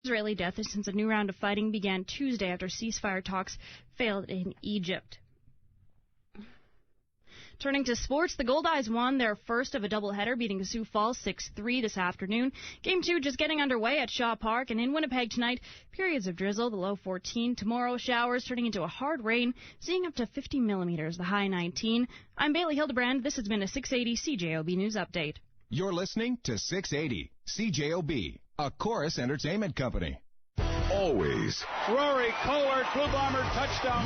Israeli death since a new round of fighting began Tuesday after ceasefire talks failed in Egypt. Turning to sports, the Goldeyes won their first of a doubleheader, beating Sioux Falls 6-3 this afternoon. Game 2 just getting underway at Shaw Park, and in Winnipeg tonight, periods of drizzle, the low 14. Tomorrow, showers turning into a hard rain, seeing up to 50 millimeters, the high 19. I'm Bailey Hildebrand. This has been a 680 CJOB News Update. You're listening to 680 CJOB, a Chorus Entertainment Company. Always. Rory Collard, Blue Bomber touchdown.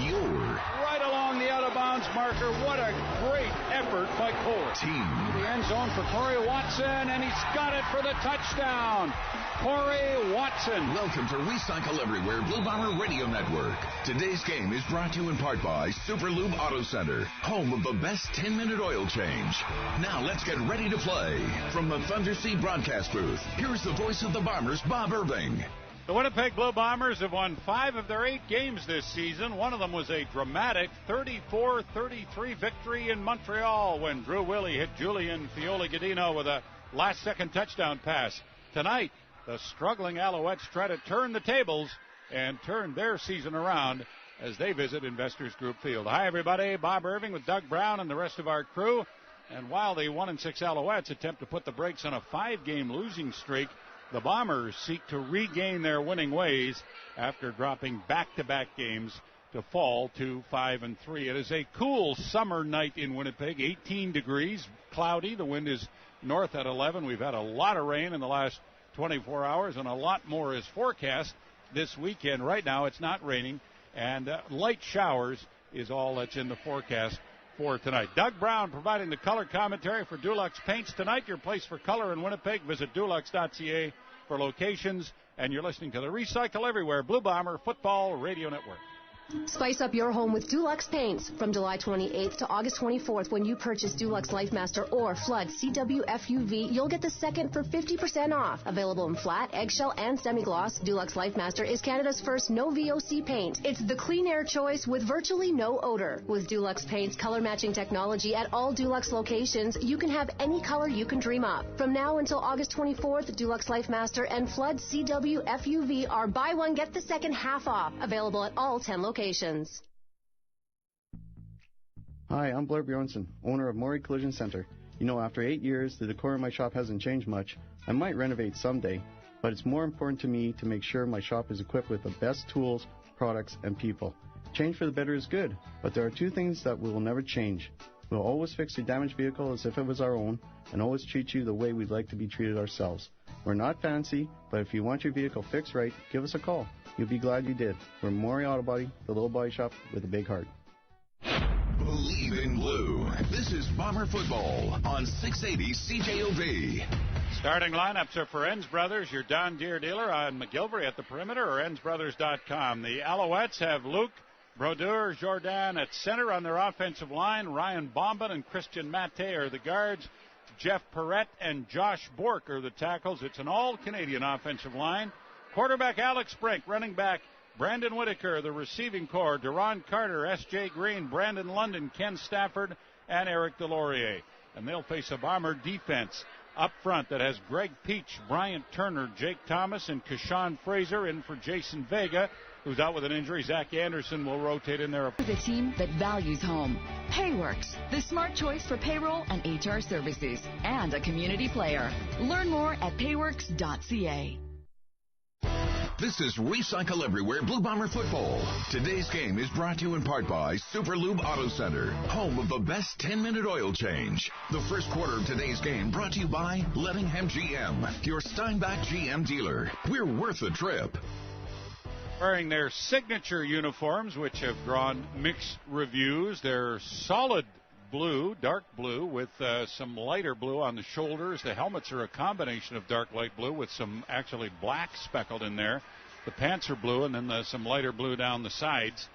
Right along the out-of-bounds marker. What a great effort by Collard. Team. The end zone for Corey Watson, and he's got it for the touchdown. Corey Watson. Welcome to Recycle Everywhere Blue Bomber Radio Network. Today's game is brought to you in part by Super Lube Auto Center, home of the best 10-minute oil change. Now let's get ready to play. From the Thunder Sea broadcast booth, here's the voice of the Bombers, Bob Irving. The Winnipeg Blue Bombers have won 5 of their 8 games this season. One of them was a dramatic 34-33 victory in Montreal when Drew Willie hit Julian Fioli-Gadino with a last-second touchdown pass. Tonight, the struggling Alouettes try to turn the tables and turn their season around as they visit Investors Group Field. Hi, everybody. Bob Irving with Doug Brown and the rest of our crew. And while the 1-6 Alouettes attempt to put the brakes on a 5-game losing streak, the Bombers seek to regain their winning ways after dropping back-to-back games to fall to 5-3. It is a cool summer night in Winnipeg, 18 degrees, cloudy. The wind is north at 11. We've had a lot of rain in the last 24 hours, and a lot more is forecast this weekend. Right now it's not raining, and light showers is all that's in the forecast for tonight. Doug Brown providing the color commentary for Dulux Paints tonight. Your place for color in Winnipeg. Visit Dulux.ca for locations. And you're listening to the Recycle Everywhere Blue Bomber Football Radio Network. Spice up your home with Dulux Paints from July 28th to August 24th. When you purchase Dulux LifeMaster or Flood CWFUV, you'll get the second for 50% off. Available in flat, eggshell, and semi-gloss, Dulux LifeMaster is Canada's first no VOC paint. It's the clean air choice with virtually no odor. With Dulux Paint's color matching technology at all Dulux locations, you can have any color you can dream up. From now until August 24th, Dulux LifeMaster and Flood CWFUV are buy one, get the second half off. Available at all 10 locations. Hi, I'm Blair Bjornson, owner of Maury Collision Center. You know, after 8 years, the decor in my shop hasn't changed much. I might renovate someday, but it's more important to me to make sure my shop is equipped with the best tools, products, and people. Change for the better is good, but there are 2 things that we will never change. We'll always fix your damaged vehicle as if it was our own, and always treat you the way we'd like to be treated ourselves. We're not fancy, but if you want your vehicle fixed right, give us a call. You'll be glad you did. We're Maury Auto Body, the little body shop with a big heart. Believe in Blue. This is Bomber Football on 680 CJOB. Starting lineups are for Enns Brothers, your Don Deere dealer on McGilvery at the perimeter, or ensbrothers.com. The Alouettes have Luke Brodeur Jordan at center on their offensive line. Ryan Bombin and Christian Mate are the guards. Jeff Perrette and Josh Bork are the tackles. It's an all-Canadian offensive line. Quarterback Alex Brink, running back Brandon Whitaker, the receiving corps, Deron Carter, S.J. Green, Brandon London, Ken Stafford, and Eric Delorier. And they'll face a Bomber defense up front that has Greg Peach, Bryant Turner, Jake Thomas, and Kashawn Fraser in for Jason Vega, who's out with an injury. Zach Anderson will rotate in there. The team that values home. Payworks, the smart choice for payroll and HR services, and a community player. Learn more at payworks.ca. This is Recycle Everywhere Blue Bomber Football. Today's game is brought to you in part by Super Lube Auto Center, home of the best 10-minute oil change. The first quarter of today's game brought to you by Lettingham GM, your Steinbach GM dealer. We're worth the trip. Wearing their signature uniforms, which have drawn mixed reviews. They're solid blue, dark blue, with some lighter blue on the shoulders. The helmets are a combination of dark light blue with some actually black speckled in there. The pants are blue, and then some lighter blue down the sides.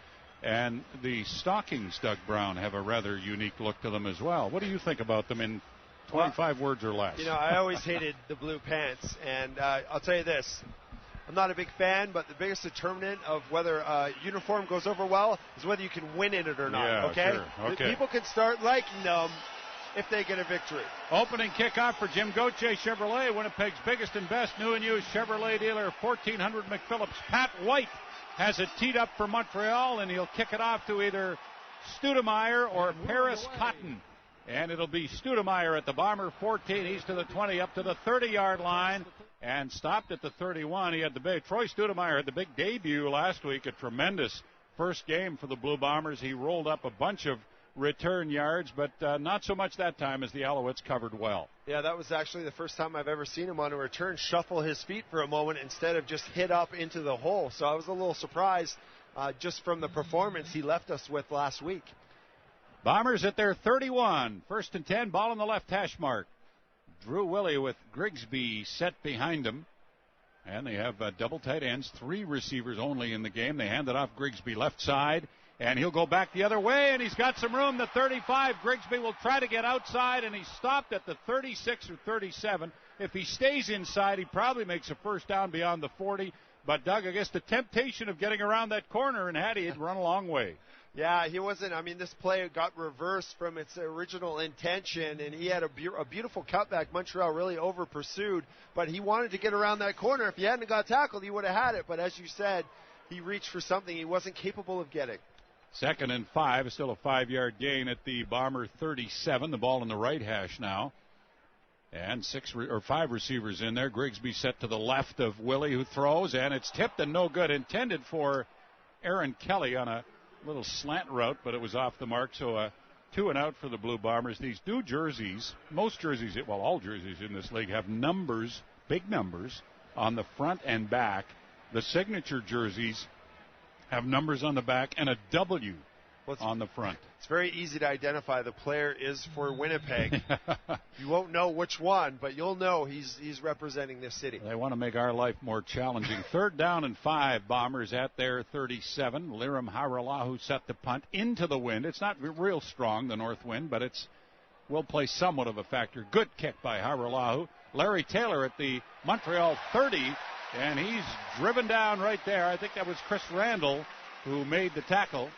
And the stockings, Doug Brown, have a rather unique look to them as well. What do you think about them in 25 words or less? You know, I always hated the blue pants, and I'll tell you this. I'm not a big fan, but the biggest determinant of whether a uniform goes over well is whether you can win in it or not, yeah, okay? Sure. Okay. People can start liking them, if they get a victory. Opening kickoff for Jim Gauthier Chevrolet, Winnipeg's biggest and best new and used Chevrolet dealer, 1400 McPhillips. Pat White has it teed up for Montreal, and he'll kick it off to either Studemeyer or Paris Cotton. And it'll be Studemeyer at the Bomber 14. He's to the 20, up to the 30-yard line, and stopped at the 31. He had Troy Studemeyer had the big debut last week, a tremendous first game for the Blue Bombers. He rolled up a bunch of return yards, but not so much that time as the Alouettes covered well. Yeah, that was actually the first time I've ever seen him on a return shuffle his feet for a moment instead of just hit up into the hole. So I was a little surprised just from the performance he left us with last week. Bombers at their 31. 1st and 10, ball on the left hash mark. Drew Willie with Grigsby set behind him. And they have double tight ends, 3 receivers only in the game. They hand it off Grigsby left side, and he'll go back the other way, and he's got some room. The 35, Grigsby will try to get outside, and he's stopped at the 36 or 37. If he stays inside, he probably makes a first down beyond the 40. But, Doug, I guess the temptation of getting around that corner, and had he'd run a long way. Yeah, he wasn't. I mean, this play got reversed from its original intention, and he had a beautiful cutback. Montreal really over-pursued, but he wanted to get around that corner. If he hadn't got tackled, he would have had it. But as you said, he reached for something he wasn't capable of getting. 2nd and 5, still a 5-yard gain at the Bomber 37. The ball in the right hash now. And 5 receivers in there. Grigsby set to the left of Willie, who throws, and it's tipped and no good. Intended for Aaron Kelly on a little slant route, but it was off the mark. So 2 and out for the Blue Bombers. These new jerseys, most jerseys, well, all jerseys in this league have numbers, big numbers, on the front and back. The signature jerseys have numbers on the back and a W on the front. It's very easy to identify the player is for Winnipeg. You won't know which one, but you'll know he's representing this city. They want to make our life more challenging. 3rd down and 5, Bombers at their 37. Liram Haralahu set the punt into the wind. It's not real strong, the north wind, but will play somewhat of a factor. Good kick by Haralahu. Larry Taylor at the Montreal 30, and he's driven down right there. I think that was Chris Randall who made the tackle.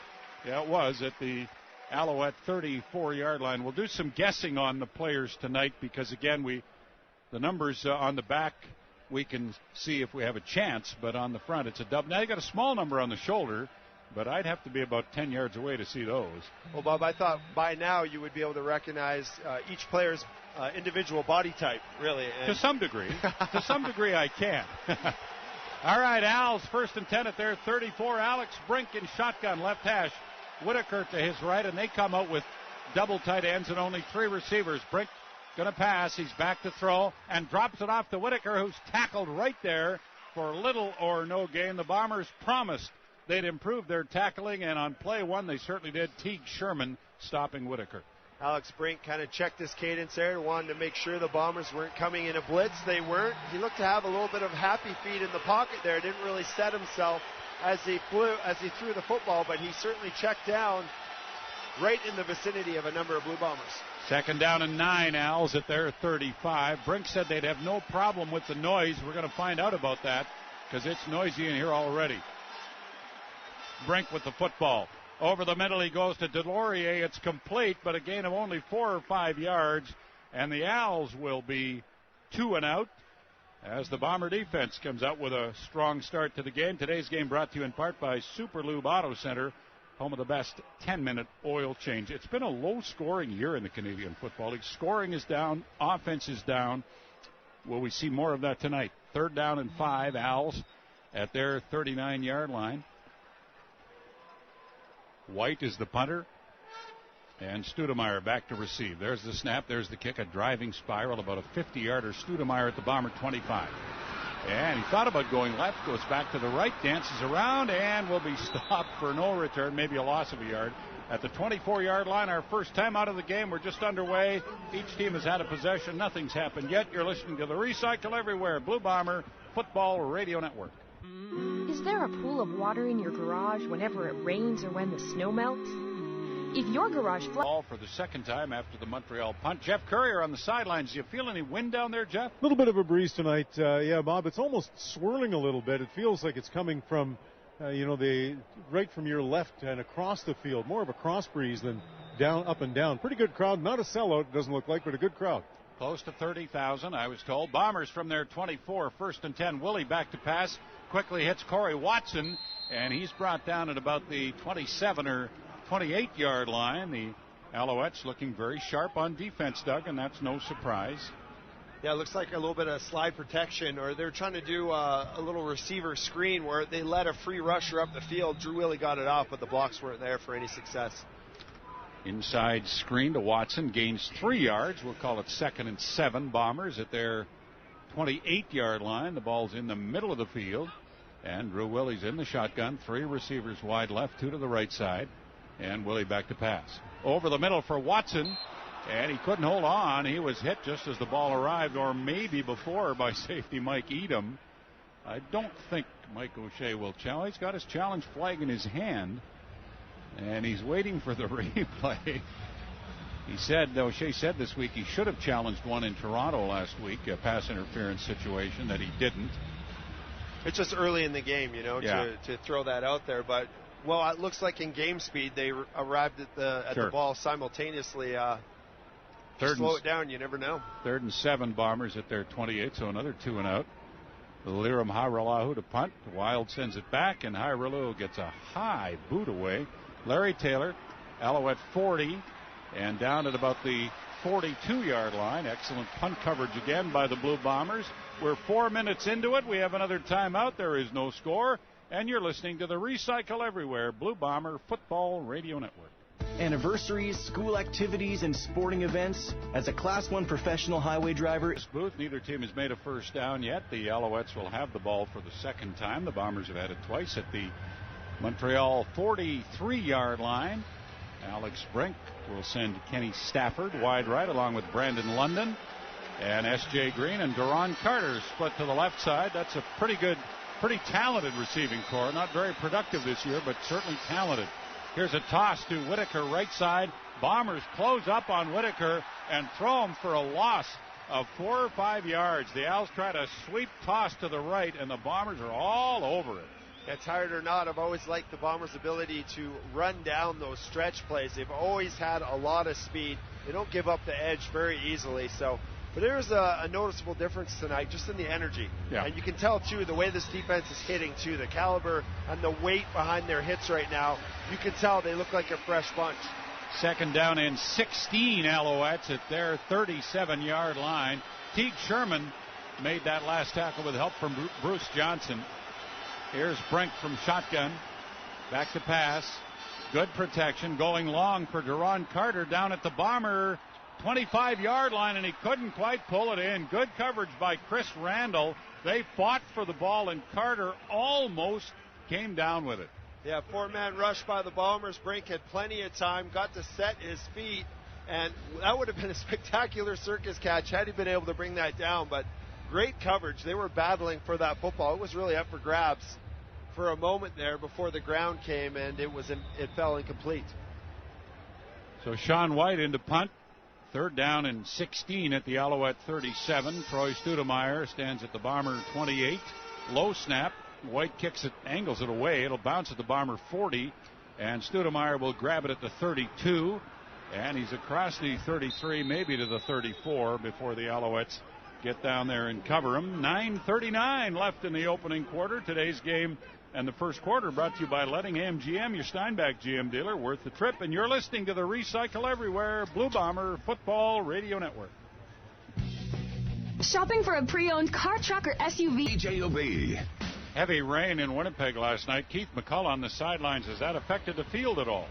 Yeah, it was at the Alouette 34-yard line. We'll do some guessing on the players tonight because, again, the numbers on the back we can see if we have a chance, but on the front it's a dub. Now you got a small number on the shoulder, but I'd have to be about 10 yards away to see those. Well, Bob, I thought by now you would be able to recognize each player's individual body type, really. To some degree. To some degree I can. All right, Al's 1st and 10 at their 34. Alex Brink in shotgun, left hash. Whitaker to his right, and they come out with double tight ends and only 3 receivers. Brink going to pass. He's back to throw and drops it off to Whitaker, who's tackled right there for little or no gain. The Bombers promised they'd improve their tackling, and on play 1 they certainly did. Teague Sherman stopping Whitaker. Alex Brink kind of checked his cadence there, wanted to make sure the Bombers weren't coming in a blitz. They weren't. He looked to have a little bit of happy feet in the pocket there. Didn't really set himself as he threw the football, but he certainly checked down right in the vicinity of a number of Blue Bombers. 2nd down and 9, Al's at their 35. Brink said they'd have no problem with the noise. We're going to find out about that because it's noisy in here already. Brink with the football. Over the middle he goes to Delorier. It's complete, but a gain of only 4 or 5 yards, and the Owls will be 2 and out as the Bomber defense comes out with a strong start to the game. Today's game brought to you in part by Super Lube Auto Center, home of the best 10-minute oil change. It's been a low-scoring year in the Canadian Football League. Scoring is down. Offense is down. Will we see more of that tonight? 3rd down and 5, Owls at their 39-yard line. White is the punter. And Studemeyer back to receive. There's the snap. There's the kick. A driving spiral, about a 50-yarder. Studemeyer at the Bomber 25. And he thought about going left, goes back to the right, dances around, and will be stopped for no return, maybe a loss of a yard. At the 24-yard line, our first time out of the game. We're just underway. Each team has had a possession. Nothing's happened yet. You're listening to the Recycle Everywhere Blue Bomber Football Radio Network. Is there a pool of water in your garage whenever it rains or when the snow melts? If your garage Ball for the 2nd time after the Montreal punt. Jeff Courier on the sidelines. Do you feel any wind down there, Jeff? A little bit of a breeze tonight. Yeah, Bob. It's almost swirling a little bit. It feels like it's coming from, right from your left and across the field. More of a cross breeze than down, up and down. Pretty good crowd. Not a sellout, it doesn't look like, but a good crowd. Close to 30,000, I was told. Bombers from their 24, 1st and 10. Willie back to pass. Quickly hits Corey Watson, and he's brought down at about the 27 or 28-yard line. The Alouettes looking very sharp on defense, Doug, and that's no surprise. Yeah, it looks like a little bit of slide protection, or they're trying to do a little receiver screen where they let a free rusher up the field. Drew Willie got it off, but the blocks weren't there for any success. Inside screen to Watson, gains 3 yards. We'll call it 2nd and 7. Bombers at their 28-yard line. The ball's in the middle of the field, and Drew Willie's in the shotgun. 3 receivers wide left, 2 to the right side, and Willie back to pass. Over the middle for Watson. And he couldn't hold on. He was hit just as the ball arrived, or maybe before, by safety Mike Edom. I don't think Mike O'Shea will challenge. He's got his challenge flag in his hand, and he's waiting for the replay. O'Shea said this week he should have challenged one in Toronto last week, a pass interference situation that he didn't. It's just early in the game, to throw that out there. But, well, it looks like in game speed they arrived at the ball simultaneously. Slow it down, you never know. 3rd and 7, Bombers at their 28, so another 2 and out. Liram Hairelahu to punt. Wild sends it back, and Hairelahu gets a high boot away. Larry Taylor, Alouette 40, and down at about the 42-yard line. Excellent punt coverage again by the Blue Bombers. We're 4 minutes into it. We have another timeout. There is no score, and you're listening to the Recycle Everywhere Blue Bomber Football Radio Network. Anniversaries, school activities, and sporting events. As a Class 1 professional highway driver, Booth, neither team has made a first down yet. The Alouettes will have the ball for the second time. The Bombers have had it twice at the Montreal 43-yard line. Alex Brink will send Kenny Stafford wide right along with Brandon London. And S.J. Green and Duron Carter split to the left side. That's a pretty talented receiving corps. Not very productive this year, but certainly talented. Here's a toss to Whitaker, right side. Bombers close up on Whitaker and throw him for a loss of 4 or 5 yards. The Owls try to sweep toss to the right, and the Bombers are all over it. Yeah, tired or not, I've always liked the Bombers' ability to run down those stretch plays. They've always had a lot of speed. They don't give up the edge very easily. But there's a noticeable difference tonight just in the energy. Yeah. And you can tell, too, the way this defense is hitting, too, the caliber and the weight behind their hits right now. You can tell they look like a fresh bunch. 2nd down and 16, Alouettes at their 37-yard line. Teague Sherman made that last tackle with help from Bruce Johnson. Here's Brink from shotgun. Back to pass. Good protection. Going long for Duron Carter down at the Bomber 25-yard line, and he couldn't quite pull it in. Good coverage by Chris Randall. They fought for the ball, and Carter almost came down with it. Yeah, 4-man rush by the Bombers. Brink had plenty of time, got to set his feet, and that would have been a spectacular circus catch had he been able to bring that down. But great coverage. They were battling for that football. It was really up for grabs for a moment there before the ground came, and it fell incomplete. So Sean White into punt. 3rd down and 16 at the Alouette 37. Troy Studemeyer stands at the Bomber 28. Low snap. White kicks it, angles it away. It'll bounce at the Bomber 40. And Studemeyer will grab it at the 32. And he's across the 33, maybe to the 34 before the Alouettes get down there and cover him. 9:39 left in the opening quarter. Today's game and the first quarter brought to you by Lettingham GM, your Steinbach GM dealer, worth the trip. And you're listening to the Recycle Everywhere Blue Bomber Football Radio Network. Shopping for a pre-owned car, truck, or SUV? CJOB. Heavy rain in Winnipeg last night. Keith McCullough on the sidelines. Has that affected the field at all?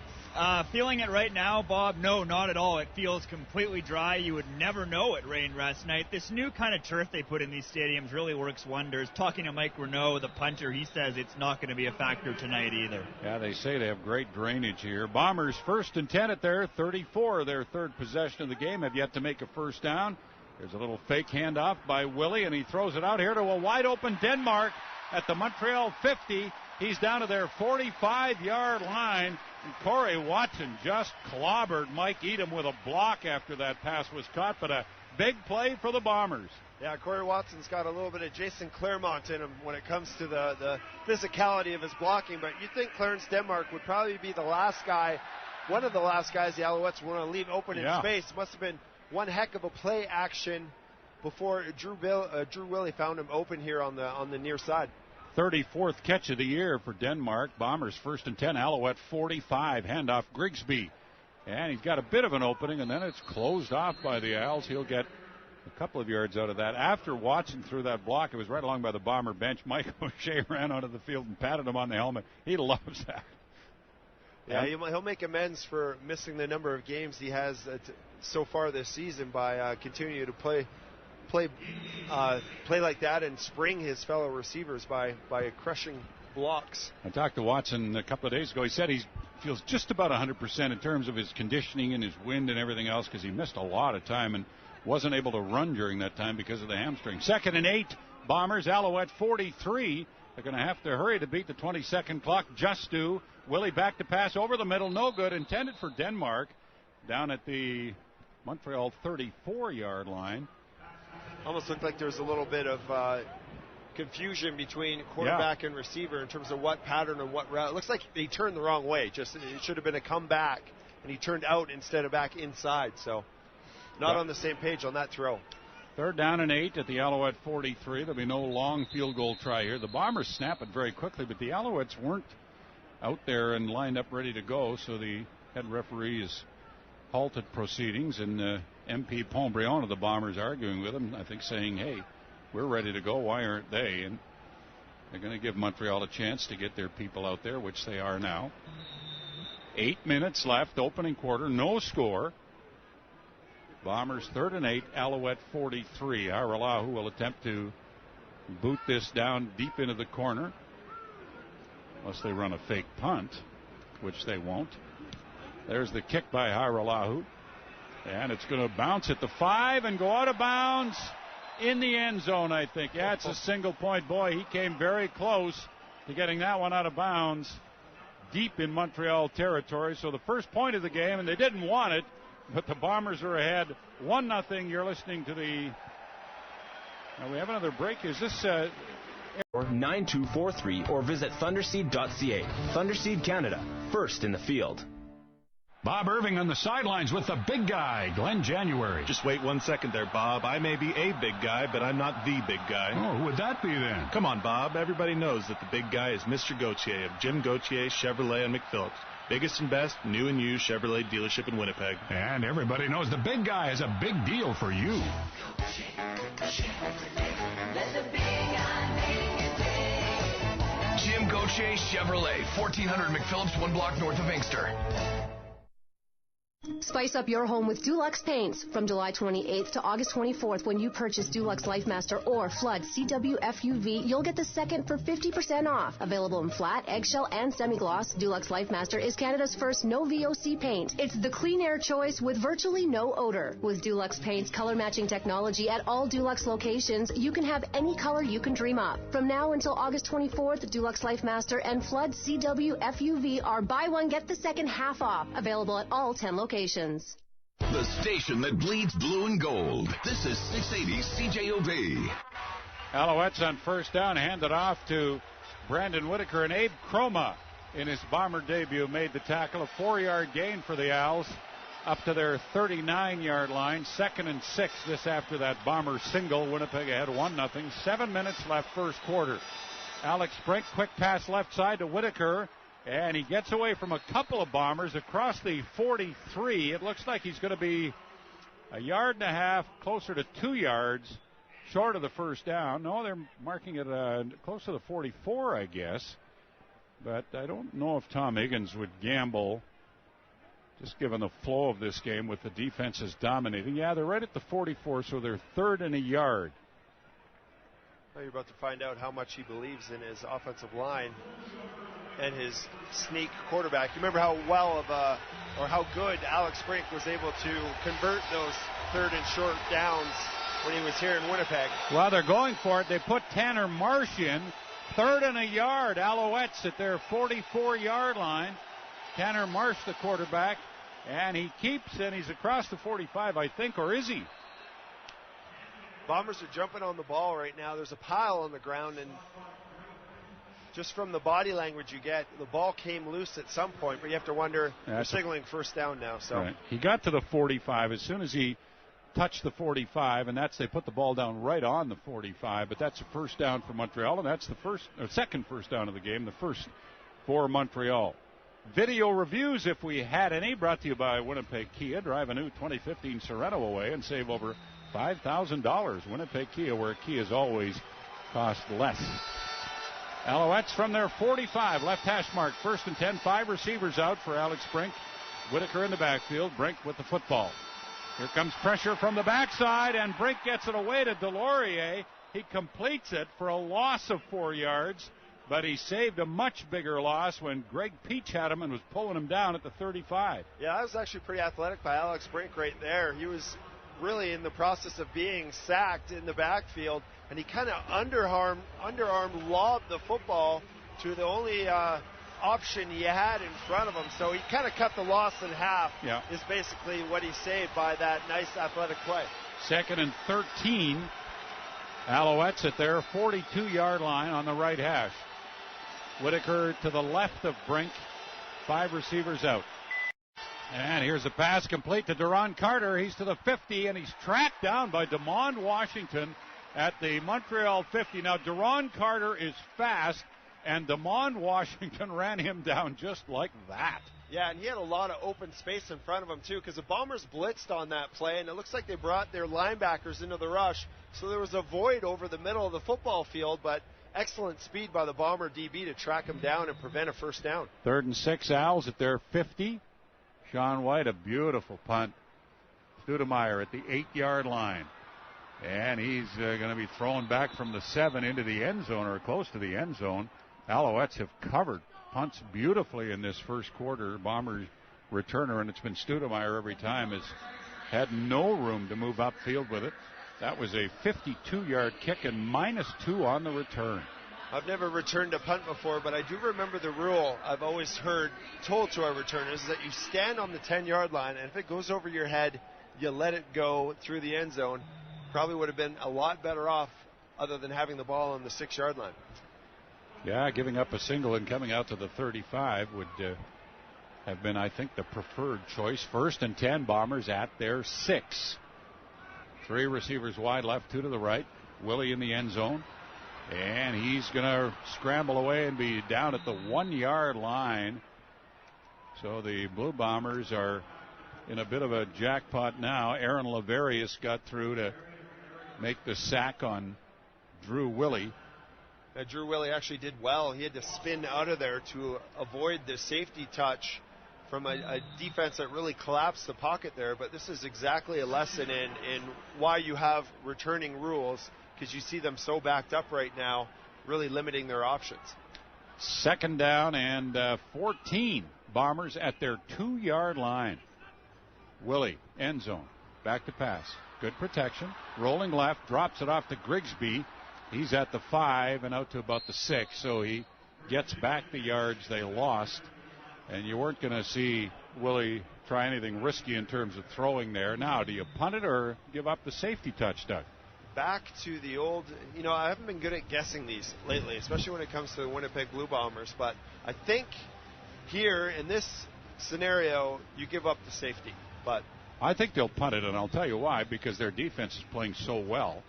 Feeling it right now, Bob? No, not at all. It feels completely dry. You would never know it rained last night. This new kind of turf they put in these stadiums really works wonders. Talking to Mike Renaud, the punter, he says it's not going to be a factor tonight either. Yeah, they say they have great drainage here. Bombers 1st and 10 at their 34. Their 3rd possession of the game, have yet to make a first down. There's a little fake handoff by Willie, and he throws it out here to a wide-open Denmark at the Montreal 50. He's down to their 45-yard line. And Corey Watson just clobbered Mike Edom with a block after that pass was caught, but a big play for the Bombers. Yeah, Corey Watson's got a little bit of Jason Claremont in him when it comes to the physicality of his blocking, but you'd think Clarence Denmark would probably be the last guy one of the last guys the Alouettes want to leave open in space. Must have been one heck of a play action before Drew Willie found him open here on the near side. 34th catch of the year for Denmark. Bombers 1st and 10. Alouette 45. Handoff Grigsby. And he's got a bit of an opening, and then it's closed off by the Owls. He'll get a couple of yards out of that. After watching through that block, it was right along by the Bomber bench. Mike O'Shea ran onto the field and patted him on the helmet. He loves that. Yeah, he'll make amends for missing the number of games he has so far this season by continuing to play like that and spring his fellow receivers by crushing blocks. I talked to Watson a couple of days ago. He said he feels just about 100% in terms of his conditioning and his wind and everything else because he missed a lot of time and wasn't able to run during that time because of the hamstring. 2nd and 8, Bombers. Alouette 43. They're going to have to hurry to beat the 20-second clock. Just do. Willie back to pass over the middle. No good. Intended for Denmark down at the Montreal 34-yard line. Almost looked like there's a little bit of confusion between quarterback and receiver in terms of what pattern and what route. It looks like he turned the wrong way. Just it should have been a comeback, and he turned out instead of back inside. So not on the same page on that throw. 3rd down and 8 at the Alouette 43. There'll be no long field goal try here. The Bombers snap it very quickly, but the Alouettes weren't out there and lined up ready to go, so the head referee has halted proceedings, and MP Pontbriand of the Bombers arguing with him, I think saying, hey, we're ready to go, why aren't they? And they're going to give Montreal a chance to get their people out there, which they are now. 8 minutes left, opening quarter, no score. Bombers 3rd and 8, Alouette 43. Haralahu will attempt to boot this down deep into the corner, unless they run a fake punt, which they won't. There's the kick by Haralahu, and it's going to bounce at the 5 and go out of bounds in the end zone, I think. Yeah, it's a single point. Boy, he came very close to getting that one out of bounds deep in Montreal territory. So the first point of the game, and they didn't want it, but the Bombers are ahead 1-0. You're listening to the... Now we have another break. Is this... 9243 or visit thunderseed.ca. Thunderseed Canada, first in the field. Bob Irving on the sidelines with the big guy, Glenn January. Just wait 1 second there, Bob. I may be a big guy, but I'm not the big guy. Oh, who would that be then? Come on, Bob. Everybody knows that the big guy is Mr. Gauthier of Jim Gauthier Chevrolet and McPhillips. Biggest and best new and used Chevrolet dealership in Winnipeg. And everybody knows the big guy is a big deal for you. Jim Gauthier Chevrolet, 1400 McPhillips, 1 block north of Inkster. Spice up your home with Dulux paints from July 28th to August 24th. When you purchase Dulux LifeMaster or Flood CWFUV, you'll get the second for 50% off. Available in flat, eggshell, and semi-gloss, Dulux LifeMaster is Canada's first no VOC paint. It's the clean air choice with virtually no odor. With Dulux Paint's color matching technology at all Dulux locations, you can have any color you can dream up. From now until August 24th, Dulux LifeMaster and Flood CWFUV are buy one, get the second half off. Available at all 10 locations. The station that bleeds blue and gold. This is 680 CJOB. Alouettes on 1st down, handed off to Brandon Whitaker, and Abe Croma in his Bomber debut made the tackle. A 4-yard gain for the Owls up to their 39-yard line. 2nd and 6 this after that Bomber single. Winnipeg ahead 1-0. 7 minutes left first quarter. Alex Brink, quick pass left side to Whitaker. And he gets away from a couple of Bombers across the 43. It looks like he's going to be a yard and a half, closer to 2 yards short of the first down. No, they're marking it close to the 44, I guess. But I don't know if Tom Higgins would gamble, just given the flow of this game with the defenses dominating. Yeah, they're right at the 44, so they're 3rd and a yard. Well, you're about to find out how much he believes in his offensive line and his sneak quarterback. You remember how how good Alex Brink was able to convert those 3rd and short downs when he was here in Winnipeg. Well, they're going for it. They put Tanner Marsh in, 3rd and a yard. Alouettes at their 44-yard line. Tanner Marsh, the quarterback, and he keeps, and he's across the 45, I think, or is he? Bombers are jumping on the ball right now. There's a pile on the ground, and just from the body language you get, the ball came loose at some point, but you have to wonder, they're signaling first down now. So right. He got to the 45 as soon as he touched the 45, and they put the ball down right on the 45, but that's a first down for Montreal, and that's the second first down of the game, the first for Montreal. Video reviews, if we had any, brought to you by Winnipeg Kia. Drive a new 2015 Sorento away and save over $5,000. Winnipeg Kia, where Kia's always cost less. Alouettes from their 45, left hash mark, 1st and 10, 5 receivers out for Alex Brink. Whitaker in the backfield, Brink with the football. Here comes pressure from the backside, and Brink gets it away to Delorier. He completes it for a loss of 4 yards, but he saved a much bigger loss when Greg Peach had him and was pulling him down at the 35. Yeah, that was actually pretty athletic by Alex Brink right there. He was really in the process of being sacked in the backfield, and he kind of underarm lobbed the football to the only option he had in front of him. So he kind of cut the loss in half, is basically what he saved by that nice athletic play. 2nd and 13. Alouettes at their 42-yard line on the right hash. Whitaker to the left of Brink. 5 receivers out. And here's a pass complete to Deron Carter. He's to the 50, and he's tracked down by DeMond Washington at the Montreal 50. Now, Deron Carter is fast, and DeMond Washington ran him down just like that. Yeah, and he had a lot of open space in front of him, too, because the Bombers blitzed on that play, and it looks like they brought their linebackers into the rush. So there was a void over the middle of the football field, but excellent speed by the Bomber DB to track him down and prevent a first down. 3rd and 6, Owls at their 50. Sean White, a beautiful punt. Studemeyer at the 8-yard line. And he's going to be thrown back from the 7 into the end zone, or close to the end zone. Alouettes have covered punts beautifully in this first quarter. Bombers returner, and it's been Studemeyer every time, has had no room to move upfield with it. That was a 52-yard kick and -2 on the return. I've never returned a punt before, but I do remember the rule I've always told to our returners is that you stand on the 10-yard line, and if it goes over your head, you let it go through the end zone. Probably would have been a lot better off other than having the ball on the 6-yard line. Yeah, giving up a single and coming out to the 35 would have been, I think, the preferred choice. 1st and 10, Bombers at their 6. 3 receivers wide left, 2 to the right. Willie in the end zone. And he's going to scramble away and be down at the 1-yard line. So the Blue Bombers are in a bit of a jackpot now. Aaron Laverius got through to make the sack on Drew Willie. Drew Willie actually did well. He had to spin out of there to avoid the safety touch from a defense that really collapsed the pocket there. But this is exactly a lesson in why you have returning rules, because you see them so backed up right now, really limiting their options. 2nd down and 14. Bombers at their 2-yard line. Willie, end zone, back to pass. Good protection. Rolling left, drops it off to Grigsby. He's at the 5 and out to about the 6, so he gets back the yards they lost. And you weren't going to see Willie try anything risky in terms of throwing there. Now, do you punt it or give up the safety touch, Doug? Back to the old, I haven't been good at guessing these lately, especially when it comes to the Winnipeg Blue Bombers. But I think here in this scenario, you give up the safety. But I think they'll punt it, and I'll tell you why, because their defense is playing so well.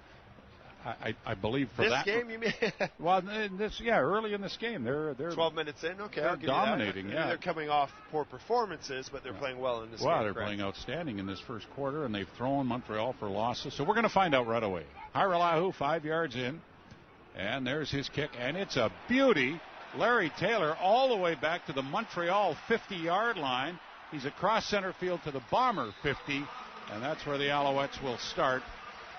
I believe for this game, you mean? Well, early in this game, they're 12 minutes in. Okay, they're I'll give dominating. You that. They're coming off poor performances, but they're playing well in this game. Well, they're playing outstanding in this first quarter, and they've thrown Montreal for losses. So we're going to find out right away. Hiralahu, 5 yards in, and there's his kick, and it's a beauty. Larry Taylor all the way back to the Montreal 50-yard line. He's across center field to the Bomber 50, and that's where the Alouettes will start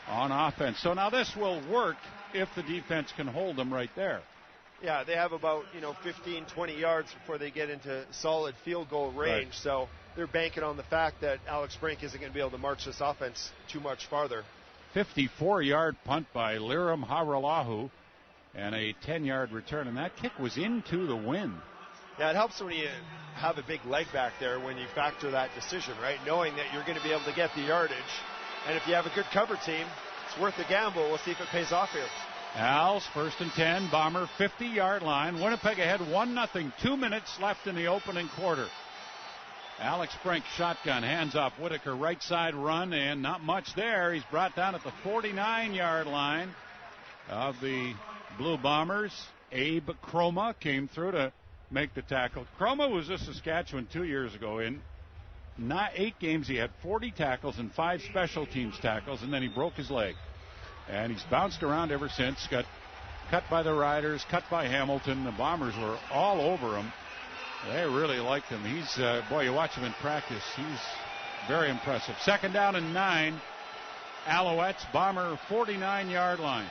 on offense. So now this will work if the defense can hold them right there. Yeah, they have about 15, 20 yards before they get into solid field goal range. Right. So they're banking on the fact that Alex Brink isn't going to be able to march this offense too much farther. 54-yard punt by Liram Haralahu and a 10-yard return, and that kick was into the wind. Yeah, it helps when you have a big leg back there when you factor that decision, right? Knowing that you're going to be able to get the yardage. And if you have a good cover team, it's worth the gamble. We'll see if it pays off here. Al's first and 10, Bomber 50-yard line. Winnipeg ahead 1-0, 2 minutes left in the opening quarter. Alex Brink shotgun, hands off Whitaker, right side run, and not much there. He's brought down at the 49-yard line of the Blue Bombers. Abe Croma came through to make the tackle. Croma was with Saskatchewan 2 years ago. In 8 games, he had 40 tackles and 5 special teams tackles, and then he broke his leg. And he's bounced around ever since. Got cut by the Riders, cut by Hamilton. The Bombers were all over him. They really liked him. He's, boy, you watch him in practice. He's very impressive. Second down and 9. Alouettes, Bomber 49-yard line.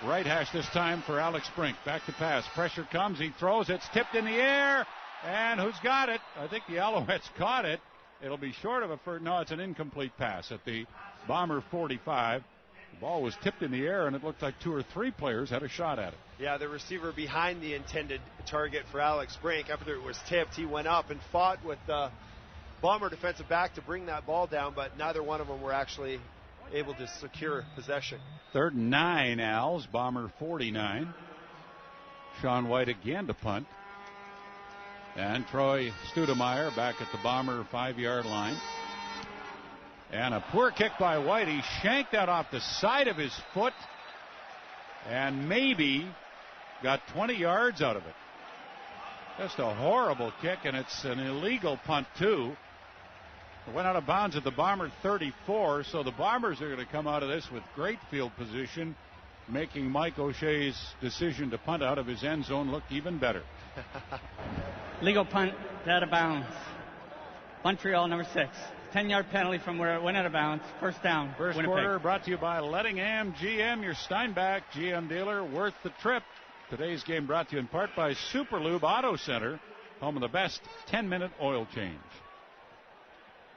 Right hash this time for Alex Brink. Back to pass. Pressure comes. He throws. It's tipped in the air. And who's got it? I think the Alouettes caught it. It'll be short of a first. No, it's an incomplete pass at the Bomber 45. The ball was tipped in the air, and it looked like 2 or 3 players had a shot at it. Yeah, the receiver behind the intended target for Alex Brink. After it was tipped, he went up and fought with the Bomber defensive back to bring that ball down, but neither one of them were actually able to secure possession. 3rd and 9, Al's, Bomber 49. Sean White again to punt. And Troy Studemeyer back at the Bomber 5-yard line. And a poor kick by White. He shanked that off the side of his foot and maybe got 20 yards out of it. Just a horrible kick, and it's an illegal punt, too. It went out of bounds at the Bomber 34, so the Bombers are going to come out of this with great field position, making Mike O'Shea's decision to punt out of his end zone look even better. Legal punt out of bounds. Montreal, number 6. 10-yard penalty from where it went out of bounds. First down. First Winnipeg. quarter brought to you by Lettingham GM, your Steinbach GM dealer, worth the trip. Today's game brought to you in part by Superlube Auto Center, home of the best 10-minute oil change.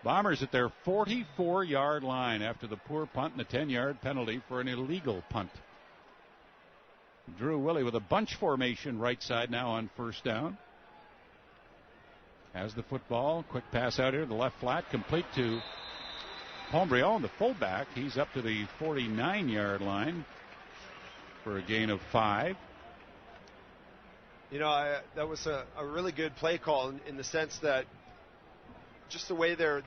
Bombers at their 44-yard line after the poor punt and the 10-yard penalty for an illegal punt. Drew Willie with a bunch formation right side now on first down. Has the football. Quick pass out here to the left flat. Complete to Pombrion, the fullback. He's up to the 49-yard line for a gain of 5. You know, that was a really good play call in the sense that just the way they're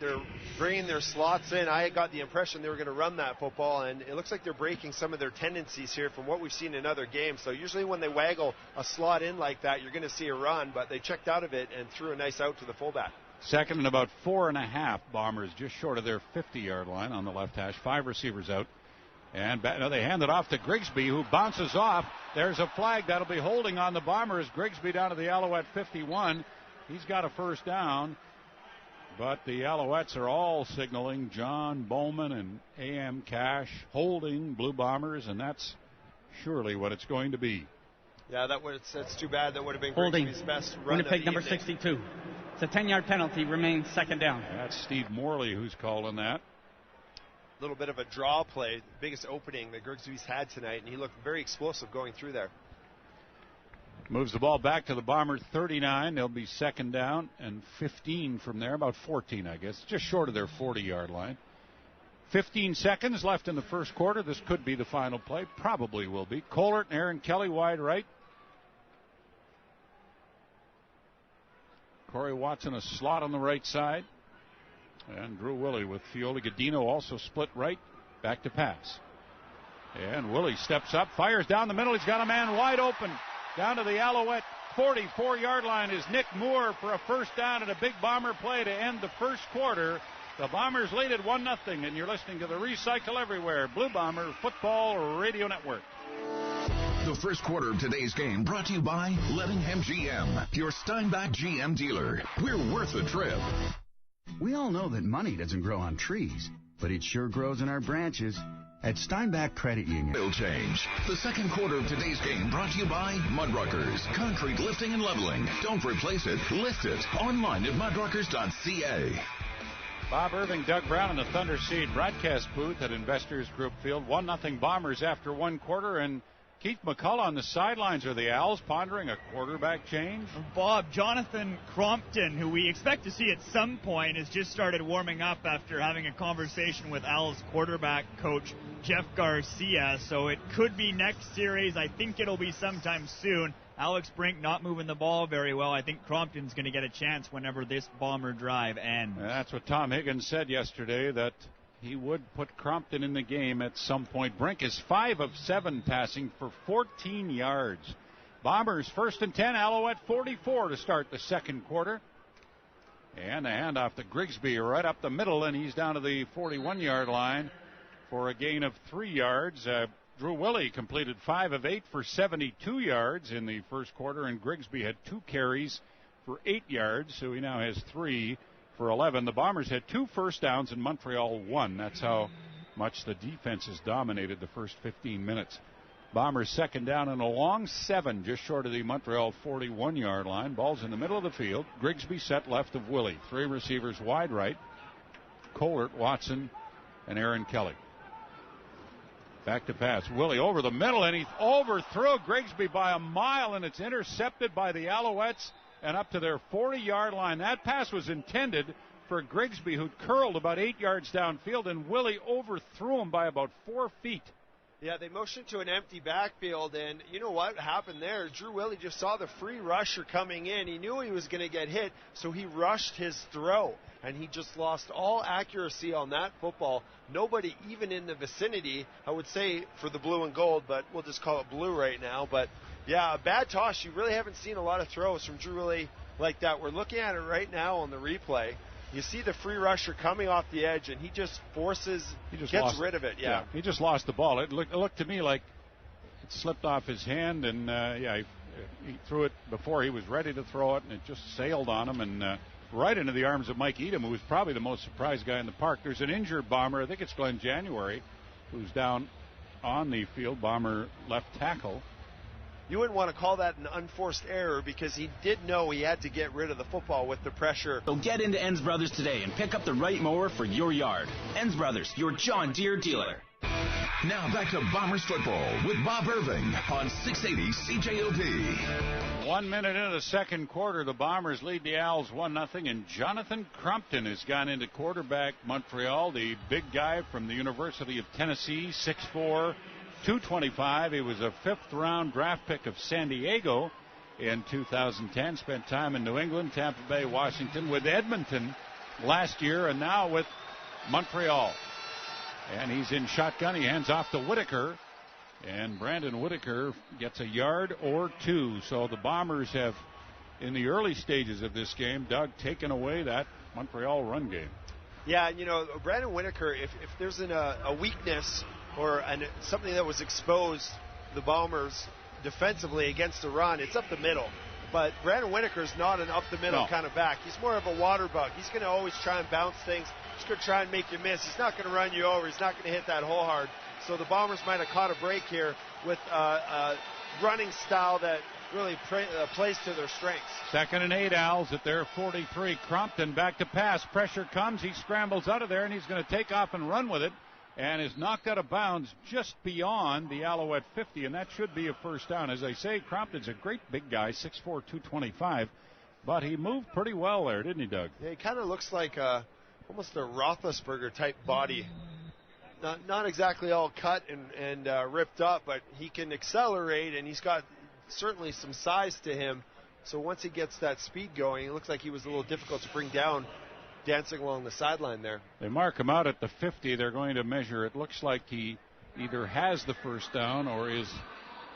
bringing their slots in, I got the impression they were going to run that football, and it looks like they're breaking some of their tendencies here from what we've seen in other games. So usually when they waggle a slot in like that, you're going to see a run, but they checked out of it and threw a nice out to the fullback. Second and about 4.5. Bombers just short of their 50-yard line on the left hash. 5 receivers out. And they hand it off to Grigsby, who bounces off. There's a flag that'll be holding on the Bombers. Grigsby down to the Alouette 51. He's got a first down. But the Alouettes are all signaling John Bowman and A.M. Cash holding Blue Bombers, and that's surely what it's going to be. Yeah, that's too bad. That would have been holding. Grigsby's best run Winnipeg, of the number evening. 62. It's a 10-yard penalty. Remains second down. That's Steve Morley who's calling that. A little bit of a draw play, biggest opening that Grigsby's had tonight, and he looked very explosive going through there. Moves the ball back to the Bombers 39. They'll be second down and 15 from there, about 14, I guess, just short of their 40-yard line. 15 seconds left in the first quarter. This could be the final play. Probably will be. Colert and Aaron Kelly wide right. Corey Watson a slot on the right side. And Drew Willie with Fioli Gadino also split right. Back to pass. And Willie steps up, fires down the middle. He's got a man wide open. Down to the Alouette 44-yard line is Nick Moore for a first down and a big Bomber play to end the first quarter. The Bombers lead at 1-0, and you're listening to the Recycle Everywhere Blue Bomber Football Radio Network. The first quarter of today's game brought to you by Lettingham GM, your Steinbach GM dealer. We're worth the trip. We all know that money doesn't grow on trees, but it sure grows in our branches. At Steinbach Credit Union. Oil change. The second quarter of today's game brought to you by Mudruckers. Concrete lifting and leveling. Don't replace it, lift it. Online at mudruckers.ca. Bob Irving, Doug Brown in the Thunder Seed broadcast booth at Investors Group Field. 1-0 Bombers after one quarter, and Keith McCullough on the sidelines. Are the Owls pondering a quarterback change? Bob, Jonathan Crompton, who we expect to see at some point, has just started warming up after having a conversation with Owls quarterback coach Jeff Garcia, so it could be next series. I think it'll be sometime soon. Alex Brink not moving the ball very well. I think Crompton's going to get a chance whenever this Bomber drive ends. That's what Tom Higgins said yesterday, that he would put Crompton in the game at some point. Brink is 5 of 7 passing for 14 yards. Bombers 1st and 10, Alouette 44 to start the second quarter. And a handoff to Grigsby right up the middle, and he's down to the 41-yard line for a gain of 3 yards. Drew Willie completed 5 of 8 for 72 yards in the first quarter, and Grigsby had 2 carries for 8 yards, so he now has 3 for 11. The Bombers had 2 first downs and Montreal 1. That's how much the defense has dominated the first 15 minutes. Bombers second down and a long 7, just short of the Montreal 41-yard line. Ball's in the middle of the field. Grigsby set left of Willie. 3 receivers wide right. Colert, Watson, and Aaron Kelly. Back to pass. Willie over the middle, and he overthrew Grigsby by a mile, and it's intercepted by the Alouettes and up to their 40-yard line. That pass was intended for Grigsby, who curled about 8 yards downfield, and Willie overthrew him by about 4 feet. Yeah, they motioned to an empty backfield, and you know what happened there? Drew Willie just saw the free rusher coming in. He knew he was going to get hit, so he rushed his throw, and he just lost all accuracy on that football. Nobody even in the vicinity, I would say, for the blue and gold, but we'll just call it blue right now. But, yeah, a bad toss. You really haven't seen a lot of throws from Drew Willie like that. We're looking at it right now on the replay. You see the free rusher coming off the edge, and he just gets rid of it. Yeah, he just lost the ball. It looked to me like it slipped off his hand, and he threw it before he was ready to throw it, and it just sailed on him and right into the arms of Mike Edom, who was probably the most surprised guy in the park. There's an injured Bomber, I think it's Glenn January, who's down on the field, Bomber left tackle. You wouldn't want to call that an unforced error because he did know he had to get rid of the football with the pressure. So get into Enns Brothers today and pick up the right mower for your yard. Enns Brothers, your John Deere dealer. Now back to Bombers football with Bob Irving on 680 CJOB. 1 minute into the second quarter, the Bombers lead the Owls 1-0, and Jonathan Crompton has gone into quarterback Montreal, the big guy from the University of Tennessee, 6'4", 225. He was a 5th-round draft pick of San Diego in 2010. Spent time in New England, Tampa Bay, Washington, with Edmonton last year, and now with Montreal. And he's in shotgun. He hands off to Whitaker, and Brandon Whitaker gets a yard or 2. So the Bombers have, in the early stages of this game, Doug, taken away that Montreal run game. Yeah, you know, Brandon Whitaker, if there's a weakness or something that was exposed the Bombers defensively against the run, it's up the middle. But Brandon Whitaker's not an up-the-middle kind of back. He's more of a water bug. He's going to always try and bounce things. He's going to try and make you miss. He's not going to run you over. He's not going to hit that hole hard. So the Bombers might have caught a break here with a running style that really plays to their strengths. 2nd and 8, Owls at their 43. Crompton back to pass. Pressure comes. He scrambles out of there, and he's going to take off and run with it, and is knocked out of bounds just beyond the Alouette 50, and that should be a first down. As I say, Crompton's a great big guy, 6'4", 225, but he moved pretty well there, didn't he, Doug? Yeah, he kind of looks like almost a Roethlisberger-type body. Not exactly all cut and ripped up, but he can accelerate, and he's got certainly some size to him. So once he gets that speed going, it looks like he was a little difficult to bring down dancing along the sideline there. They mark him out at the 50. They're going to measure. It looks like he either has the first down or is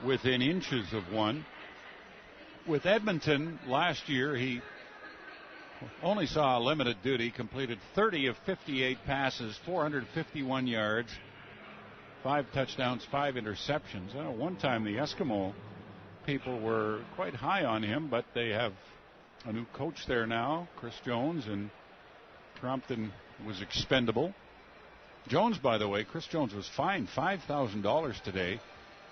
within inches of one. With Edmonton last year, he only saw a limited duty, completed 30 of 58 passes, 451 yards, 5 touchdowns, 5 interceptions. I know one time the Eskimo people were quite high on him, but they have a new coach there now, Chris Jones, and Crompton was expendable. Jones, by the way, Chris Jones was fined $5,000 today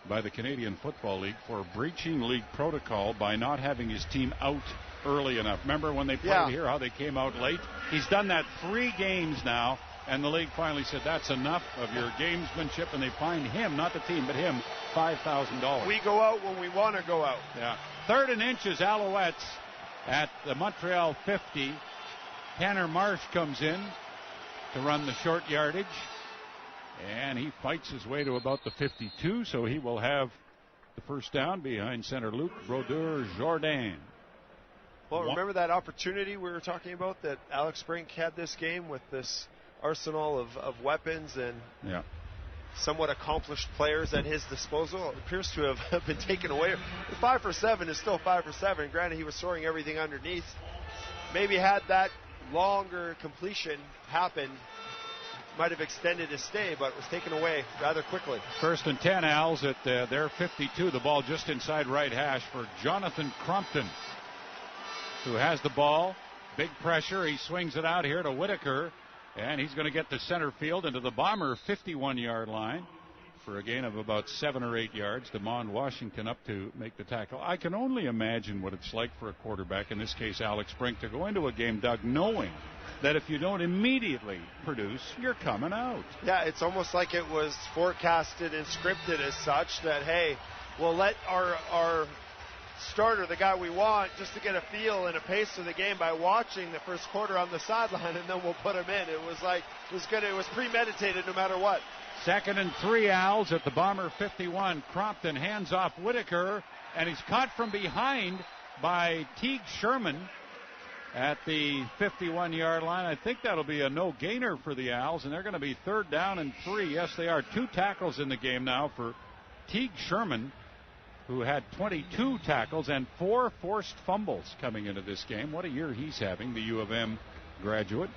by the Canadian Football League for breaching league protocol by not having his team out early enough. Remember when they played here, how they came out late? He's done that 3 games now, and the league finally said that's enough of your gamesmanship, and they fined him, not the team, but him, $5,000. We go out when we want to go out. Yeah. 3rd and inches, Alouettes at the Montreal 50. Tanner Marsh comes in to run the short yardage. And he fights his way to about the 52, so he will have the first down behind center Luc Brodeur-Jourdain. Well, remember that opportunity we were talking about that Alex Brink had this game with this arsenal of weapons and somewhat accomplished players at his disposal? It appears to have been taken away. 5 for 7 is still 5 for 7. Granted, he was throwing everything underneath. Maybe had that longer completion happened, might have extended his stay, but was taken away rather quickly. 1st and 10, Als at their 52. The ball just inside right hash for Jonathan Crompton, who has the ball. Big pressure. He swings it out here to Whitaker, and he's going to get to center field into the Bomber 51-yard line for a gain of about 7 or 8 yards. DeMond Washington up to make the tackle. I can only imagine what it's like for a quarterback, in this case Alex Brink, to go into a game, Doug, knowing that if you don't immediately produce, you're coming out. Yeah, it's almost like it was forecasted and scripted as such that, hey, we'll let our starter, the guy we want, just to get a feel and a pace of the game by watching the first quarter on the sideline, and then we'll put him in. It was like, it was premeditated no matter what. 2nd and 3, Als at the Bomber 51. Crompton hands off Whitaker, and he's caught from behind by Teague Sherman at the 51-yard line. I think that'll be a no-gainer for the Owls, and they're going to be 3rd down and 3. Yes, they are. 2 tackles in the game now for Teague Sherman, who had 22 tackles and 4 forced fumbles coming into this game. What a year he's having, the U of M graduate.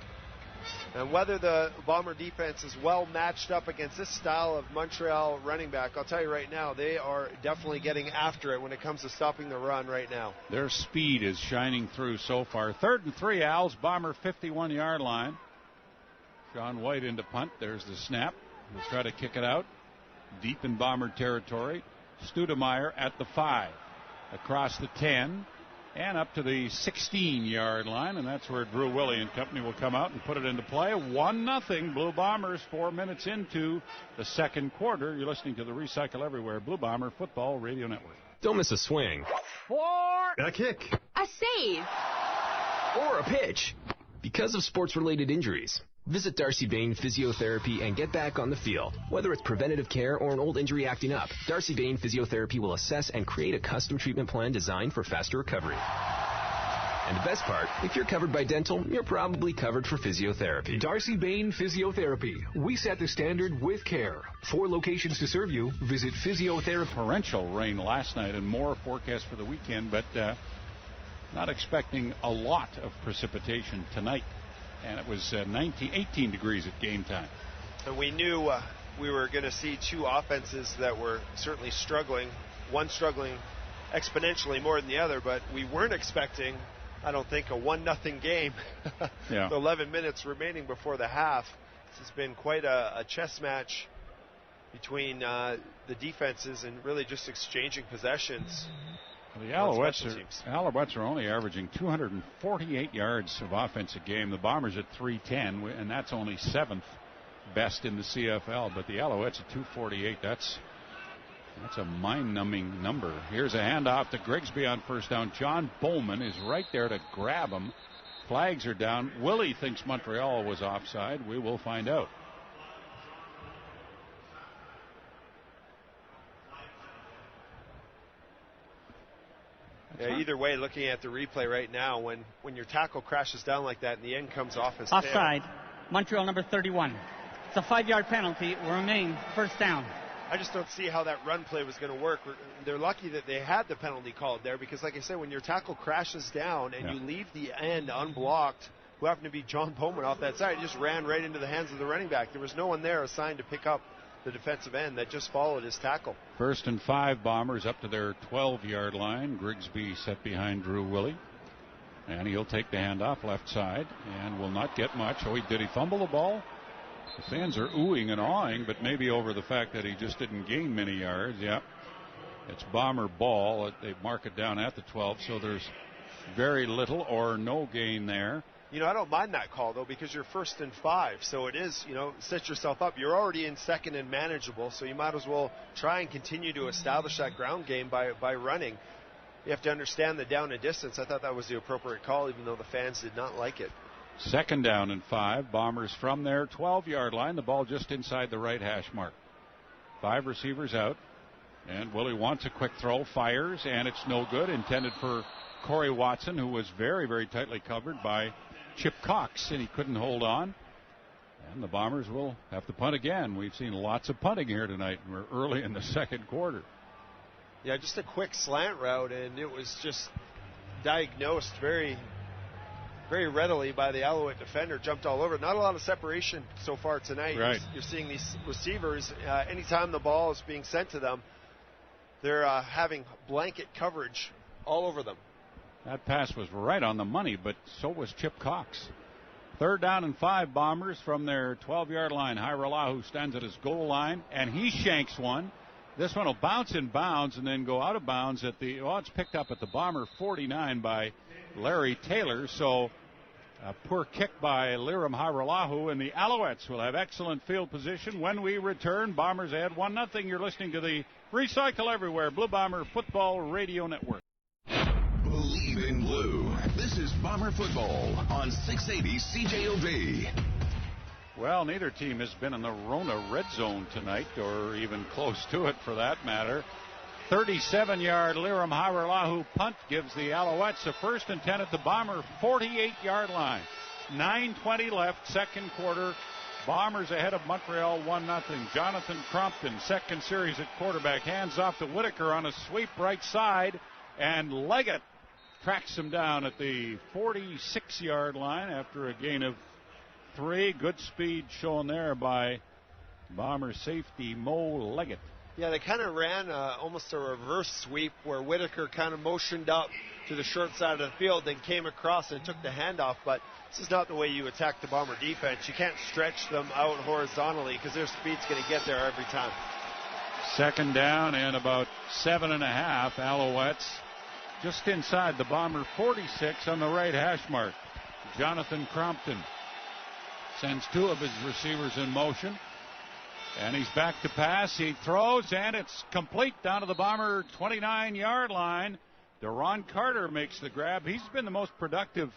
And whether the Bomber defense is well matched up against this style of Montreal running back, I'll tell you right now, they are definitely getting after it when it comes to stopping the run right now. Their speed is shining through so far. 3rd and 3, Owls, Bomber 51-yard line. Sean White into punt. There's the snap. He'll try to kick it out deep in Bomber territory. Studemeyer at the 5, across the 10, and up to the 16-yard line, and that's where Drew Willie and company will come out and put it into play. 1-0 Blue Bombers, 4 minutes into the second quarter. You're listening to the Recycle Everywhere Blue Bomber Football Radio Network. Don't miss a swing. A kick. A save. Or a pitch. Because of sports-related injuries, visit Darcy Bain Physiotherapy and get back on the field. Whether it's preventative care or an old injury acting up, Darcy Bain Physiotherapy will assess and create a custom treatment plan designed for faster recovery. And the best part, if you're covered by dental, you're probably covered for physiotherapy. Darcy Bain Physiotherapy. We set the standard with care. 4 locations to serve you. Visit physiotherapy. Torrential rain last night and more forecast for the weekend, but not expecting a lot of precipitation tonight. And it was 18 degrees at game time. And we knew we were going to see 2 offenses that were certainly struggling, one struggling exponentially more than the other, but we weren't expecting, I don't think, a 1-0 game. Yeah. With 11 minutes remaining before the half. This has been quite a chess match between the defenses and really just exchanging possessions. The Alouettes are only averaging 248 yards of offense a game. The Bombers at 310, and that's only 7th best in the CFL. But the Alouettes at 248, that's a mind-numbing number. Here's a handoff to Grigsby on first down. John Bowman is right there to grab him. Flags are down. Willie thinks Montreal was offside. We will find out. Yeah, either way, looking at the replay right now, when your tackle crashes down like that and the end comes off his offside, Montreal number 31. It's a 5-yard penalty. Will remain first down. I just don't see how that run play was going to work. They're lucky that they had the penalty called there because, like I said, when your tackle crashes down and you leave the end unblocked, who happened to be John Bowman off that side, he just ran right into the hands of the running back. There was no one there assigned to pick up the defensive end that just followed his tackle. 1st and 5 Bombers up to their 12-yard line. Grigsby set behind Drew Willie. And he'll take the handoff left side and will not get much. Oh, did he fumble the ball? The fans are oohing and awing, but maybe over the fact that he just didn't gain many yards. Yeah, it's Bomber ball. They mark it down at the 12, so there's very little or no gain there. You know, I don't mind that call, though, because you're 1st and 5. So it is, set yourself up. You're already in second and manageable, so you might as well try and continue to establish that ground game by running. You have to understand the down and distance. I thought that was the appropriate call, even though the fans did not like it. Second down and 5. Bombers from their 12-yard line. The ball just inside the right hash mark. 5 receivers out. And Willie wants a quick throw, fires, and it's no good. Intended for Corey Watson, who was very, very tightly covered by Chip Cox, and he couldn't hold on. And the Bombers will have to punt again. We've seen lots of punting here tonight. We're early in the second quarter. Yeah, just a quick slant route, and it was just diagnosed very, very readily by the Alouette defender. Jumped all over. Not a lot of separation so far tonight. Right. You're seeing these receivers, anytime the ball is being sent to them, they're having blanket coverage all over them. That pass was right on the money, but so was Chip Cox. Third down and 5, Bombers from their 12-yard line. Hiralahu stands at his goal line, and he shanks one. This one will bounce in bounds and then go out of bounds at the, it's picked up at the Bomber 49 by Larry Taylor. So a poor kick by Liram Hiralahu, and the Alouettes will have excellent field position when we return. Bombers ahead 1-0. You're listening to the Recycle Everywhere Blue Bomber Football Radio Network. Believe in Blue. This is Bomber Football on 680 CJOB. Well, neither team has been in the Rona red zone tonight, or even close to it for that matter. 37-yard Liram Hiralahu punt gives the Alouettes a 1st and 10 at the Bomber 48-yard line. 9:20 left, second quarter. Bombers ahead of Montreal 1-0. Jonathan Crompton, second series at quarterback, hands off to Whitaker on a sweep right side, and Leggett tracks him down at the 46-yard line after a gain of 3. Good speed shown there by Bomber safety Mo Leggett. Yeah, they kind of ran almost a reverse sweep where Whitaker kind of motioned up to the short side of the field, then came across and took the handoff. But this is not the way you attack the Bomber defense. You can't stretch them out horizontally because their speed's going to get there every time. Second down and about 7.5. Alouettes just inside the Bomber 46 on the right hash mark. Jonathan Crompton sends 2 of his receivers in motion. And he's back to pass. He throws, and it's complete down to the Bomber 29-yard line. Deron Carter makes the grab. He's been the most productive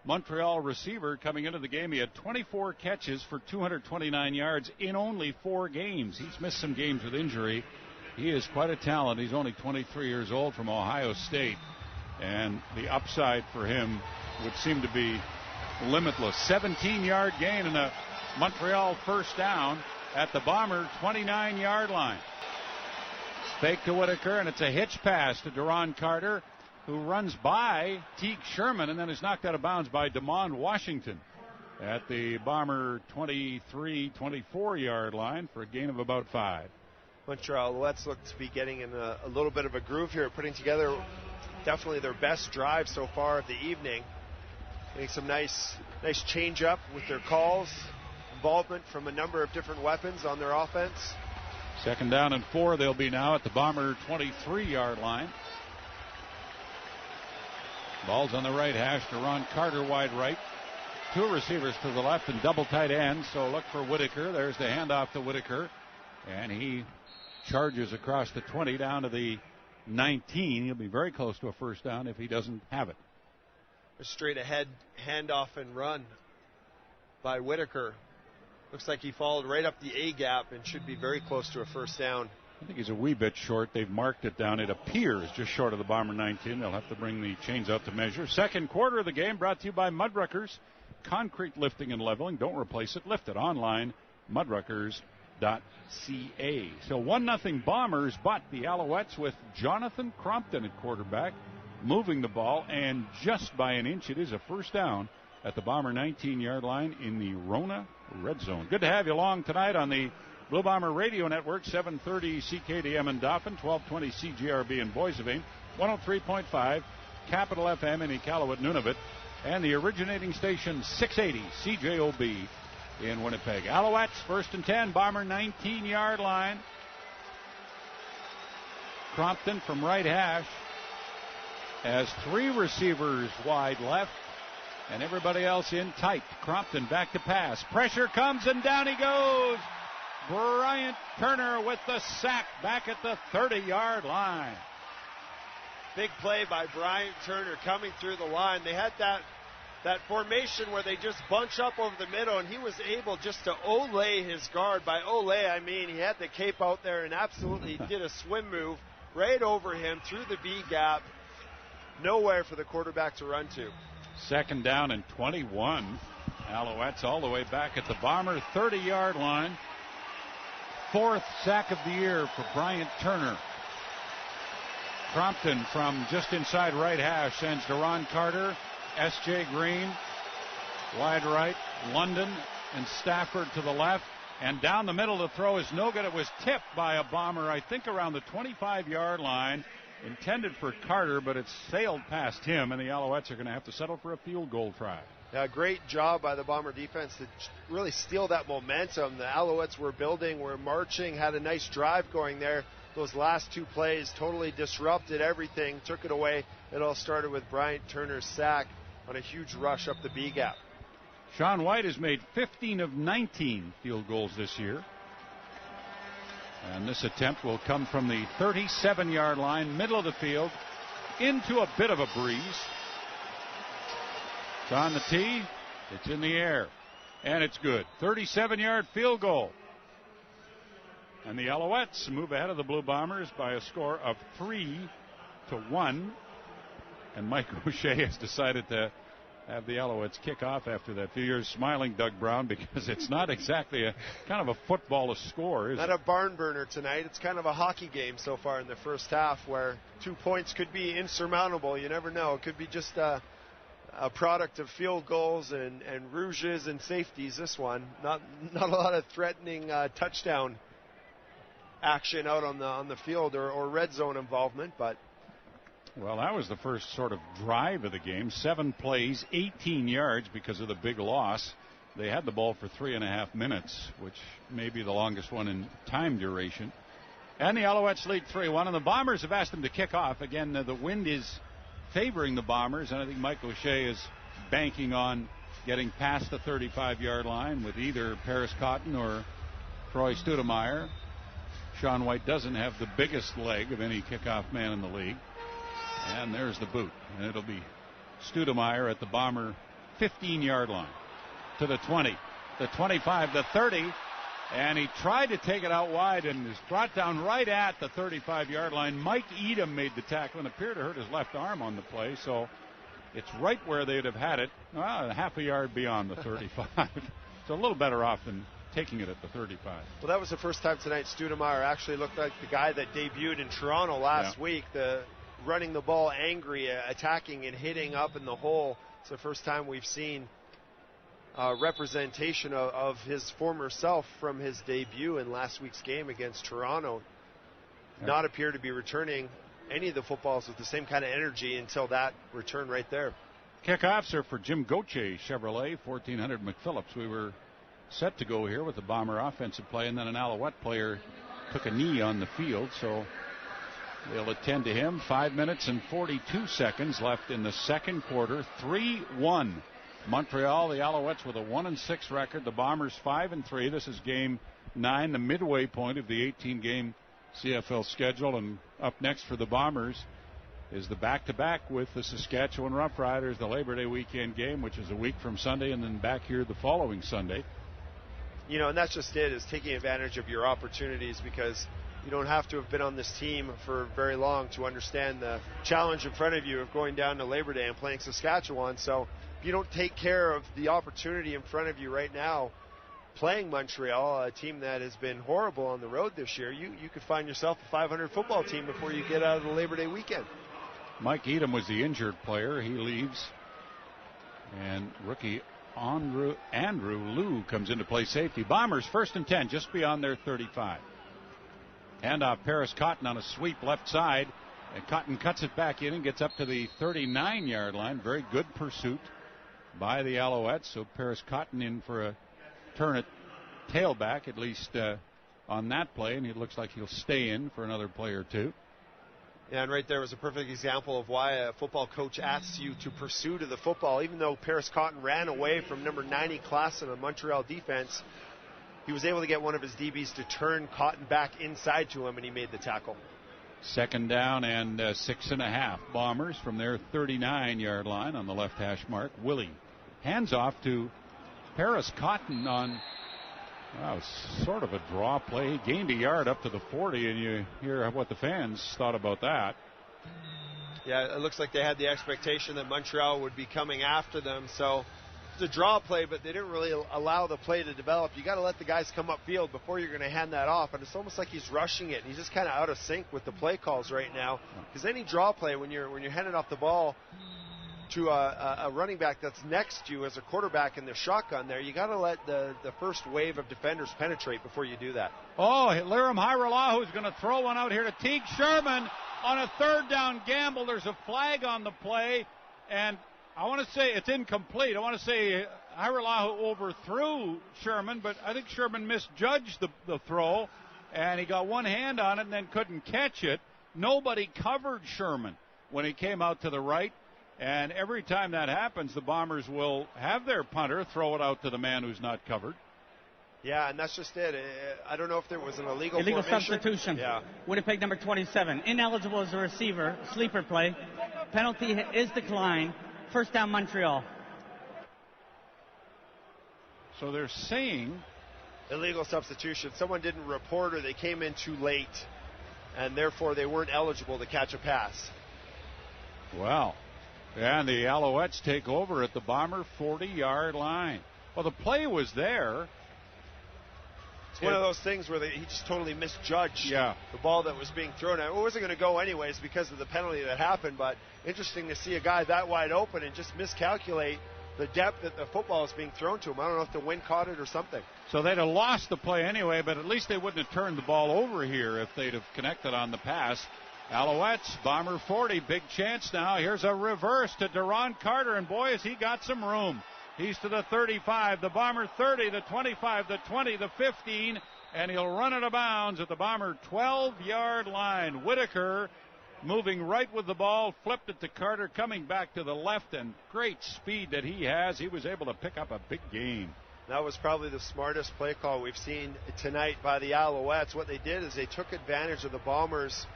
Montreal receiver coming into the game. He had 24 catches for 229 yards in only 4 games. He's missed some games with injury. He is quite a talent. He's only 23 years old from Ohio State. And the upside for him would seem to be limitless. 17-yard gain and a Montreal first down at the Bomber 29-yard line. Fake to Whitaker, and it's a hitch pass to Deron Carter, who runs by Teague Sherman and then is knocked out of bounds by DeMond Washington at the Bomber 23-24-yard line for a gain of about 5. Montreal Alouettes look to be getting in a little bit of a groove here, putting together definitely their best drive so far of the evening. Getting some nice change up with their calls. Involvement from a number of different weapons on their offense. Second down and 4 they'll be now at the Bomber 23-yard line. Ball's on the right hash to Ron Carter wide right. 2 receivers to the left and double tight ends, so look for Whitaker. There's the handoff to Whitaker, and he charges across the 20 down to the 19. He'll be very close to a first down if he doesn't have it. A straight ahead handoff and run by Whitaker. Looks like he followed right up the A gap and should be very close to a first down. I think he's a wee bit short. They've marked it down. It appears just short of the Bomber 19. They'll have to bring the chains out to measure. Second quarter of the game brought to you by Mudruckers. Concrete lifting and leveling. Don't replace it. Lift it online. Mudruckers.ca. So 1-0 Bombers, but the Alouettes with Jonathan Crompton at quarterback, moving the ball, and just by an inch it is a first down at the Bomber 19-yard line in the Rona red zone. Good to have you along tonight on the Blue Bomber Radio Network, 730 CKDM in Dauphin, 1220 CGRB in Boissevain, 103.5 Capital FM in Iqaluit, Nunavut, and the originating station 680 CJOB in Winnipeg. Alouettes, 1st and 10, Bomber 19-yard line. Crompton from right hash has 3 receivers wide left and everybody else in tight. Crompton back to pass. Pressure comes and down he goes. Bryant Turner with the sack back at the 30-yard line. Big play by Bryant Turner coming through the line. They had that formation where they just bunch up over the middle, and he was able just to olay his guard. By olay, I mean he had the cape out there and absolutely did a swim move right over him through the B gap. Nowhere for the quarterback to run to. Second down and 21. Alouettes all the way back at the Bomber 30-yard line. Fourth sack of the year for Bryant Turner. Crompton from just inside right hash sends to Ron Carter, S.J. Green, wide right, London and Stafford to the left. And down the middle, the throw is no good. It was tipped by a Bomber, I think around the 25-yard line. Intended for Carter, but it's sailed past him, and the Alouettes are going to have to settle for a field goal try. Yeah, great job by the Bomber defense to really steal that momentum. The Alouettes were building, were marching, had a nice drive going there. Those last two plays totally disrupted everything, took it away. It all started with Bryant Turner's sack on a huge rush up the B gap. Sean White has made 15 of 19 field goals this year. And this attempt will come from the 37-yard line, middle of the field, into a bit of a breeze. It's on the tee. It's in the air. And it's good. 37-yard field goal. And the Alouettes move ahead of the Blue Bombers by a score of 3-1. And Mike O'Shea has decided to have the Alouettes kick off after that. You're smiling, Doug Brown, because it's not exactly a kind of a football score, is it? Not a barn burner tonight. It's kind of a hockey game so far in the first half where 2 points could be insurmountable. You never know. It could be just a product of field goals and rouges and safeties, this one. Not a lot of threatening touchdown action out on the field or red zone involvement, but well, that was the first sort of drive of the game. 7 plays, 18 yards because of the big loss. They had the ball for 3.5 minutes, which may be the longest one in time duration. And the Alouettes lead 3-1, and the Bombers have asked them to kick off. Again, the wind is favoring the Bombers, and I think Mike O'Shea is banking on getting past the 35-yard line with either Paris Cotton or Troy Studemeyer. Sean White doesn't have the biggest leg of any kickoff man in the league. And there's the boot. And it'll be Studemeyer at the Bomber 15-yard line to the 20, the 25, the 30. And he tried to take it out wide and is brought down right at the 35-yard line. Mike Edom made the tackle and appeared to hurt his left arm on the play. So it's right where they'd have had it, well, half a yard beyond the 35. So a little better off than taking it at the 35. Well, that was the first time tonight Studemeyer actually looked like the guy that debuted in Toronto last week. The running the ball angry, attacking and hitting up in the hole. It's the first time we've seen representation of his former self from his debut in last week's game against Toronto. Not appear to be returning any of the footballs with the same kind of energy until that return right there. Kickoffs are for Jim Gauthier Chevrolet, 1400 McPhillips. We were set to go here with the Bomber offensive play, and then an Alouette player took a knee on the field, so they'll attend to him. 5 minutes and 42 seconds left in the second quarter. 3-1. Montreal, the Alouettes with a 1-6 record. The Bombers 5-3. This is game 9, the midway point of the 18-game CFL schedule. And up next for the Bombers is the back-to-back with the Saskatchewan Roughriders, the Labor Day weekend game, which is a week from Sunday, and then back here the following Sunday. You know, and that's just it, is taking advantage of your opportunities, because you don't have to have been on this team for very long to understand the challenge in front of you of going down to Labor Day and playing Saskatchewan. So if you don't take care of the opportunity in front of you right now, playing Montreal, a team that has been horrible on the road this year, you could find yourself a 500 football team before you get out of the Labor Day weekend. Mike Edom was the injured player. He leaves. And rookie Andrew Liu comes into play safety. Bombers 1st and 10, just beyond their 35. Handoff Paris Cotton on a sweep left side. And Cotton cuts it back in and gets up to the 39-yard line. Very good pursuit by the Alouettes. So Paris Cotton in for a turn at tailback, at least on that play. And it looks like he'll stay in for another play or two. Yeah, and right there was a perfect example of why a football coach asks you to pursue to the football. Even though Paris Cotton ran away from number 90 class in the Montreal defense, he was able to get one of his DBs to turn Cotton back inside to him, and he made the tackle. Second down and 6.5. Bombers from their 39-yard line on the left hash mark. Willie hands off to Paris Cotton on sort of a draw play. He gained a yard up to the 40, and you hear what the fans thought about that. Yeah, it looks like they had the expectation that Montreal would be coming after them, so it's a draw play, but they didn't really allow the play to develop. You got to let the guys come upfield before you're going to hand that off, and it's almost like he's rushing it. He's just kind of out of sync with the play calls right now, because any draw play, when you're handing off the ball to a running back that's next to you as a quarterback in the shotgun there, you got to let the first wave of defenders penetrate before you do that. Oh, Liram Hairolahu is going to throw one out here to Teague Sherman on a third down gamble. There's a flag on the play, and I want to say it's incomplete. I want to say Hairolahu overthrew Sherman, but I think Sherman misjudged the throw, and he got one hand on it and then couldn't catch it. Nobody covered Sherman when he came out to the right. And every time that happens, the Bombers will have their punter throw it out to the man who's not covered. Yeah, and that's just it. I don't know if there was an illegal substitution. Yeah. Winnipeg number 27, ineligible as a receiver, sleeper play. Penalty is declined. First down, Montreal. So they're saying illegal substitution. Someone didn't report, or they came in too late, and therefore they weren't eligible to catch a pass. Wow. And the Alouettes take over at the Bomber 40-yard line. Well, the play was there. It's one of those things where he just totally misjudged the ball that was being thrown at. It wasn't going to go anyways because of the penalty that happened, but interesting to see a guy that wide open and just miscalculate the depth that the football is being thrown to him. I don't know if the wind caught it or something. So they'd have lost the play anyway, but at least they wouldn't have turned the ball over here if they'd have connected on the pass. Alouettes, Bomber 40, big chance now. Here's a reverse to Deron Carter, and boy, has he got some room. He's to the 35, the Bomber 30, the 25, the 20, the 15, and he'll run out of bounds at the Bomber 12-yard line. Whitaker moving right with the ball, flipped it to Carter, coming back to the left, and great speed that he has. He was able to pick up a big gain. That was probably the smartest play call we've seen tonight by the Alouettes. What they did is they took advantage of the Bombers'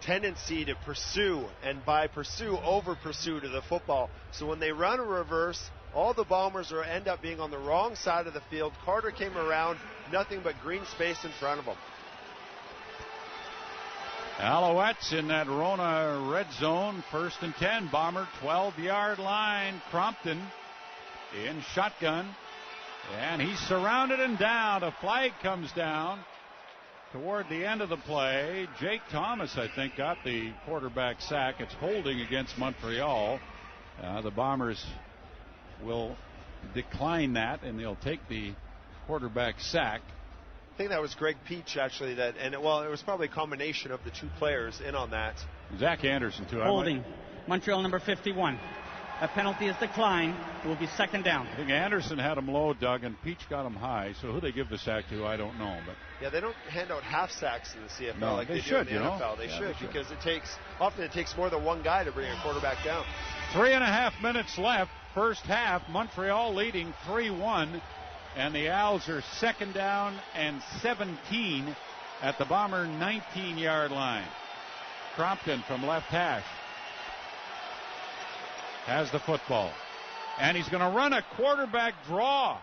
tendency to pursue, and by pursue, over-pursue to the football. So when they run a reverse, all the Bombers end up being on the wrong side of the field. Carter came around, nothing but green space in front of him. Alouettes in that Rona red zone, 1st and 10, Bomber 12-yard line. Crompton in shotgun, and he's surrounded and down. A flag comes down toward the end of the play. Jake Thomas, I think, got the quarterback sack. It's holding against Montreal. The Bombers will decline that, and they'll take the quarterback sack. I think that was Greg Peach, actually, it was probably a combination of the two players in on that. Zach Anderson, too. Holding. Montreal number 51. A penalty is declined. It will be 2nd down. I think Anderson had him low, Doug, and Peach got him high. So who they give the sack to, I don't know. But yeah, they don't hand out half sacks in the CFL like they should, do in the NFL. They should, because often it takes more than one guy to bring a quarterback down. 3.5 minutes left. First half, Montreal leading 3-1. And the Owls are 2nd down and 17 at the Bomber 19-yard line. Crompton from left hash has the football, and he's going to run a quarterback draw,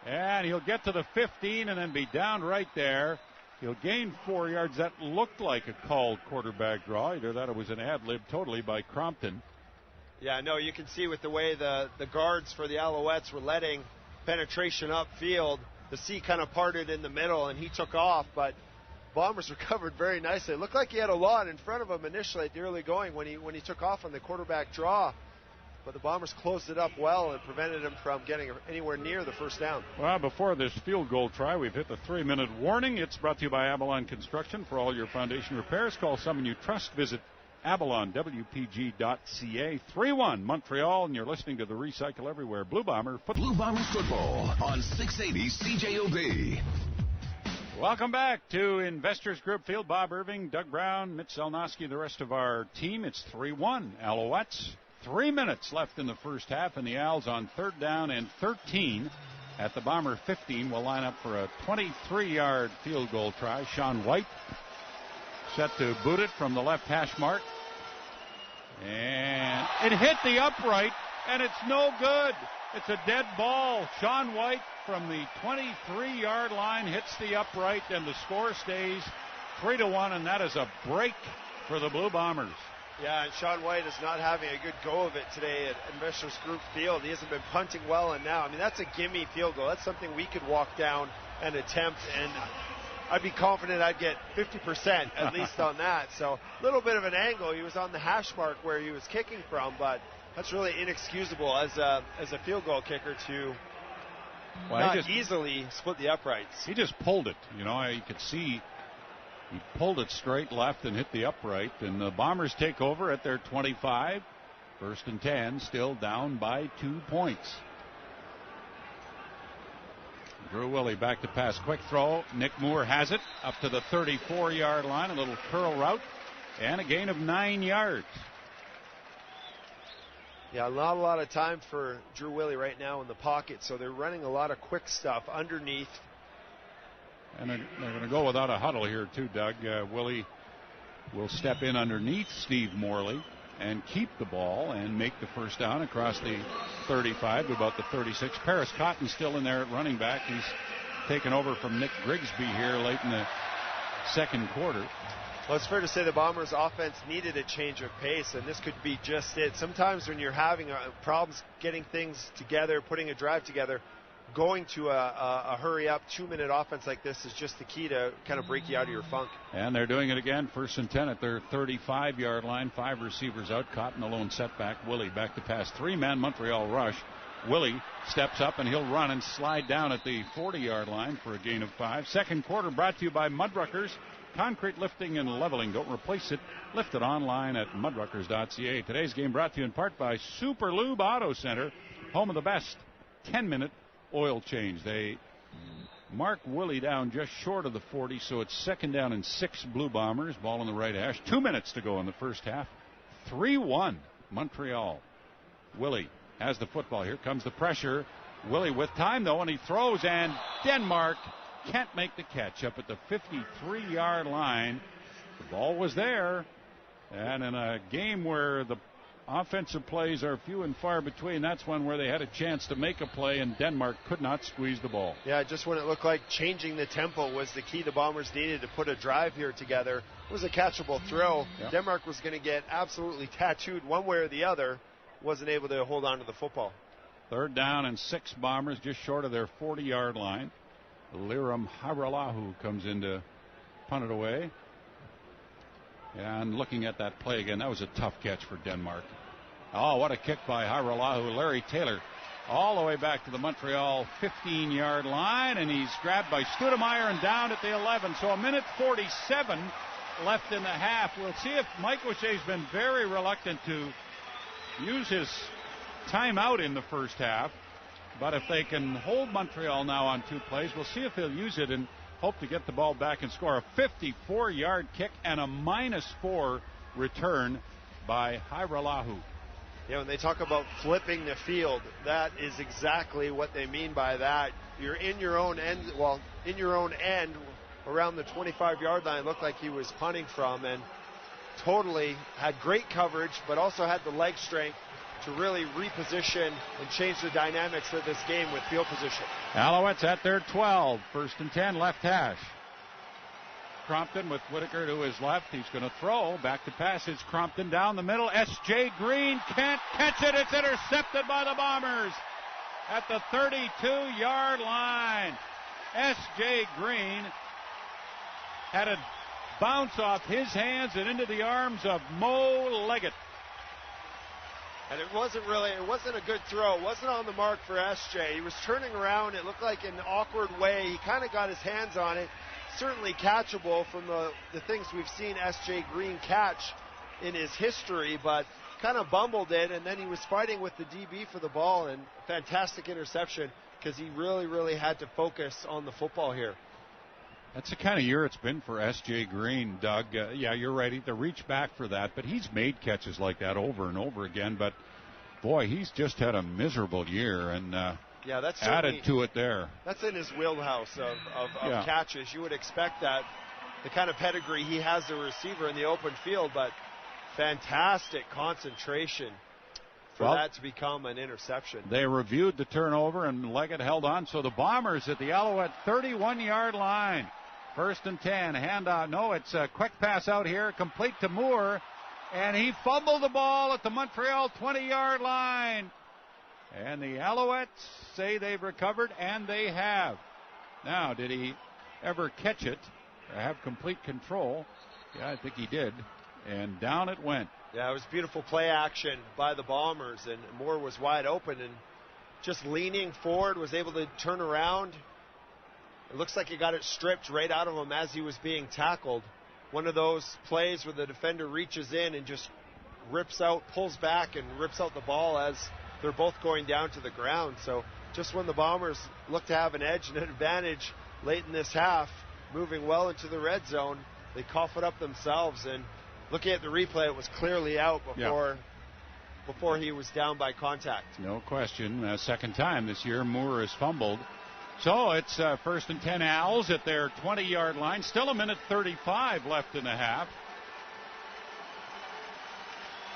and he'll get to the 15 and then be down right there. He'll gain 4 yards. That looked like a called quarterback draw. Either that or it was an ad-lib totally by Crompton. Yeah, no, you can see with the way the guards for the Alouettes were letting penetration upfield, the sea kind of parted in the middle, and he took off, but Bombers recovered very nicely. It looked like he had a lot in front of him initially at the early going when he took off on the quarterback draw. But the Bombers closed it up well and prevented him from getting anywhere near the first down. Well, before this field goal try, we've hit the 3-minute warning. It's brought to you by Avalon Construction. For all your foundation repairs, call someone you trust. Visit AvalonWPG.ca. 3-1 Montreal, and you're listening to the Recycle Everywhere Blue Bomber football. Blue Bombers football on 680 CJOB. Welcome back to Investors Group Field. Bob Irving, Doug Brown, Mitch Zelnowski, the rest of our team. It's 3-1 Alouettes. 3 minutes left in the first half, and the Owls on 3rd down and 13 at the Bomber 15 will line up for a 23-yard field goal try. Sean White set to boot it from the left hash mark. And it hit the upright and it's no good. It's a dead ball. Sean White from the 23-yard line hits the upright, and the score stays 3-1, and that is a break for the Blue Bombers. Yeah, and Sean White is not having a good go of it today at Investors Group Field. He hasn't been punting well, and now, I mean, that's a gimme field goal. That's something we could walk down and attempt, and I'd be confident I'd get 50% at least on that. So a little bit of an angle. He was on the hash mark where he was kicking from, but that's really inexcusable as a field goal kicker to not easily split the uprights. He just pulled it. You know, you could see he pulled it straight left and hit the upright, and the Bombers take over at their 25. 1st and 10, still down by 2 points. Drew Willie back to pass, quick throw. Nick Moore has it up to the 34-yard line, a little curl route, and a gain of 9 yards. Yeah, not a lot of time for Drew Willie right now in the pocket, so they're running a lot of quick stuff underneath. And they're going to go without a huddle here, too, Doug. Willie will step in underneath Steve Morley and keep the ball and make the first down across the 35 to about the 36. Paris Cotton still in there at running back. He's taken over from Nick Grigsby here late in the second quarter. Well, it's fair to say the Bombers' offense needed a change of pace, and this could be just it. Sometimes when you're having problems getting things together, putting a drive together, going to a hurry-up 2-minute offense like this is just the key to kind of break you out of your funk. And they're doing it again. 1st and 10 at their 35-yard line. 5 receivers out. Cotton alone setback. Willie back to pass. 3-man Montreal rush. Willie steps up and he'll run and slide down at the 40-yard line for a gain of 5. Second quarter brought to you by Mudruckers. Concrete lifting and leveling. Don't replace it. Lift it online at mudruckers.ca. Today's game brought to you in part by Super Lube Auto Center, home of the best 10-minute oil change. They mark Willie down just short of the 40, so it's 2nd down and 6 Blue Bombers. Ball on the right hash. 2 minutes to go in the first half. 3-1 Montreal. Willie has the football. Here comes the pressure. Willie with time, though, and he throws, and Denmark can't make the catch up at the 53-yard line. The ball was there, and in a game where the offensive plays are few and far between, that's one where they had a chance to make a play, and Denmark could not squeeze the ball. Yeah, just when it looked like changing the tempo was the key the Bombers needed to put a drive here together. It was a catchable throw. Yep. Denmark was going to get absolutely tattooed one way or the other. Wasn't able to hold on to the football. 3rd down and 6 Bombers just short of their 40-yard line. Liram Haralahu comes in to punt it away. And looking at that play again, that was a tough catch for Denmark. Oh, what a kick by Haralahu. Larry Taylor all the way back to the Montreal 15-yard line, and he's grabbed by Studemeyer and down at the 11. So 1:47 left in the half. We'll see if Mike O'Shea's been very reluctant to use his timeout in the first half. But if they can hold Montreal now on 2 plays, we'll see if he'll use it and hope to get the ball back and score. A 54-yard kick and a -4 return by Haralahu. Yeah, when they talk about flipping the field, that is exactly what they mean by that. You're in your own end, around the 25-yard line. It looked like he was punting from, and totally had great coverage, but also had the leg strength to really reposition and change the dynamics of this game with field position. Alouettes at their 12. 1st and 10, left hash. Crompton with Whitaker to his left. He's going to throw. Back to pass. It's Crompton down the middle. S.J. Green can't catch it. It's intercepted by the Bombers at the 32-yard line. S.J. Green had it bounce off his hands and into the arms of Mo Leggett. And it wasn't a good throw. It wasn't on the mark for S.J. He was turning around. It looked like an awkward way. He kind of got his hands on it. Certainly catchable from the things we've seen S.J. Green catch in his history, but kind of bumbled it, and then he was fighting with the DB for the ball, and fantastic interception because he really, really had to focus on the football here. That's the kind of year it's been for S.J. Green, Doug. Yeah, you're right. To reach back for that, but he's made catches like that over and over again. But, boy, he's just had a miserable year, and that's added to it there. That's in his wheelhouse of catches. You would expect that, the kind of pedigree he has as a receiver in the open field, but fantastic concentration for that to become an interception. They reviewed the turnover, and Leggett held on. So the Bombers at the Alouette 31-yard line. 1st and 10. Handoff. No, it's a quick pass out here. Complete to Moore. And he fumbled the ball at the Montreal 20-yard line. And the Alouettes say they've recovered, and they have. Now, did he ever catch it or have complete control? Yeah, I think he did. And down it went. Yeah, it was beautiful play action by the Bombers, and Moore was wide open and just leaning forward, was able to turn around. It looks like he got it stripped right out of him as he was being tackled. One of those plays where the defender reaches in and just pulls back and rips out the ball as they're both going down to the ground. So just when the Bombers look to have an edge and an advantage late in this half, moving well into the red zone, they cough it up themselves. And looking at the replay, it was clearly out before he was down by contact. No question. Second time this year, Moore has fumbled. So it's 1st and 10 Owls at their 20-yard line. Still a minute 35 left in the half.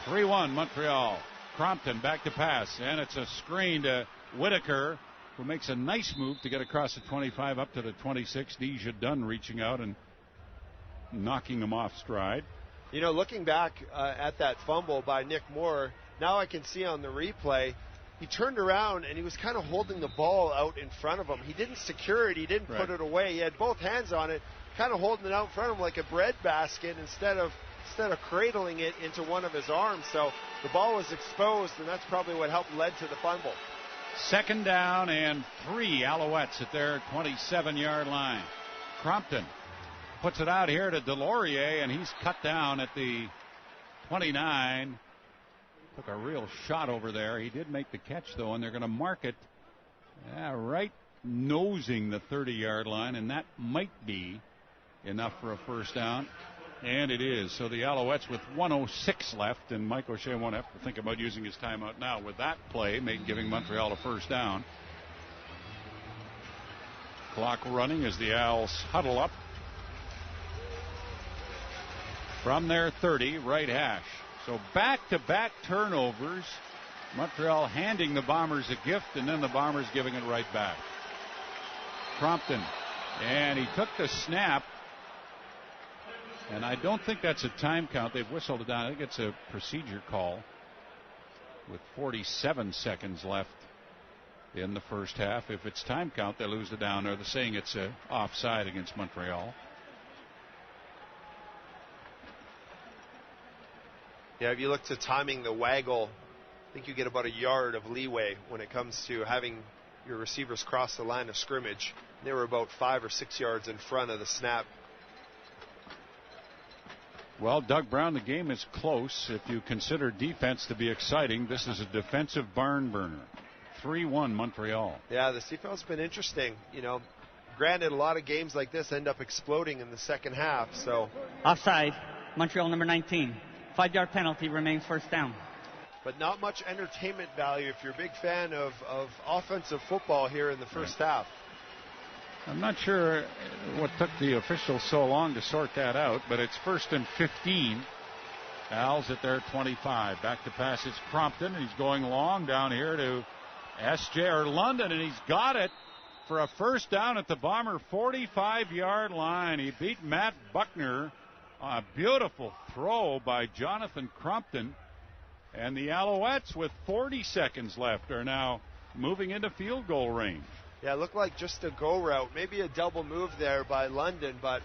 3-1 Montreal. Crompton back to pass, and it's a screen to Whitaker, who makes a nice move to get across the 25 up to the 26. Deja Dunn reaching out and knocking him off stride. You know, looking back at that fumble by Nick Moore, now I can see on the replay, he turned around and he was kind of holding the ball out in front of him. He didn't secure it. He didn't put it away. He had both hands on it, kind of holding it out in front of him like a bread basket instead of cradling it into one of his arms. So the ball was exposed, and that's probably what led to the fumble. 2nd down and 3 Alouettes at their 27-yard line. Crompton puts it out here to Delorier, and he's cut down at the 29. Took a real shot over there. He did make the catch, though, and they're going to mark it right nosing the 30-yard line, and that might be enough for a first down. And it is. So the Alouettes with 1:06 left, and Mike O'Shea won't have to think about using his timeout now with that play, giving Montreal a first down. Clock running as the Owls huddle up from their 30, right hash. So back-to-back turnovers. Montreal handing the Bombers a gift, and then the Bombers giving it right back. Crompton, and he took the snap. And I don't think that's a time count. They've whistled it down. I think it's a procedure call with 47 seconds left in the first half. If it's time count, they lose the down. They're saying it's offside against Montreal. Yeah, if you look to timing the waggle, I think you get about a yard of leeway when it comes to having your receivers cross the line of scrimmage. They were about 5 or 6 yards in front of the snap. Well, Doug Brown, the game is close. If you consider defense to be exciting, this is a defensive barn burner. 3-1 Montreal. Yeah, the CFL's been interesting. You know, granted, a lot of games like this end up exploding in the second half. So offside, Montreal number 19. 5-yard penalty, remains first down. But not much entertainment value if you're a big fan of offensive football here in the first half. I'm not sure what took the officials so long to sort that out, but it's 1st and 15. Owls at their 25. Back to pass, it's Crompton, and he's going long down here to London, and he's got it for a first down at the Bomber 45-yard line. He beat Matt Buckner. A beautiful throw by Jonathan Crompton. And the Alouettes, with 40 seconds left, are now moving into field goal range. Yeah, it looked like just a go route, maybe a double move there by London, but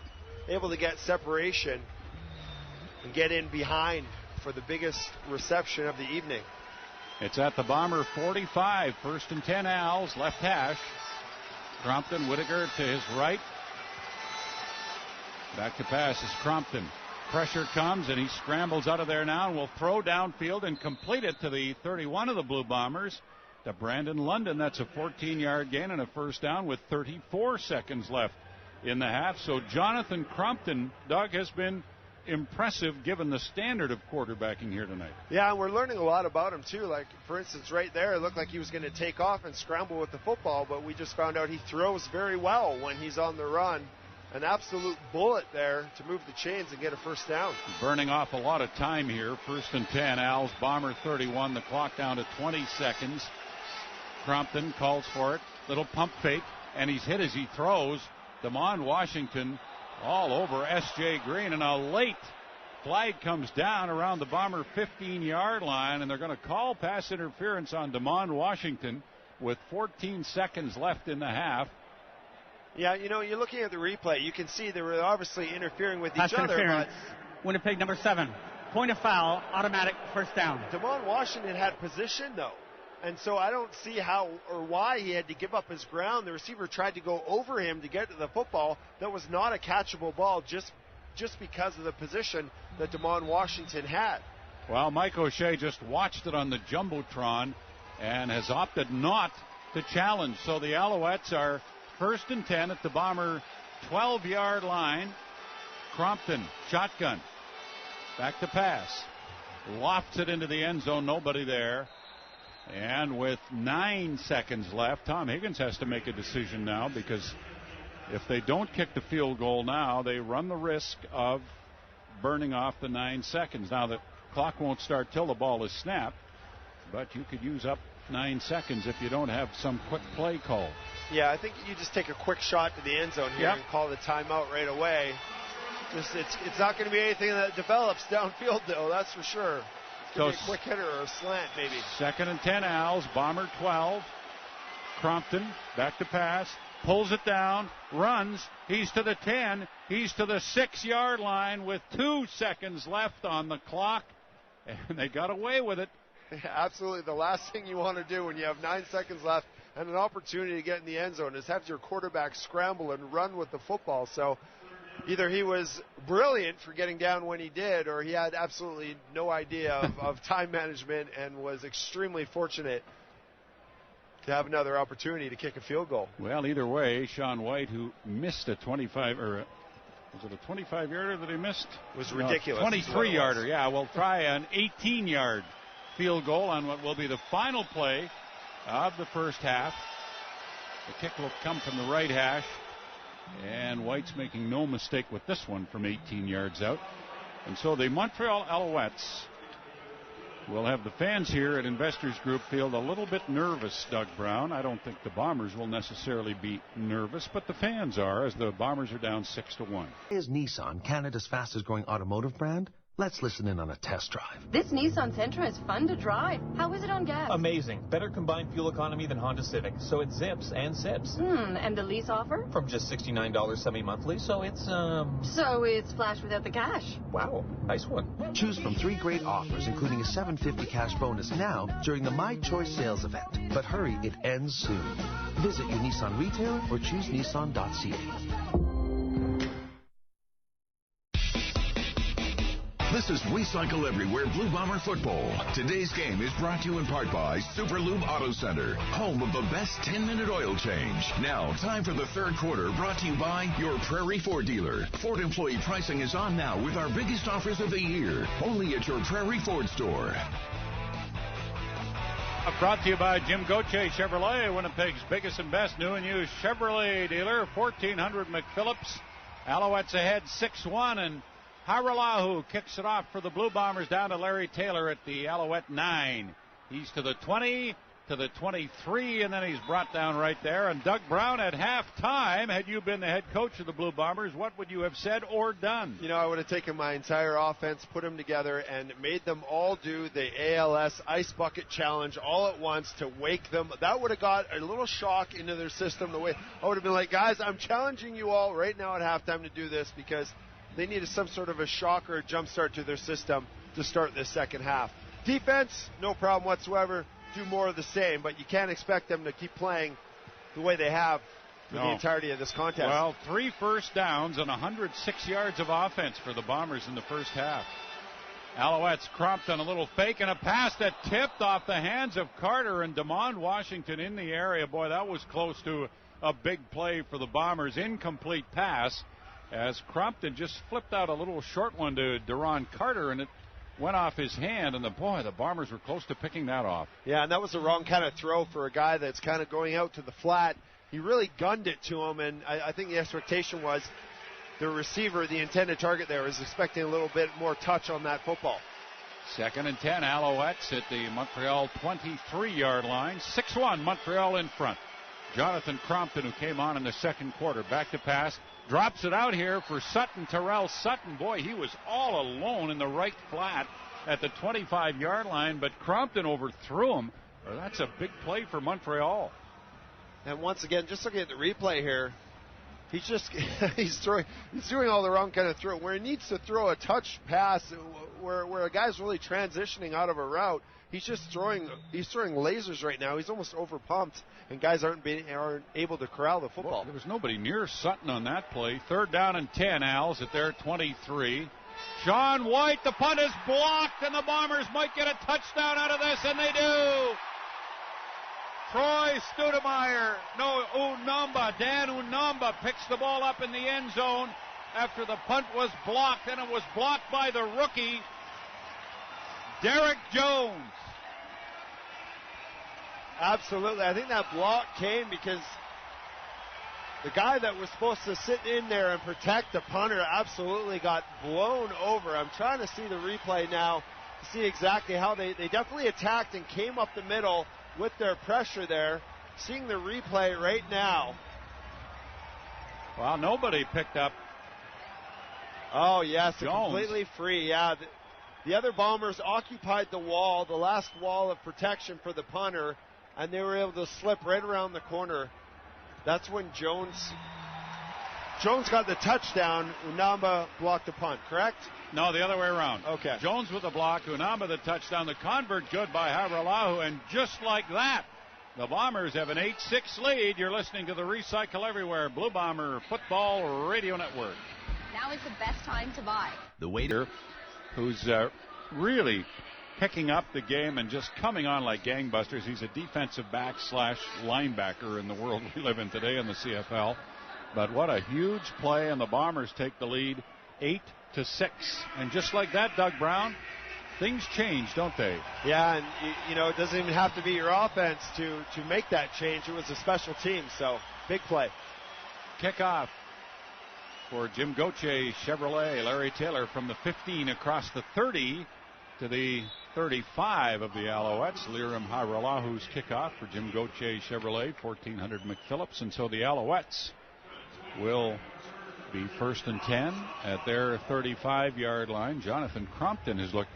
able to get separation and get in behind for the biggest reception of the evening. It's at the Bomber 45, 1st and 10 Owls, left hash. Crompton, Whitaker to his right. Back to pass is Crompton. Pressure comes, and he scrambles out of there now and will throw downfield and complete it to the 31 of the Blue Bombers. To Brandon London. That's a 14-yard gain and a first down with 34 seconds left in the half. So Jonathan Crompton, Doug, has been impressive given the standard of quarterbacking here tonight. Yeah, and we're learning a lot about him, too. Like, for instance, right there, it looked like he was going to take off and scramble with the football, but we just found out he throws very well when he's on the run. an absolute bullet there to move the chains and get a first down. Burning off a lot of time here. 1st and 10. Al's Bomber 31. The clock down to 20 seconds. Crompton calls for it. Little pump fake, and he's hit as he throws. Damon Washington all over S.J. Green, and a late flag comes down around the Bomber 15-yard line, and they're going to call pass interference on Damon Washington with 14 seconds left in the half. Yeah, you're looking at the replay. You can see they were obviously interfering with pass each other. Interference. Winnipeg number 7. Point of foul, automatic first down. Damon Washington had position, though. And so I don't see how or why he had to give up his ground. The receiver tried to go over him to get to the football. That was not a catchable ball just because of the position that Damon Washington had. Well, Mike O'Shea just watched it on the Jumbotron and has opted not to challenge. So the Alouettes are 1st and 10 at the Bomber 12-yard line. Crompton, shotgun. Back to pass. Lofts it into the end zone. Nobody there. And with 9 seconds left, Tom Higgins has to make a decision now, because if they don't kick the field goal now, they run the risk of burning off the 9 seconds. Now, the clock won't start till the ball is snapped, but you could use up 9 seconds if you don't have some quick play call. Yeah, I think you just take a quick shot to the end zone here and call the timeout right away. It's not going to be anything that develops downfield, though, that's for sure. So a quick hitter or a slant, maybe. 2nd and 10, Al's. Bomber 12. Crompton back to pass. Pulls it down. Runs. He's to the 10. He's to the 6-yard line with 2 seconds left on the clock. And they got away with it. Yeah, absolutely. The last thing you want to do when you have 9 seconds left and an opportunity to get in the end zone is have your quarterback scramble and run with the football. So either he was brilliant for getting down when he did, or he had absolutely no idea of time management and was extremely fortunate to have another opportunity to kick a field goal. Well, either way, Sean White, who missed a 25, or was it a 25-yarder that he missed? It was ridiculous. 23-yarder, yeah. We'll try an 18-yard field goal on what will be the final play of the first half. The kick will come from the right hash. And White's making no mistake with this one from 18 yards out. And so the Montreal Alouettes will have the fans here at Investors Group Field a little bit nervous, Doug Brown. I don't think the Bombers will necessarily be nervous, but the fans are, as the Bombers are down 6-1. Is Nissan Canada's fastest growing automotive brand? Let's listen in on a test drive. This Nissan Sentra is fun to drive. How is it on gas? Amazing. Better combined fuel economy than Honda Civic, so it zips and sips. And the lease offer? From just $69 semi-monthly, so it's, So it's flash without the cash. Wow, nice one. Choose from 3 great offers, including a $750 cash bonus now during the My Choice sales event. But hurry, it ends soon. Visit your Nissan retailer or choose Nissan.ca. This is Recycle Everywhere Blue Bomber football. Today's game is brought to you in part by Super Lube Auto Center, home of the best 10-minute oil change. Now, time for the third quarter, brought to you by your Prairie Ford dealer. Ford employee pricing is on now with our biggest offers of the year, only at your Prairie Ford store. Brought to you by Jim Gauthier Chevrolet, Winnipeg's biggest and best new and used Chevrolet dealer, 1400 McPhillips. Alouettes ahead 6-1, and Haralahu kicks it off for the Blue Bombers down to Larry Taylor at the Alouette 9. He's to the 20, to the 23, and then he's brought down right there. And Doug Brown at halftime, had you been the head coach of the Blue Bombers, what would you have said or done? I would have taken my entire offense, put them together, and made them all do the ALS Ice Bucket Challenge all at once to wake them. That would have got a little shock into their system. The way I would have been like, guys, I'm challenging you all right now at halftime to do this, because they needed some sort of a shock or a jump start to their system to start this second half. Defense, no problem whatsoever. Do more of the same, but you can't expect them to keep playing the way they have for the entirety of this contest. Well, 3 first downs and 106 yards of offense for the Bombers in the first half. Alouettes, Crompton, a little fake and a pass that tipped off the hands of Carter, and Damon Washington in the area. Boy, that was close to a big play for the Bombers. Incomplete pass, as Crompton just flipped out a little short one to Deron Carter, and it went off his hand, and the Bombers were close to picking that off. Yeah, and that was the wrong kind of throw for a guy that's kind of going out to the flat. He really gunned it to him, and I think the expectation was the receiver, the intended target there, is expecting a little bit more touch on that football. 2nd and 10, Alouettes at the Montreal 23-yard line. 6-1, Montreal in front. Jonathan Crompton, who came on in the second quarter, back to pass, drops it out here for Sutton, Terrell Sutton. Boy, he was all alone in the right flat at the 25-yard line, but Crompton overthrew him. Well, that's a big play for Montreal. And once again, just looking at the replay here, he's doing all the wrong kind of throw. Where he needs to throw a touch pass, where a guy's really transitioning out of a route, he's throwing lasers right now. He's almost overpumped, and guys aren't able to corral the football. Well, there was nobody near Sutton on that play. 3rd down and 10, Als at their 23. Sean White, the punt is blocked, and the Bombers might get a touchdown out of this, and they do. Troy Stoudemire, Dan Unamba picks the ball up in the end zone after the punt was blocked, and it was blocked by the rookie, Derek Jones. Absolutely. I think that block came because the guy that was supposed to sit in there and protect the punter absolutely got blown over. I'm trying to see the replay now to see exactly how they definitely attacked and came up the middle with their pressure there. Seeing the replay right now. Well, nobody picked up. Oh, yes, Jones. Completely free. Yeah, the other Bombers occupied the wall, the last wall of protection for the punter, and they were able to slip right around the corner. That's when Jones got the touchdown. Unamba blocked the punt, correct? No, the other way around. Okay. Jones with the block, Unamba the touchdown, the convert good by Haralahu, and just like that, the Bombers have an 8-6 lead. You're listening to the Recycle Everywhere Blue Bomber Football Radio Network. Now is the best time to buy. The waiter, who's really picking up the game and just coming on like gangbusters. He's a defensive back / linebacker in the world we live in today in the CFL. But what a huge play, and the Bombers take the lead 8-6. And just like that, Doug Brown, things change, don't they? Yeah, and it doesn't even have to be your offense to make that change. It was a special team, so big play. Kickoff for Jim Gauthier Chevrolet. Larry Taylor from the 15 across the 30 to the 35 of the Alouettes. Liram Haralahu's kickoff for Jim Gauthier Chevrolet, 1400 McPhillips. And so the Alouettes will be 1st and 10 at their 35-yard line. Jonathan Crompton has looked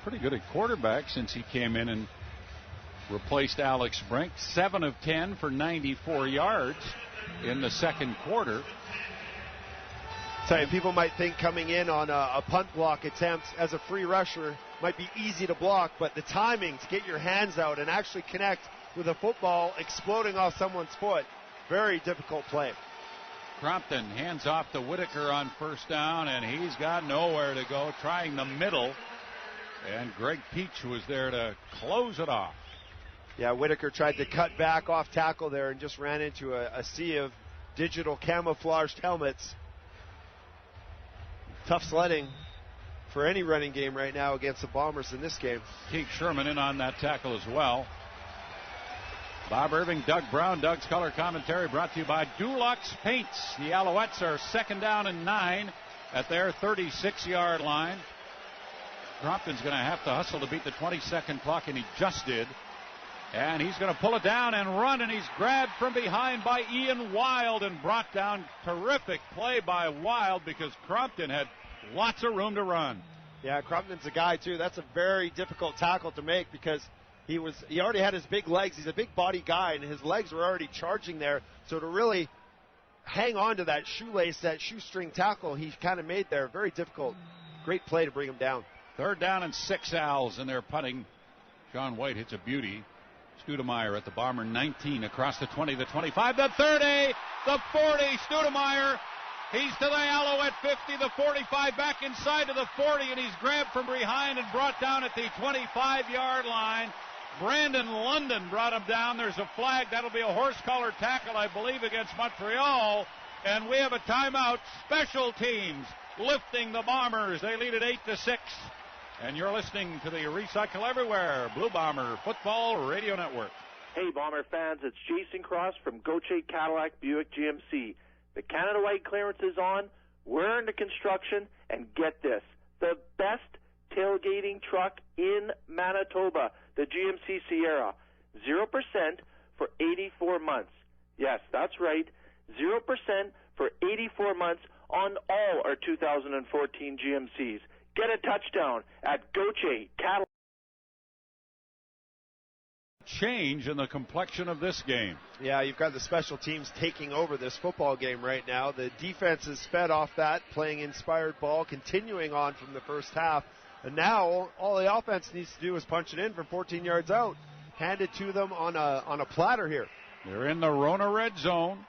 pretty good at quarterback since he came in and replaced Alex Brink. 7 of 10 for 94 yards in the second quarter. People might think coming in on a punt block attempt as a free rusher might be easy to block, but the timing to get your hands out and actually connect with a football exploding off someone's foot, very difficult play. Crompton hands off to Whitaker on 1st down, and he's got nowhere to go, trying the middle. And Greg Peach was there to close it off. Yeah, Whitaker tried to cut back off tackle there and just ran into a sea of digital camouflaged helmets. Tough sledding for any running game right now against the Bombers in this game. Keith Sherman in on that tackle as well. Bob Irving, Doug Brown. Doug's color commentary brought to you by Dulux Paints. The Alouettes are 2nd down and 9 at their 36-yard line. Crompton's going to have to hustle to beat the 20-second clock, and he just did. And he's going to pull it down and run, and he's grabbed from behind by Ian Wild and brought down. Terrific play by Wild because Crompton had lots of room to run. Yeah, Crompton's a guy, too. That's a very difficult tackle to make because he already had his big legs. He's a big body guy, and his legs were already charging there. So to really hang on to that shoelace, that shoestring tackle he kind of made there, very difficult. Great play to bring him down. 3rd down and 6, Owls, and they're punting. Sean White hits a beauty. Stoudemire at the Bomber 19 across the 20, the 25, the 30, the 40. Stoudemire, he's to the Alouette 50, the 45, back inside to the 40, and he's grabbed from behind and brought down at the 25-yard line. Brandon London brought him down. There's a flag. That'll be a horse collar tackle, I believe, against Montreal. And we have a timeout. Special teams lifting the Bombers. They lead at 8-6. And you're listening to the Recycle Everywhere Blue Bomber Football Radio Network. Hey, Bomber fans, it's Jason Cross from Gauthier Cadillac Buick GMC. The Canada White clearance is on. we're into construction, and get this, the best tailgating truck in Manitoba, the GMC Sierra. 0% for 84 months. Yes, that's right, 0% for 84 months on all our 2014 GMCs. Get a touchdown at Gauthier Cattle. Change in the complexion of this game. Yeah, you've got the special teams taking over this football game right now. The defense is fed off that, playing inspired ball, continuing on from the first half. And now all the offense needs to do is punch it in from 14 yards out. Hand it to them on a platter here. They're in the Rona red zone.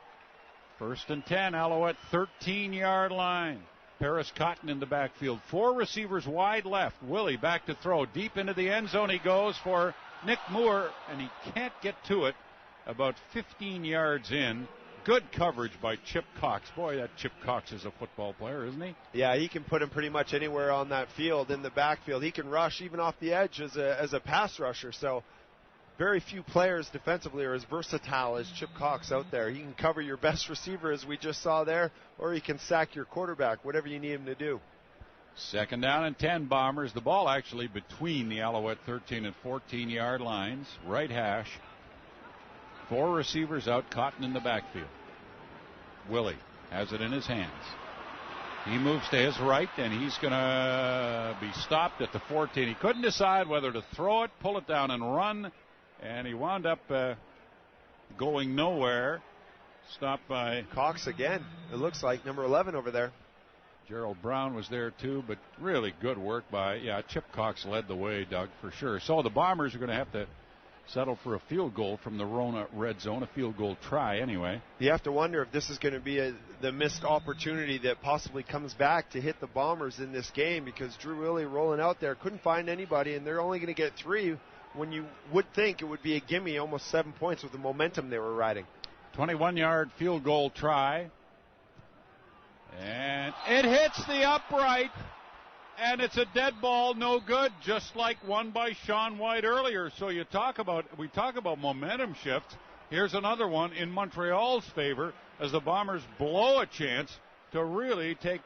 1st and 10, Alouette 13-yard line. Paris Cotton in the backfield. 4 receivers wide left. Willie back to throw. Deep into the end zone he goes for Nick Moore, and he can't get to it. About 15 yards in. Good coverage by Chip Cox. Boy, that Chip Cox is a football player, isn't he? Yeah, he can put him pretty much anywhere on that field in the backfield. He can rush even off the edge as a pass rusher. So very few players defensively are as versatile as Chip Cox out there. He can cover your best receiver, as we just saw there, or he can sack your quarterback, whatever you need him to do. 2nd down and 10, Bombers. The ball actually between the Alouette 13 and 14-yard lines. Right hash. 4 receivers out, Cotton in the backfield. Willie has it in his hands. He moves to his right, and he's going to be stopped at the 14. He couldn't decide whether to throw it, pull it down, and run. And he wound up going nowhere. Stopped by Cox again. It looks like number 11 over there. Gerald Brown was there too, but really good work by, Chip Cox led the way, Doug, for sure. So the Bombers are going to have to settle for a field goal from the Rona red zone, a field goal try anyway. You have to wonder if this is going to be the missed opportunity that possibly comes back to hit the Bombers in this game, because Drew Willie rolling out there couldn't find anybody, and they're only going to get 3 when you would think it would be a gimme, almost 7 points with the momentum they were riding. 21-yard field goal try. And it hits the upright, and it's a dead ball, no good, just like one by Sean White earlier. So we talk about momentum shift. Here's another one in Montreal's favor as the Bombers blow a chance to really take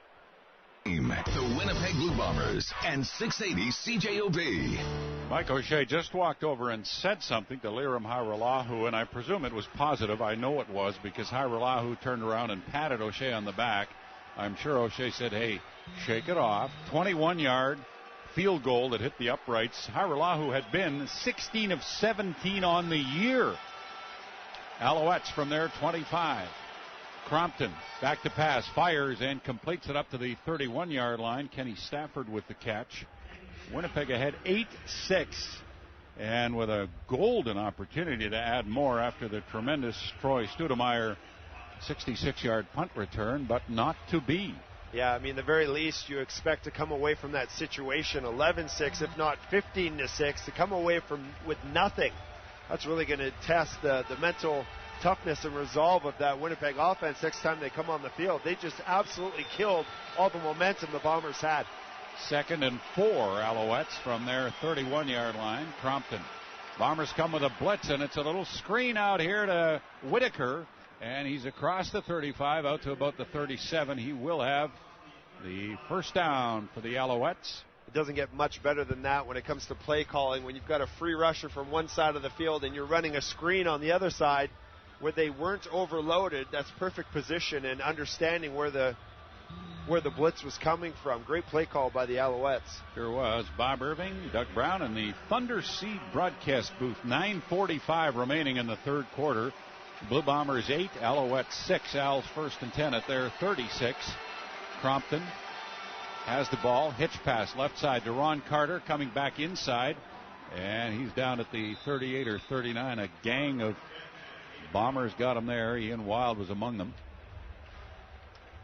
the Winnipeg Blue Bombers and 680 CJOB. Mike O'Shea just walked over and said something to Liram Hajrullahu, and I presume it was positive. I know it was, because Hajrullahu turned around and patted O'Shea on the back. I'm sure O'Shea said, hey, shake it off. 21-yard field goal that hit the uprights. Hajrullahu had been 16 of 17 on the year. Alouettes from their 25. Crompton back to pass, fires, and completes it up to the 31-yard line. Kenny Stafford with the catch. Winnipeg ahead 8-6, and with a golden opportunity to add more after the tremendous Troy Studemeyer 66-yard punt return, but not to be. Yeah, I mean, the very least you expect to come away from that situation 11-6, if not 15-6, to come away with nothing. That's really going to test the mental toughness and resolve of that Winnipeg offense next time they come on the field. They just absolutely killed all the momentum the Bombers had. 2nd and 4, Alouettes from their 31-yard line. Crompton. Bombers come with a blitz, and it's a little screen out here to Whitaker, and he's across the 35 out to about the 37. He will have the first down for the Alouettes. It doesn't get much better than that when it comes to play calling. When you've got a free rusher from one side of the field and you're running a screen on the other side where they weren't overloaded, that's perfect position and understanding where the blitz was coming from. Great play call by the Alouettes. Sure was. Bob Irving, Doug Brown, and the Thunder Seed broadcast booth. 9:45 remaining in the third quarter. Blue Bombers 8, Alouettes 6. Al's 1st and 10 at their 36. Crompton has the ball. Hitch pass left side to Ron Carter, coming back inside. And he's down at the 38 or 39. A gang of Bombers got him there. Ian Wild was among them.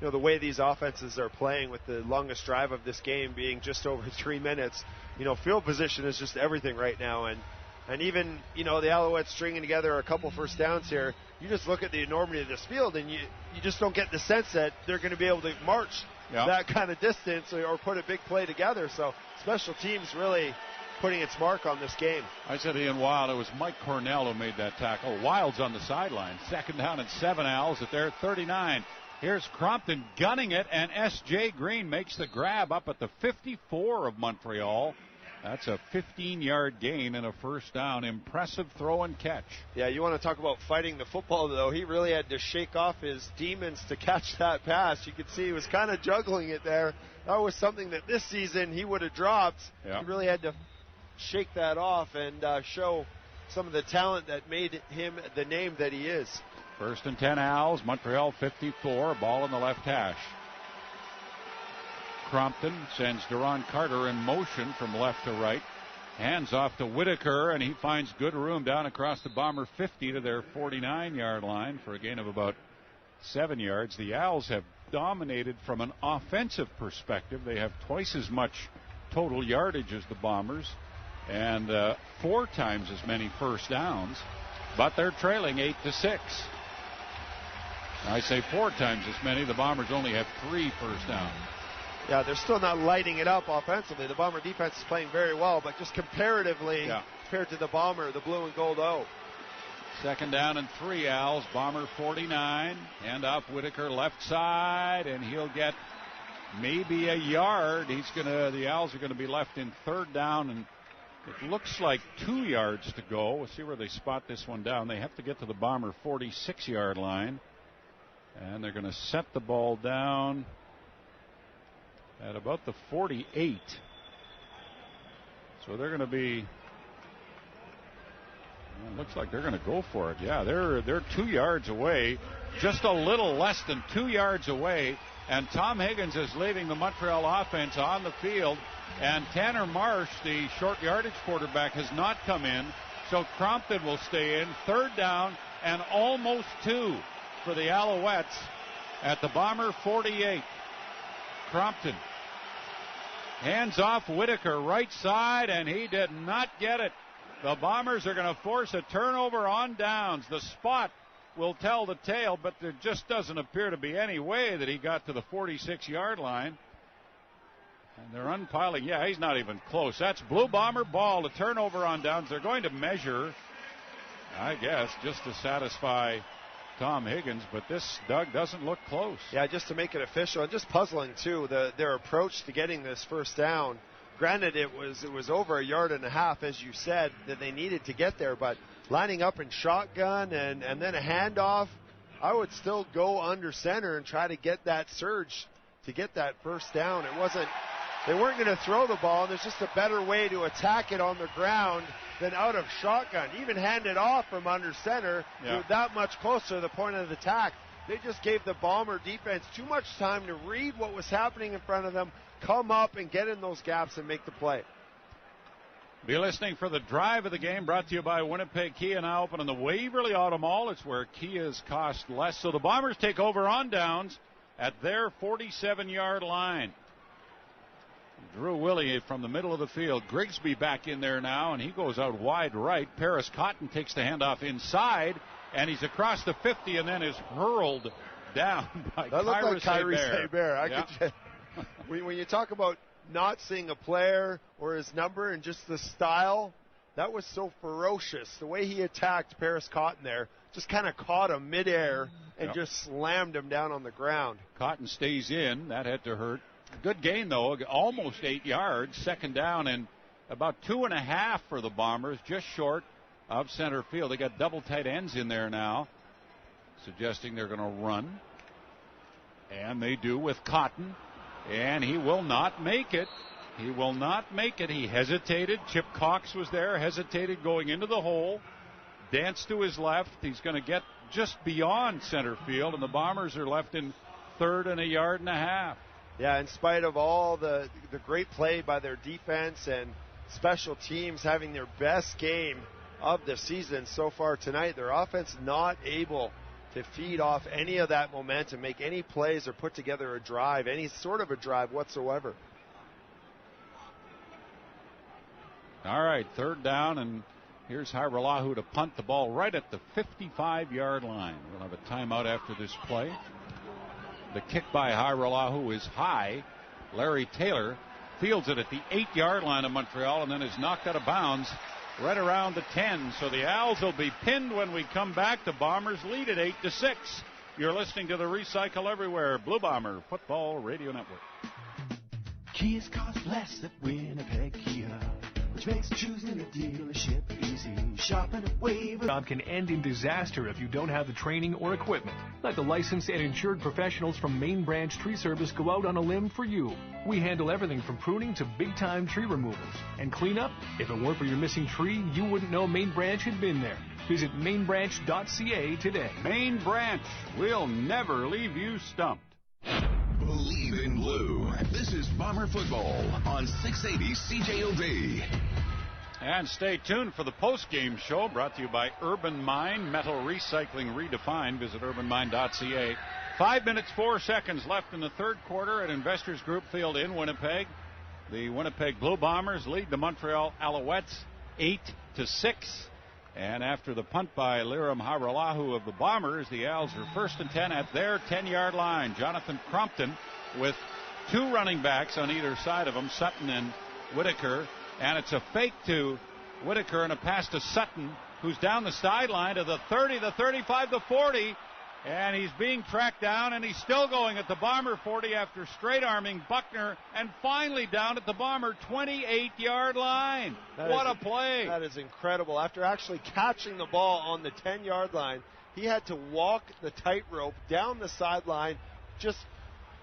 You know, the way these offenses are playing, with the longest drive of this game being just over 3 minutes, you know, field position is just everything right now. And even, you know, the Alouettes stringing together a couple first downs here, you just look at the enormity of this field and you just don't get the sense that they're going to be able to march that kind of distance or put a big play together. So special teams really putting its mark on this game. I said Ian Wild. It was Mike Cornell who made that tackle. Wild's on the sideline. 2nd down and 7, Owls at their 39. Here's Crompton gunning it, and S.J. Green makes the grab up at the 54 of Montreal. That's a 15-yard gain and a first down. Impressive throw and catch. Yeah, you want to talk about fighting the football, though. He really had to shake off his demons to catch that pass. You could see he was kind of juggling it there. That was something that this season he would have dropped. Yeah. He really had to shake that off and show some of the talent that made him the name that he is. First and 10 Owls, Montreal 54, ball in the left hash. Crompton sends Duron Carter in motion from left to right. Hands off to Whitaker, and he finds good room down across the Bomber 50 to their 49-yard line for a gain of about 7 yards. The Owls have dominated from an offensive perspective. They have twice as much total yardage as the Bombers and 4 times as many first downs, but they're trailing 8-6. I say 4 times as many. The Bombers only have 3 first downs. Yeah, they're still not lighting it up offensively. The Bomber defense is playing very well, but just comparatively, compared to the Bomber, the blue and gold O. Second down and 3, Owls. Bomber 49. Hand off Whitaker left side, and he'll get maybe a yard. The Owls are going to be left in third down, and it looks like 2 yards to go. We'll see where they spot this one down. They have to get to the Bomber 46-yard line, and they're going to set the ball down at about the 48. So they're going to be, well, looks like they're going to go for it. Yeah, they're 2 yards away, just a little less than 2 yards away, and Tom Higgins is leaving the Montreal offense on the field, and Tanner Marsh, the short yardage quarterback, has not come in, so Crompton will stay in. Third down and almost 2 for the Alouettes at the Bomber 48. Crompton hands off Whitaker right side, and he did not get it. The Bombers are going to force a turnover on downs. The spot will tell the tale, but there just doesn't appear to be any way that he got to the 46-yard line. And they're unpiling. Yeah, he's not even close. That's Blue Bomber ball. The turnover on downs. They're going to measure, I guess, just to satisfy Tom Higgins, but this, Doug, doesn't look close. Yeah, just to make it official, and just puzzling too, their approach to getting this first down. Granted, it was over 1.5 yards, as you said, that they needed to get there, but lining up in shotgun and then a handoff, I would still go under center and try to get that surge to get that first down. They weren't going to throw the ball, and there's just a better way to attack it on the ground than out of shotgun. Even hand it off from under center, you're that much closer to the point of the attack. They just gave the Bomber defense too much time to read what was happening in front of them, come up and get in those gaps and make the play. Be listening for the drive of the game, brought to you by Winnipeg Kia, now open in the Waverly Auto Mall. It's where Kias cost less. So the Bombers take over on downs at their 47-yard line. Drew Willie from the middle of the field. Grigsby back in there now, and he goes out wide right. Paris Cotton takes the handoff inside, and he's across the 50 and then is hurled down by that looked like Kyrie Saber. When you talk about not seeing a player or his number and just the style, that was so ferocious. The way he attacked Paris Cotton there, just kind of caught him midair and just slammed him down on the ground. Cotton stays in. That had to hurt. Good gain, though, almost 8 yards. Second down and about 2.5 for the Bombers, just short of center field. They got double tight ends in there now, suggesting they're going to run. And they do with Cotton. And he will not make it. He will not make it. He hesitated. Chip Cox was there, hesitated going into the hole. Danced to his left. He's going to get just beyond center field, and the Bombers are left in third and 1.5 yards. Yeah, in spite of all the great play by their defense and special teams having their best game of the season so far tonight, their offense not able to feed off any of that momentum, make any plays or put together a drive, any sort of a drive whatsoever. All right, third down, and here's Hiralahu to punt the ball right at the 55-yard line. We'll have a timeout after this play. The kick by Hiralahu is high. Larry Taylor fields it at the 8-yard line of Montreal and then is knocked out of bounds right around the 10. So the Owls will be pinned when we come back. The Bombers lead at 8-6. You're listening to the Recycle Everywhere Blue Bomber Football Radio Network. Kias cost less at Winnipeg Kia, which makes choosing a dealership easy. Shopping at Waiver. Job can end in disaster if you don't have the training or equipment. Let the licensed and insured professionals from Main Branch Tree Service go out on a limb for you. We handle everything from pruning to big-time tree removals. And cleanup? If it weren't for your missing tree, you wouldn't know Main Branch had been there. Visit mainbranch.ca today. Main Branch, we'll never leave you stumped. Believe in Blue. This is Bomber Football on 680 CJOB. And stay tuned for the post-game show brought to you by Urban Mine, metal recycling redefined. Visit urbanmine.ca. 5 minutes, 4 seconds left in the third quarter at Investors Group Field in Winnipeg. The Winnipeg Blue Bombers lead the Montreal Alouettes 8-6. And after the punt by Liram Haralahu of the Bombers, the Owls are first and 10 at their 10-yard line. Jonathan Crompton with two running backs on either side of him, Sutton and Whitaker. And it's a fake to Whitaker and a pass to Sutton, who's down the sideline to the 30, the 35, the 40. And he's being tracked down, and he's still going at the Bomber 40 after straight-arming Buckner, and finally down at the Bomber 28-yard line. What a play. That is incredible. After actually catching the ball on the 10-yard line, he had to walk the tightrope down the sideline. Just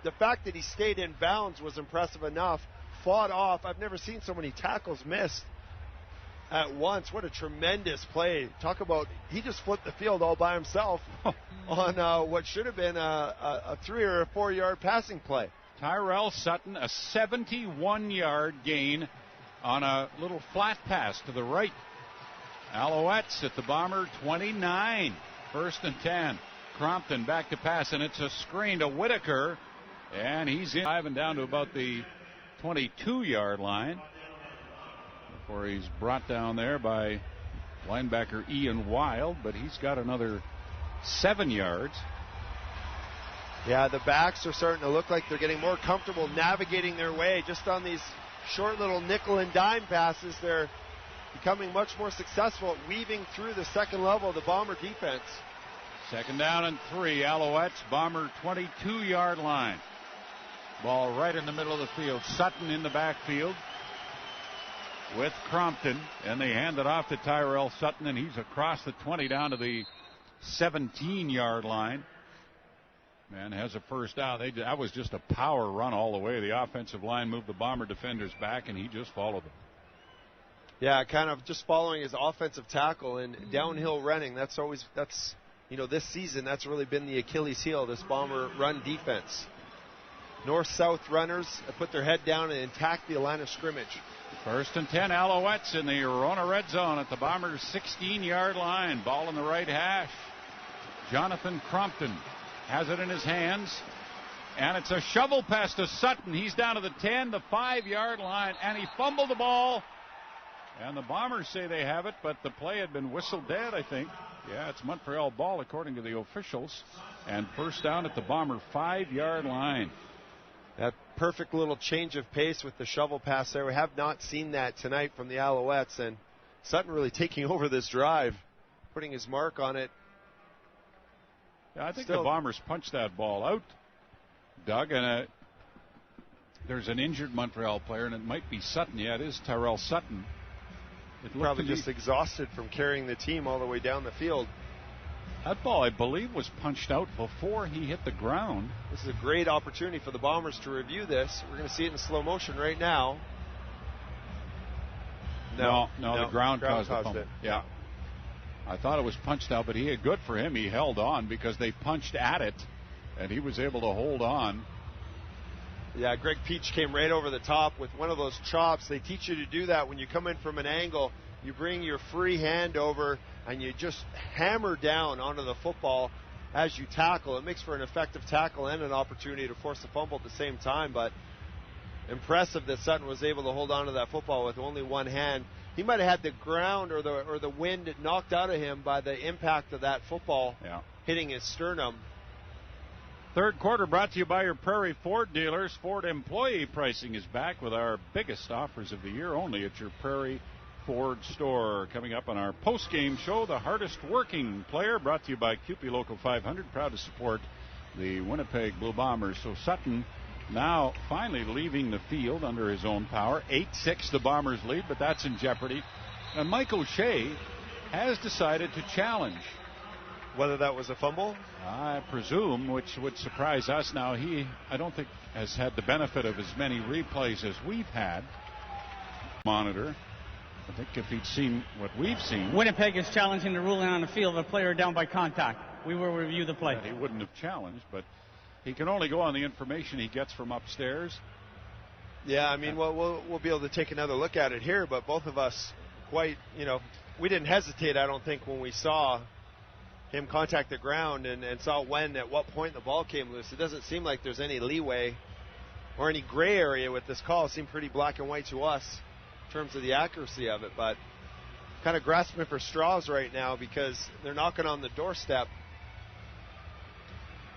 the fact that he stayed in bounds was impressive enough. Fought off. I've never seen so many tackles missed at once. What a tremendous play. Talk about, he just flipped the field all by himself on what should have been a 3 or 4 yard passing play. Tyrell Sutton, a 71-yard gain on a little flat pass to the right. Alouettes at the Bomber 29, first and 10. Crompton back to pass, and it's a screen to Whitaker, and he's in, driving down to about the 22-yard line before he's brought down there by linebacker Ian Wild, but he's got another 7 yards. Yeah, the backs are starting to look like they're getting more comfortable navigating their way just on these short little nickel and dime passes. They're becoming much more successful at weaving through the second level of the Bomber defense. Second down and 3, Alouettes, Bomber 22-yard line. Ball right in the middle of the field. Sutton in the backfield with Crompton, and they hand it off to Tyrell Sutton, and he's across the 20 down to the 17-yard line. And has a first down. That was just a power run all the way. The offensive line moved the Bomber defenders back, and he just followed them. Yeah, kind of just following his offensive tackle and downhill running. That's this season, that's really been the Achilles heel, this Bomber run defense. North-south runners put their head down and attack the line of scrimmage. First and 10, Alouettes in the Rona red zone at the Bombers' 16-yard line. Ball in the right hash. Jonathan Crompton has it in his hands, and it's a shovel pass to Sutton. He's down to the 10, the 5-yard line, and he fumbled the ball. And the Bombers say they have it, but the play had been whistled dead, I think. Yeah, it's Montreal ball according to the officials. And first down at the Bomber 5-yard line. That perfect little change of pace with the shovel pass there. We have not seen that tonight from the Alouettes, and Sutton really taking over this drive, putting his mark on it. Yeah, I think the Bombers punched that ball out, Doug, and there's an injured Montreal player, and it might be Sutton. Yeah, it is Tyrell Sutton. Probably just exhausted from carrying the team all the way down the field. That ball, I believe, was punched out before he hit the ground. This is a great opportunity for the Bombers to review this. We're going to see it in slow motion right now. No, the ground caused it. Yeah. I thought it was punched out, but good for him. He held on because they punched at it, and he was able to hold on. Yeah, Greg Peach came right over the top with one of those chops. They teach you to do that when you come in from an angle. You bring your free hand over, and you just hammer down onto the football as you tackle. It makes for an effective tackle and an opportunity to force a fumble at the same time. But impressive that Sutton was able to hold on to that football with only one hand. He might have had the ground or the wind knocked out of him by the impact of that football hitting his sternum. Third quarter brought to you by your Prairie Ford dealers. Ford employee pricing is back with our biggest offers of the year only at your Prairie Ford store. Coming up on our post-game show, the hardest working player, brought to you by CUPE Local 500, proud to support the Winnipeg Blue Bombers. So Sutton now finally leaving the field under his own power. 8-6 the Bombers lead, but that's in jeopardy. And Mike O'Shea has decided to challenge. Whether that was a fumble? I presume, which would surprise us. Now, I don't think, has had the benefit of as many replays as we've had. Monitor. I think if he'd seen what we've seen. Winnipeg is challenging the ruling on the field of a player down by contact. We will review the play. He wouldn't have challenged, but he can only go on the information he gets from upstairs. Yeah, I mean, we'll be able to take another look at it here, but both of us we didn't hesitate, I don't think, when we saw him contact the ground and saw at what point the ball came loose. It doesn't seem like there's any leeway or any gray area with this call. It seemed pretty black and white to us in terms of the accuracy of it, but kind of grasping for straws right now because they're knocking on the doorstep.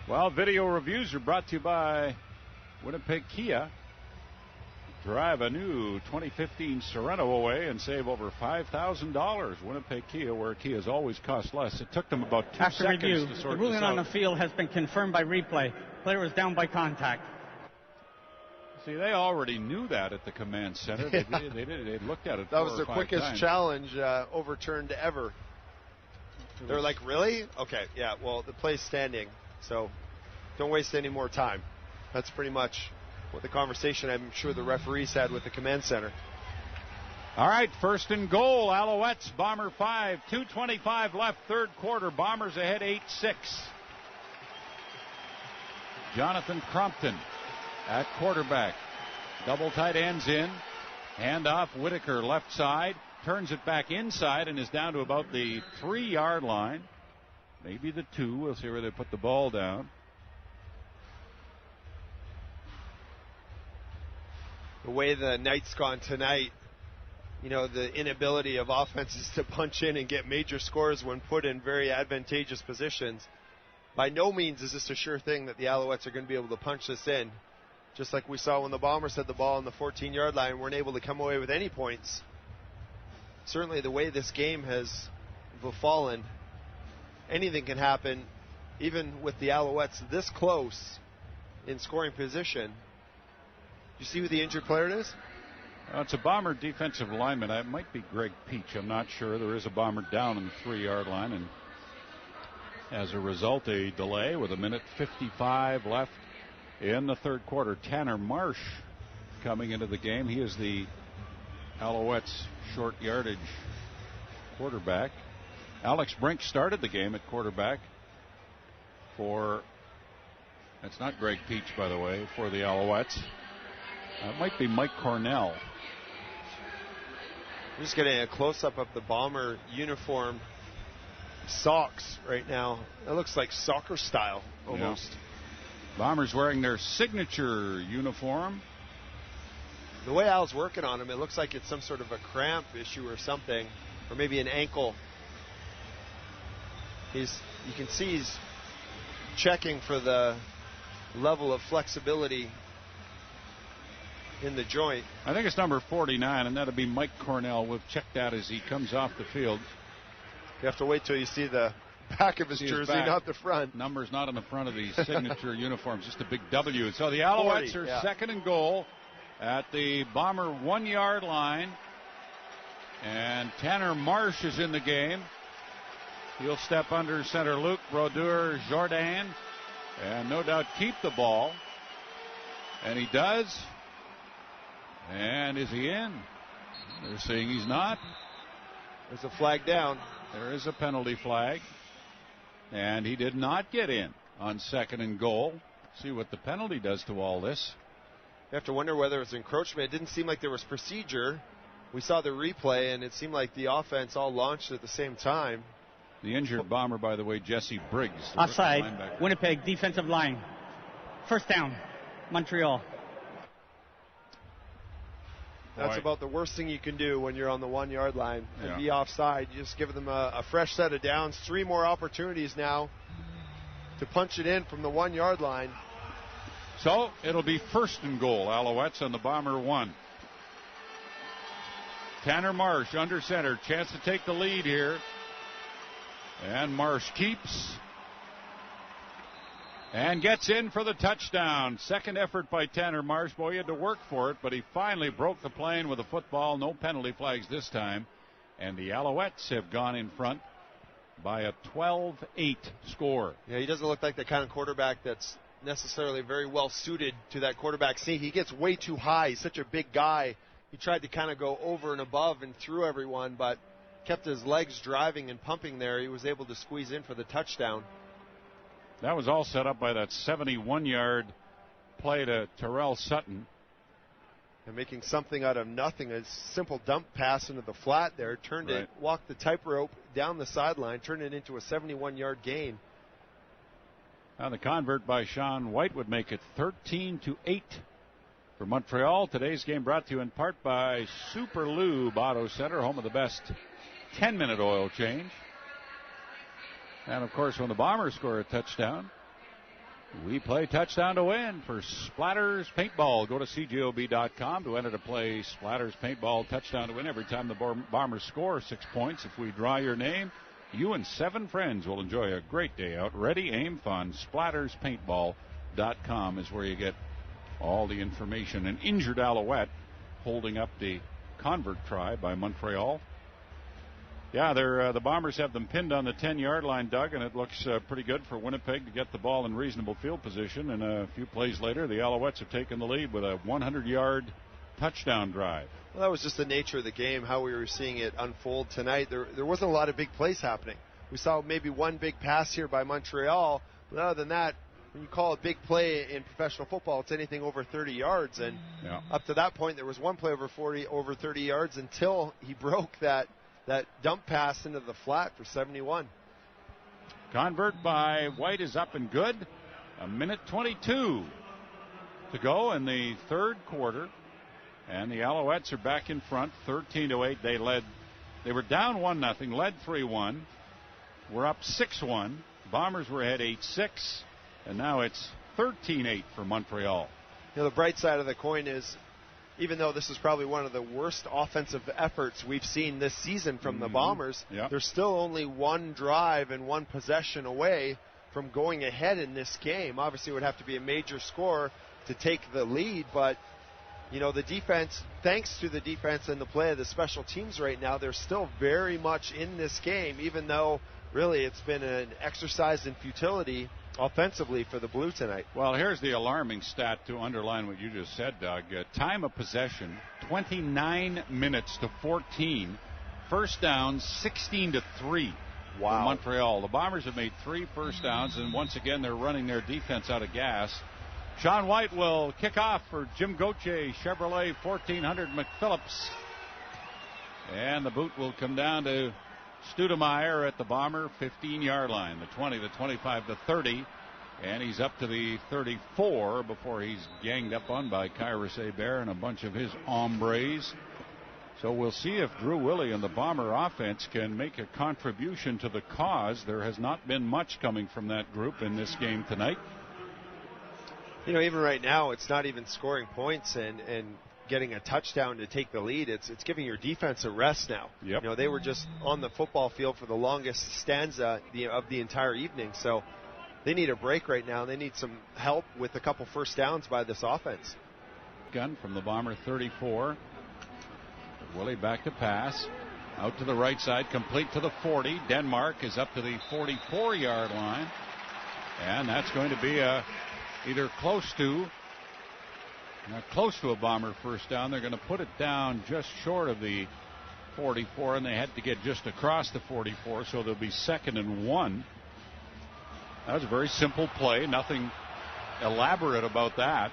Well, video reviews are brought to you by Winnipeg Kia. Drive a new 2015 Sorento away and save over $5,000. Winnipeg Kia, where Kias always cost less. It took them about 2 After seconds review, to sort the ruling this out. on the field has been confirmed by replay. Player was down by contact. See, they already knew that at the command center. They looked at it. That was their quickest challenge overturned ever. They're like, really? Okay, yeah, well, the play's standing, so don't waste any more time. That's pretty much what the conversation I'm sure the referees had with the command center. All right, first and goal. Alouettes, Bomber 5, 2:25 left, third quarter. Bombers ahead 8-6. Jonathan Crompton at quarterback. Double tight ends in. Handoff, Whitaker left side. Turns it back inside and is down to about the 3-yard line. Maybe the 2. We'll see where they put the ball down. The way the night's gone tonight, the inability of offenses to punch in and get major scores when put in very advantageous positions. By no means is this a sure thing that the Alouettes are going to be able to punch this in. Just like we saw when the Bombers had the ball on the 14-yard line, weren't able to come away with any points. Certainly the way this game has fallen, anything can happen, even with the Alouettes this close in scoring position. You see who the injured player is? It's a Bomber defensive lineman. It might be Greg Peach. I'm not sure. There is a Bomber down on the 3-yard line, and as a result, a delay with 1:55 left in the third quarter. Tanner Marsh coming into the game. He is the Alouettes short yardage quarterback. Alex Brink started the game at quarterback for, that's not Greg Peach, by the way, for the Alouettes. It might be Mike Cornell. I'm just getting a close-up of the Bomber uniform socks right now. It looks like soccer style almost. Yeah. Bombers wearing their signature uniform. The way Al's working on him, it looks like it's some sort of a cramp issue or something, or maybe an ankle. You can see he's checking for the level of flexibility in the joint. I think it's number 49, and that'll be Mike Cornell. We've checked that as he comes off the field. You have to wait till you see the back of his jersey, not the front. Number's not on the front of the signature uniforms, just a big W. So the Alouettes 40, are second and goal at the Bomber 1-yard line. And Tanner Marsh is in the game. He'll step under center Luc Brodeur Jordan and no doubt keep the ball. And he does. And is he in? They're saying he's not. There's a flag down. There is a penalty flag. And he did not get in on second and goal. See what the penalty does to all this. You have to wonder whether it was encroachment. It didn't seem like there was procedure. We saw the replay, and it seemed like the offense all launched at the same time. The injured Bomber, by the way, Jesse Briggs. Offside, Winnipeg defensive line. First down, Montreal. That's about the worst thing you can do when you're on the 1-yard line and be offside. You just give them a fresh set of downs. 3 more opportunities now to punch it in from the 1-yard line. So it'll be first and goal. Alouettes on the Bomber 1. Tanner Marsh under center. Chance to take the lead here. And Marsh keeps. And gets in for the touchdown. Second effort by Tanner Marsh. Boy, he had to work for it, but he finally broke the plane with a football. No penalty flags this time. And the Alouettes have gone in front by a 12-8 score. Yeah, he doesn't look like the kind of quarterback that's necessarily very well suited to that quarterback sneak. He gets way too high. He's such a big guy. He tried to kind of go over and above and through everyone, but kept his legs driving and pumping there. He was able to squeeze in for the touchdown. That was all set up by that 71-yard play to Terrell Sutton. And making something out of nothing. A simple dump pass into the flat there. Turned it, walked the tightrope down the sideline, turned it into a 71-yard gain. Now the convert by Sean White would make it 13-8 for Montreal. Today's game brought to you in part by Super Lube Auto Center, home of the best 10-minute oil change. And, of course, when the Bombers score a touchdown, we play touchdown to win for Splatters Paintball. Go to cjob.com to enter to play Splatters Paintball touchdown to win. Every time the Bombers score 6 points, if we draw your name, you and 7 friends will enjoy a great day out. Ready, aim, fun. SplattersPaintball.com is where you get all the information. An injured Alouette holding up the convert try by Montreal. Yeah, the Bombers have them pinned on the 10-yard line, Doug, and it looks pretty good for Winnipeg to get the ball in reasonable field position. And a few plays later, the Alouettes have taken the lead with a 100-yard touchdown drive. Well, that was just the nature of the game, how we were seeing it unfold tonight. There wasn't a lot of big plays happening. We saw maybe one big pass here by Montreal. But other than that, when you call a big play in professional football, it's anything over 30 yards. And up to that point, there was one play over 30 yards until he broke that dump pass into the flat for 71. Convert by White is up and good. 1:22 to go in the third quarter. And the Alouettes are back in front, 13-8. They were down 1-0, led 3-1. We're up 6-1. Bombers were ahead 8-6. And now it's 13-8 for Montreal. You know, the bright side of the coin is, even though this is probably one of the worst offensive efforts we've seen this season from the Bombers, they're still only one drive and one possession away from going ahead in this game. Obviously, it would have to be a major score to take the lead, but, you know, the defense, thanks to the defense and the play of the special teams right now, they're still very much in this game, even though really it's been an exercise in futility offensively for the Blue tonight. Well, here's the alarming stat to underline what you just said, Doug. Time of possession, 29 minutes to 14. First downs, 16-3 for Montreal. The Bombers have made 3 first downs, and once again they're running their defense out of gas. Sean White will kick off for Jim Gauthier, Chevrolet 1400 McPhillips. And the boot will come down to Studemeyer at the Bomber 15-yard line, the 20, the 25, the 30, and he's up to the 34 before he's ganged up on by Kyrus Hebert and a bunch of his hombres. So we'll see if Drew Willie and the Bomber offense can make a contribution to the cause. There has not been much coming from that group in this game tonight. You know, even right now, it's not even scoring points and getting a touchdown to take the lead. It's giving your defense a rest now. You know, they were just on the football field for the longest stanza of the entire evening. So they need a break right now. They need some help with a couple first downs by this offense. Gun from the Bomber 34. Willie back to pass. Out to the right side, complete to the 40. Denmark is up to the 44-yard line. And that's going to be either close to a Bomber first down. They're going to put it down just short of the 44, and they had to get just across the 44, so they'll be 2nd and 1. That was a very simple play, nothing elaborate about that.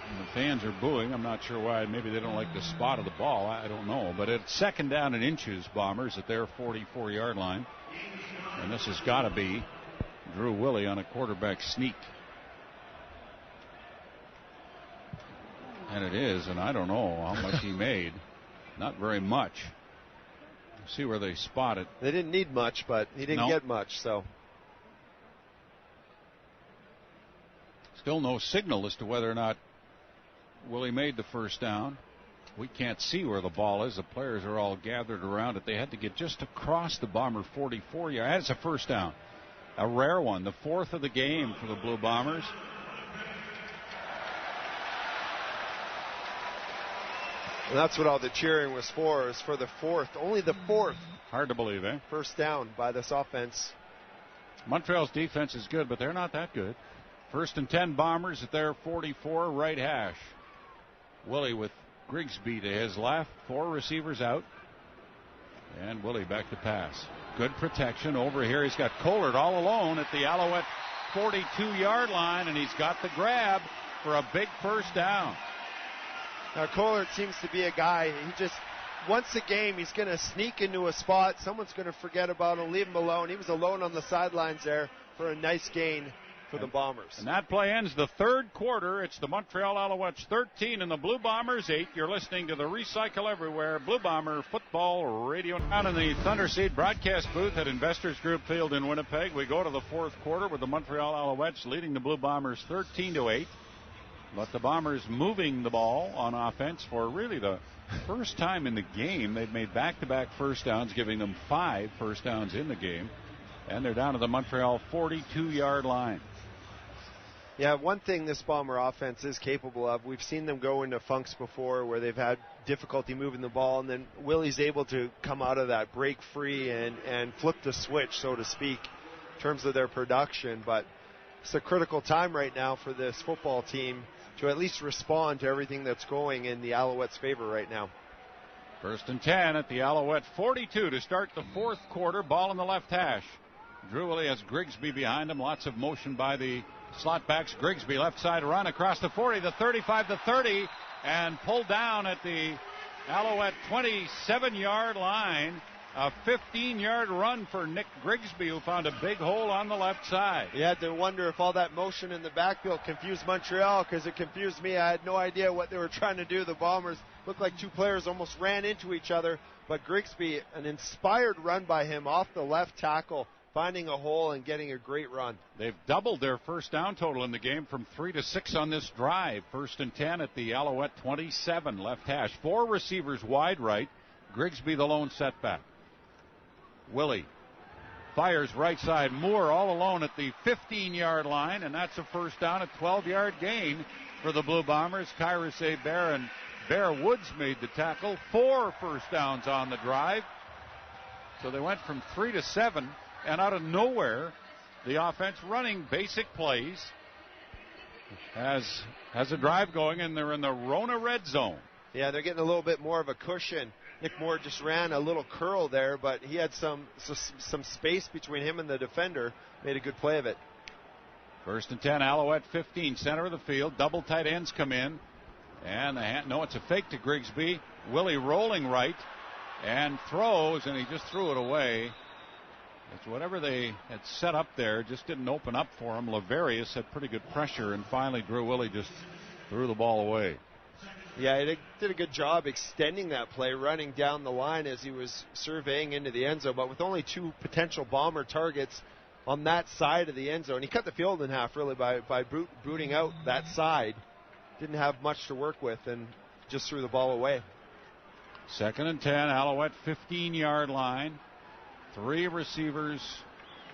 And the fans are booing. I'm not sure why. Maybe they don't like the spot of the ball. I don't know. But it's 2nd down and inches, Bombers, at their 44-yard line. And this has got to be Drew Willie on a quarterback sneak. And it is, and I don't know how much he made. Not very much. See where they spot it. They didn't need much, but he didn't get much, so. Still no signal as to whether or not Willie made the first down. We can't see where the ball is. The players are all gathered around it. They had to get just across the Bomber 44 yard. That's a first down. A rare one, the 4th of the game for the Blue Bombers. And that's what all the cheering was for, is for the 4th. Only the 4th. Hard to believe, eh? First down by this offense. Montreal's defense is good, but they're not that good. 1st and 10 Bombers at their 44, right hash. Willie with Grigsby to his left. 4 receivers out. And Willie back to pass. Good protection over here. He's got Collard all alone at the Alouette 42-yard line, and he's got the grab for a big first down. Now, Collard seems to be a guy, he just, once a game, he's going to sneak into a spot. Someone's going to forget about him, leave him alone. He was alone on the sidelines there for a nice gain for the Bombers. And that play ends the 3rd quarter. It's the Montreal Alouettes 13 and the Blue Bombers 8. You're listening to the Recycle Everywhere Blue Bomber Football Radio. Down in the Thunder Seed broadcast booth at Investors Group Field in Winnipeg, we go to the 4th quarter with the Montreal Alouettes leading the Blue Bombers 13-8. But the Bombers moving the ball on offense for really the first time in the game. They've made back-to-back first downs, giving them 5 first downs in the game. And they're down to the Montreal 42-yard line. Yeah, one thing this Bomber offense is capable of, we've seen them go into funks before where they've had difficulty moving the ball, and then Willie's able to come out of that, break free, and flip the switch, so to speak, in terms of their production. But it's a critical time right now for this football team to at least respond to everything that's going in the Alouettes' favor right now. 1st and 10 at the Alouette 42 to start the 4th quarter. Ball in the left hash. Drew Willie has Grigsby behind him. Lots of motion by the slot backs. Grigsby left side run across the 40, the 35, the 30, and pulled down at the Alouette 27-yard line. A 15-yard run for Nick Grigsby, who found a big hole on the left side. You had to wonder if all that motion in the backfield confused Montreal, because it confused me. I had no idea what they were trying to do. The Bombers looked like 2 players almost ran into each other, but Grigsby, an inspired run by him off the left tackle, finding a hole and getting a great run. They've doubled their first down total in the game from 3 to 6 on this drive. 1st and 10 at the Alouette 27, left hash. 4 receivers wide right. Grigsby the lone setback. Willie fires right side. Moore all alone at the 15-yard line, and that's a first down, a 12-yard gain for the Blue Bombers. Kyrus Bear and Bear Woods made the tackle. 4 first downs on the drive. So they went from 3 to 7, and out of nowhere, the offense running basic plays has a drive going, and they're in the Rona red zone. Yeah, they're getting a little bit more of a cushion. Nick Moore just ran a little curl there, but he had some space between him and the defender. Made a good play of it. 1st and 10, Alouette 15, center of the field. Double tight ends come in. And it's a fake to Grigsby. Willie rolling right and throws, and he just threw it away. It's whatever they had set up there just didn't open up for him. Laverius had pretty good pressure, and finally Drew Willie just threw the ball away. Yeah, he did a good job extending that play, running down the line as he was surveying into the end zone. But with only 2 potential Bomber targets on that side of the end zone, he cut the field in half really by booting out that side. Didn't have much to work with and just threw the ball away. 2nd and 10, Alouette 15-yard line. 3 receivers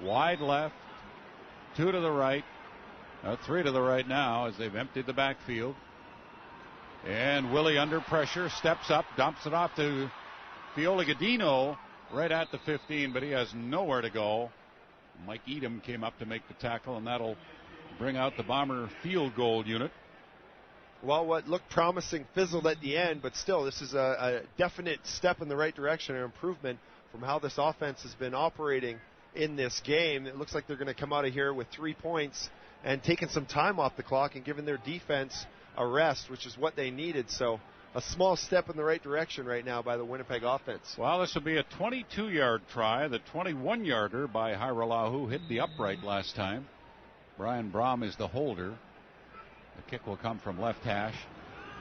wide left, 2 to the right, 3 to the right now as they've emptied the backfield. And Willie under pressure, steps up, dumps it off to Fioligadino right at the 15, but he has nowhere to go. Mike Edom came up to make the tackle, and that'll bring out the Bomber field goal unit. Well, what looked promising fizzled at the end, but still, this is a definite step in the right direction, an improvement from how this offense has been operating in this game. It looks like they're going to come out of here with 3 points and taking some time off the clock and giving their defense a rest, which is what they needed. So a small step in the right direction right now by the Winnipeg offense. Well, this will be a 22-yard try. The 21-yarder by Hiralahu hit the upright last time. Brian Brom is the holder. The kick will come from left hash.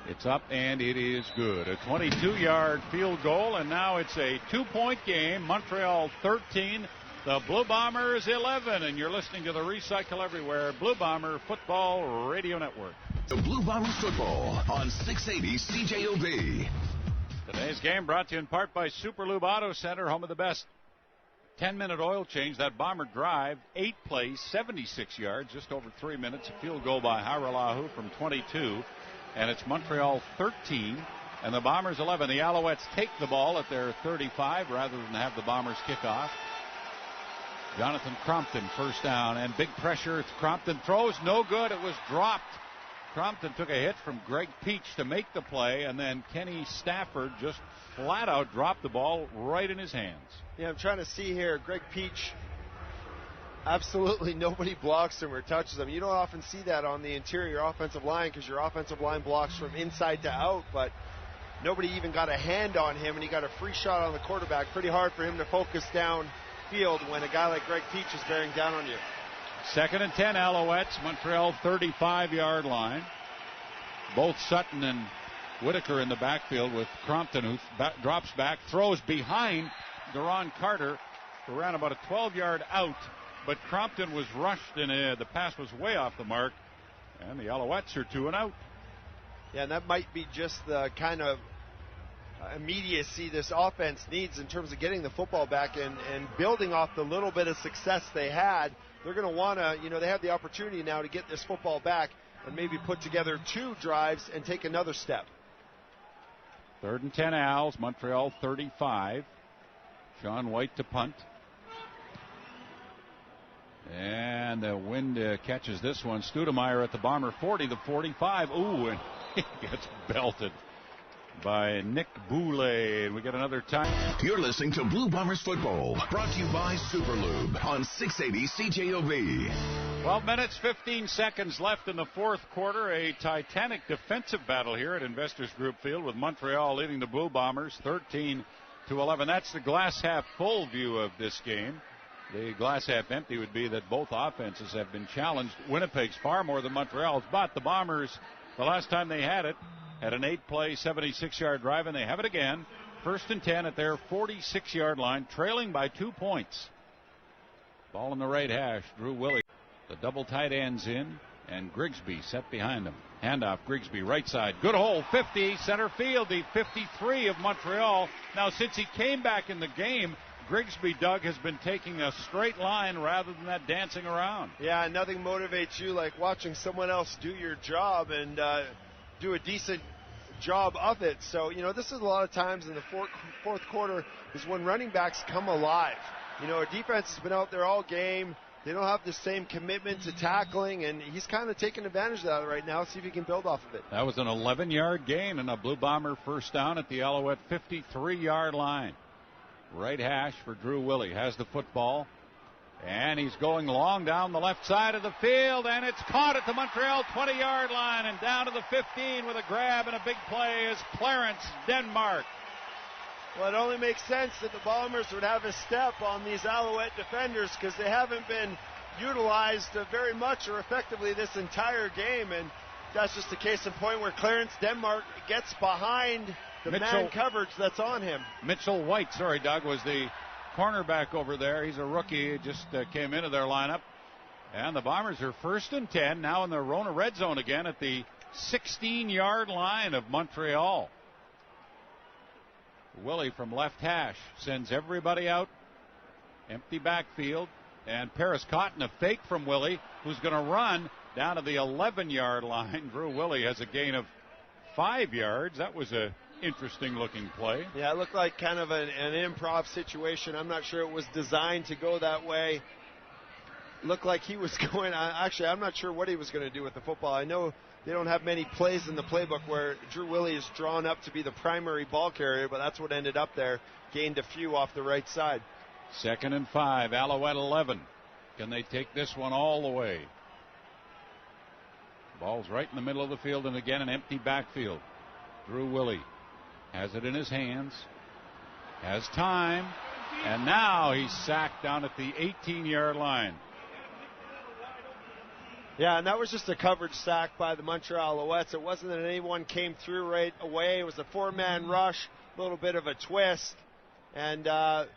It's up, and it is good. A 22-yard field goal, and now it's a 2-point game. Montreal 13, the Blue Bombers 11, and you're listening to the Recycle Everywhere Blue Bomber Football Radio Network. The Blue Bombers football on 680 CJOB. Today's game brought to you in part by Super Lube Auto Center, home of the best 10-minute oil change. That Bomber drive, 8 plays, 76 yards, just over 3 minutes. A field goal by Haralahu from 22. And it's Montreal 13 and the Bombers 11. The Alouettes take the ball at their 35 rather than have the Bombers kick off. Jonathan Crompton first down and big pressure. It's Crompton throws, no good. It was dropped. Crompton took a hit from Greg Peach to make the play, and then Kenny Stafford just flat out dropped the ball right in his hands. Yeah, I'm trying to see here. Greg Peach, absolutely nobody blocks him or touches him. You don't often see that on the interior offensive line because your offensive line blocks from inside to out, but nobody even got a hand on him, and he got a free shot on the quarterback. Pretty hard for him to focus downfield when a guy like Greg Peach is bearing down on you. 2nd and 10, Alouettes, Montreal 35-yard line. Both Sutton and Whitaker in the backfield with Crompton, who drops back, throws behind Deron Carter, who ran about a 12-yard out, but Crompton was rushed, and the pass was way off the mark, and the Alouettes are 2 and out. Yeah, and that might be just the kind of immediacy this offense needs in terms of getting the football back and building off the little bit of success they had. They're going to want to, they have the opportunity now to get this football back and maybe put together 2 drives and take another step. 3rd and 10, Owls, Montreal 35. Sean White to punt. And the wind catches this one. Studemeyer at the Bomber 40, the 45. Ooh, and he gets belted by Nick Boulay. We get another time. You're listening to Blue Bombers football, brought to you by Super Lube on 680 CJOV. 12 minutes, 15 seconds left in the fourth quarter. A titanic defensive battle here at Investors Group Field with Montreal leading the Blue Bombers 13-11. That's the glass half full view of this game. The glass half empty would be that both offenses have been challenged. Winnipeg's far more than Montreal's, but the Bombers, the last time they had it, had an 8-play, 76-yard drive, and they have it again. 1st and 10 at their 46-yard line, trailing by 2 points. Ball in the right hash. Drew Willie. The double tight ends in, and Grigsby set behind him. Handoff, Grigsby, right side. Good hole, 50, center field, the 53 of Montreal. Now, since he came back in the game, Grigsby, Doug, has been taking a straight line rather than that dancing around. Yeah, nothing motivates you like watching someone else do your job and do a decent job of it. So, this is a lot of times in the fourth quarter is when running backs come alive. Our defense has been out there all game. They don't have the same commitment to tackling, and he's kind of taking advantage of that right now. See if he can build off of it. That was an 11-yard gain and a Blue Bomber first down at the Alouette 53-yard line. Right hash for Drew Willie. Has the football. And he's going long down the left side of the field, and it's caught at the Montreal 20-yard line, and down to the 15 with a grab and a big play is Clarence Denmark. Well, it only makes sense that the Bombers would have a step on these Alouette defenders because they haven't been utilized very much or effectively this entire game, and that's just a case in point where Clarence Denmark gets behind the man coverage that's on him. Mitchell White, Doug, was the cornerback over there. He's a rookie. He just came into their lineup. And the Bombers are 1st and 10, now in the Rona red zone again at the 16-yard line of Montreal. Willie from left hash sends everybody out. Empty backfield. And Paris Cotton, a fake from Willie, who's going to run down to the 11-yard line. Drew Willie has a gain of 5 yards. That was a interesting-looking play. Yeah, it looked like kind of an improv situation. I'm not sure it was designed to go that way. Looked like he was going. Actually, I'm not sure what he was going to do with the football. I know they don't have many plays in the playbook where Drew Willie is drawn up to be the primary ball carrier, but that's what ended up there. Gained a few off the right side. 2nd and 5, Alouette 11. Can they take this one all the way? Ball's right in the middle of the field, and again an empty backfield. Drew Willie has it in his hands, has time, and now he's sacked down at the 18-yard line. Yeah, and that was just a coverage sack by the Montreal Alouettes. It wasn't that anyone came through right away. It was a 4-man rush, a little bit of a twist, and the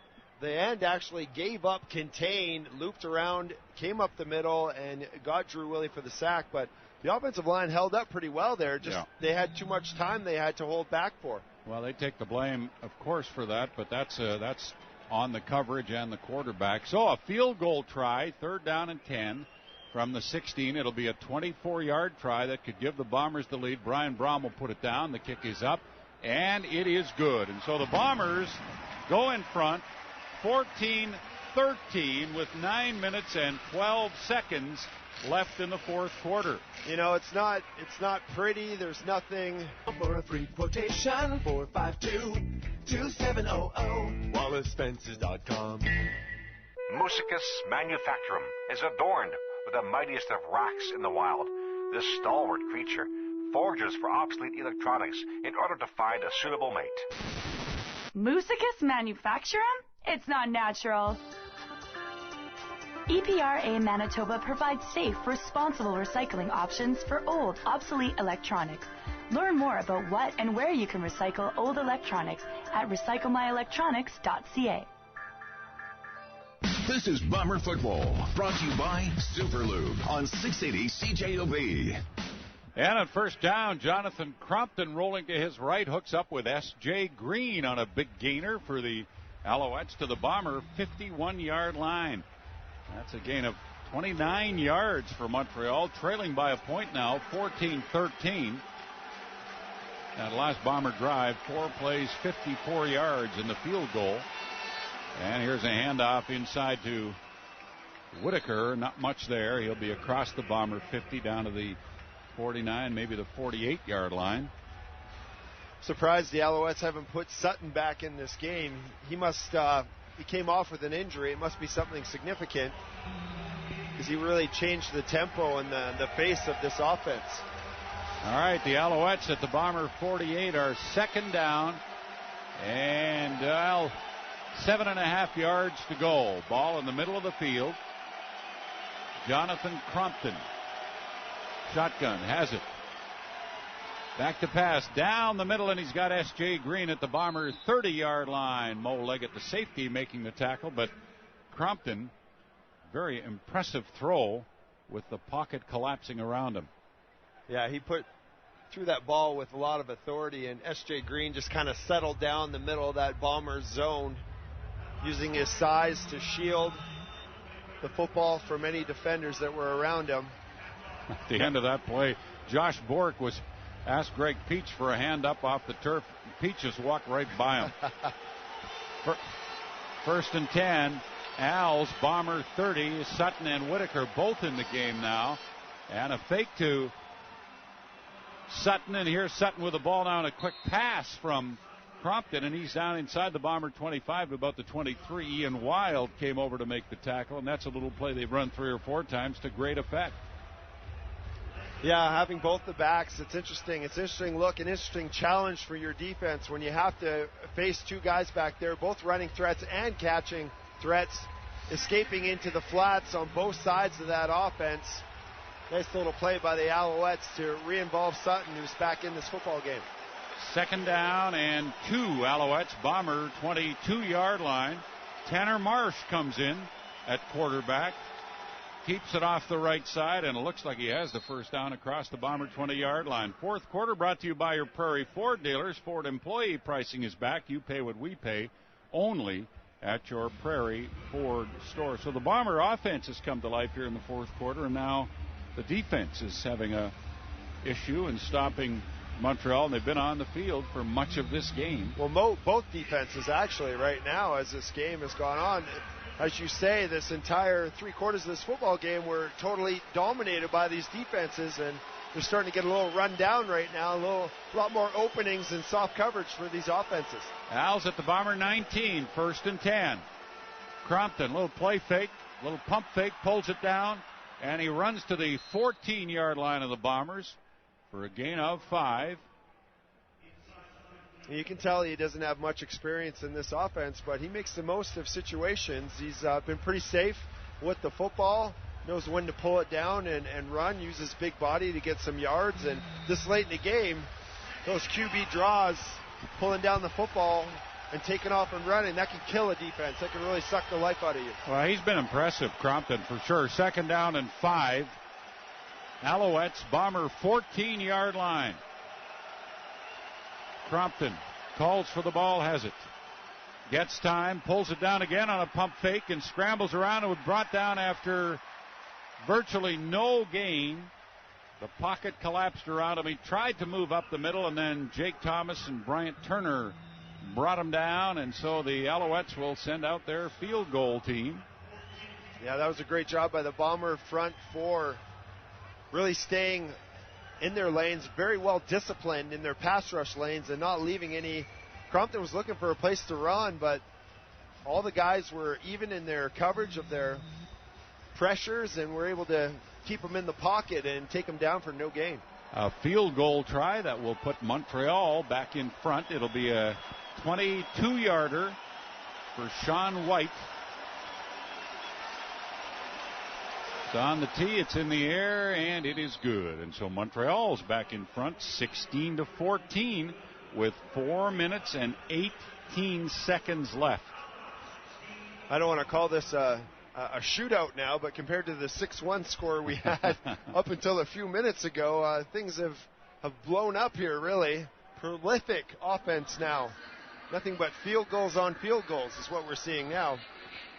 end actually gave up, contained, looped around, came up the middle, and got Drew Willie for the sack. But the offensive line held up pretty well there. They had too much time they had to hold back for. Well, they take the blame, of course, for that, but that's on the coverage and the quarterback. So a field goal try, 3rd down and 10 from the 16. It'll be a 24-yard try that could give the Bombers the lead. Brian Braum will put it down. The kick is up, and it is good. And so the Bombers go in front, 14-13 with 9 minutes and 12 seconds left in the fourth quarter. You know, it's not pretty. There's nothing. For a free quotation, 452-2700, WallaceFences.com. Musicus manufacturum is adorned with the mightiest of rocks in the wild. This stalwart creature forges for obsolete electronics in order to find a suitable mate. Musicus manufacturum? It's not natural. EPRA Manitoba provides safe, responsible recycling options for old, obsolete electronics. Learn more about what and where you can recycle old electronics at recyclemyelectronics.ca. This is Bomber Football, brought to you by Superlube on 680 CJOB. And at first down, Jonathan Crompton rolling to his right, hooks up with S.J. Green on a big gainer for the Alouettes to the Bomber 51-yard line. That's a gain of 29 yards for Montreal, trailing by a point now, 14-13. That last Bomber drive, 4 plays, 54 yards in the field goal. And here's a handoff inside to Whitaker. Not much there. He'll be across the Bomber 50 down to the 49, maybe the 48-yard line. Surprised the Alouettes haven't put Sutton back in this game. He came off with an injury. It must be something significant because he really changed the tempo and the face of this offense. All right, the Alouettes at the Bomber 48 are 2nd down and 7.5 yards to go. Ball in the middle of the field. Jonathan Crompton. Shotgun, has it. Back to pass, down the middle, and he's got S.J. Green at the Bomber 30-yard line. Mo Leggett, the safety, making the tackle, but Crompton, very impressive throw with the pocket collapsing around him. Yeah, he threw that ball with a lot of authority, and S.J. Green just kind of settled down the middle of that Bomber zone, using his size to shield the football from any defenders that were around him. At the end of that play, Josh Bork asked Greg Peach for a hand up off the turf. Peach just walked right by him. 1st and 10. Al's Bomber 30. Sutton and Whitaker both in the game now. And a fake to Sutton. And here's Sutton with the ball now and a quick pass from Crompton. And he's down inside the Bomber 25 to about the 23. Ian Wild came over to make the tackle. And that's a little play they've run 3 or 4 times to great effect. Yeah, having both the backs, it's interesting. It's an interesting look, an interesting challenge for your defense when you have to face 2 guys back there, both running threats and catching threats, escaping into the flats on both sides of that offense. Nice little play by the Alouettes to re-involve Sutton, who's back in this football game. 2nd down and 2. Alouettes, Bomber 22-yard line. Tanner Marsh comes in at quarterback. Keeps it off the right side, and it looks like he has the first down across the Bomber 20-yard line. Fourth quarter brought to you by your Prairie Ford dealers. Ford employee pricing is back. You pay what we pay only at your Prairie Ford store. So the Bomber offense has come to life here in the fourth quarter, and now the defense is having a issue in stopping Montreal, and they've been on the field for much of this game. Well, both defenses actually right now as this game has gone on. As you say, this entire 3 quarters of this football game were totally dominated by these defenses, and they're starting to get a little run down right now, a lot more openings and soft coverage for these offenses. Al's at the Bomber 19, 1st and 10. Crompton, little play fake, little pump fake, pulls it down, and he runs to the 14-yard line of the Bombers for a gain of 5. You can tell he doesn't have much experience in this offense, but he makes the most of situations. He's been pretty safe with the football, knows when to pull it down and run, uses big body to get some yards. And this late in the game, those QB draws, pulling down the football and taking off and running, that can kill a defense. That can really suck the life out of you. Well, he's been impressive, Crompton, for sure. 2nd down and 5. Alouettes, Bomber 14-yard line. Crompton calls for the ball, has it. Gets time, pulls it down again on a pump fake, and scrambles around and was brought down after virtually no gain. The pocket collapsed around him. He tried to move up the middle, and then Jake Thomas and Bryant Turner brought him down, and so the Alouettes will send out their field goal team. Yeah, that was a great job by the Bomber front four, really staying in their lanes, very well disciplined in their pass rush lanes and not leaving any. Crompton was looking for a place to run, but all the guys were even in their coverage of their pressures and were able to keep them in the pocket and take them down for no gain. A field goal try that will put Montreal back in front. It'll be a 22-yarder for Sean White. It's on the tee, it's in the air, and it is good. And so Montreal's back in front, 16-14, with 4 minutes and 18 seconds left. I don't want to call this a shootout now, but compared to the 6-1 score we had up until a few minutes ago, things have blown up here, really. Prolific offense now. Nothing but field goals on field goals is what we're seeing now.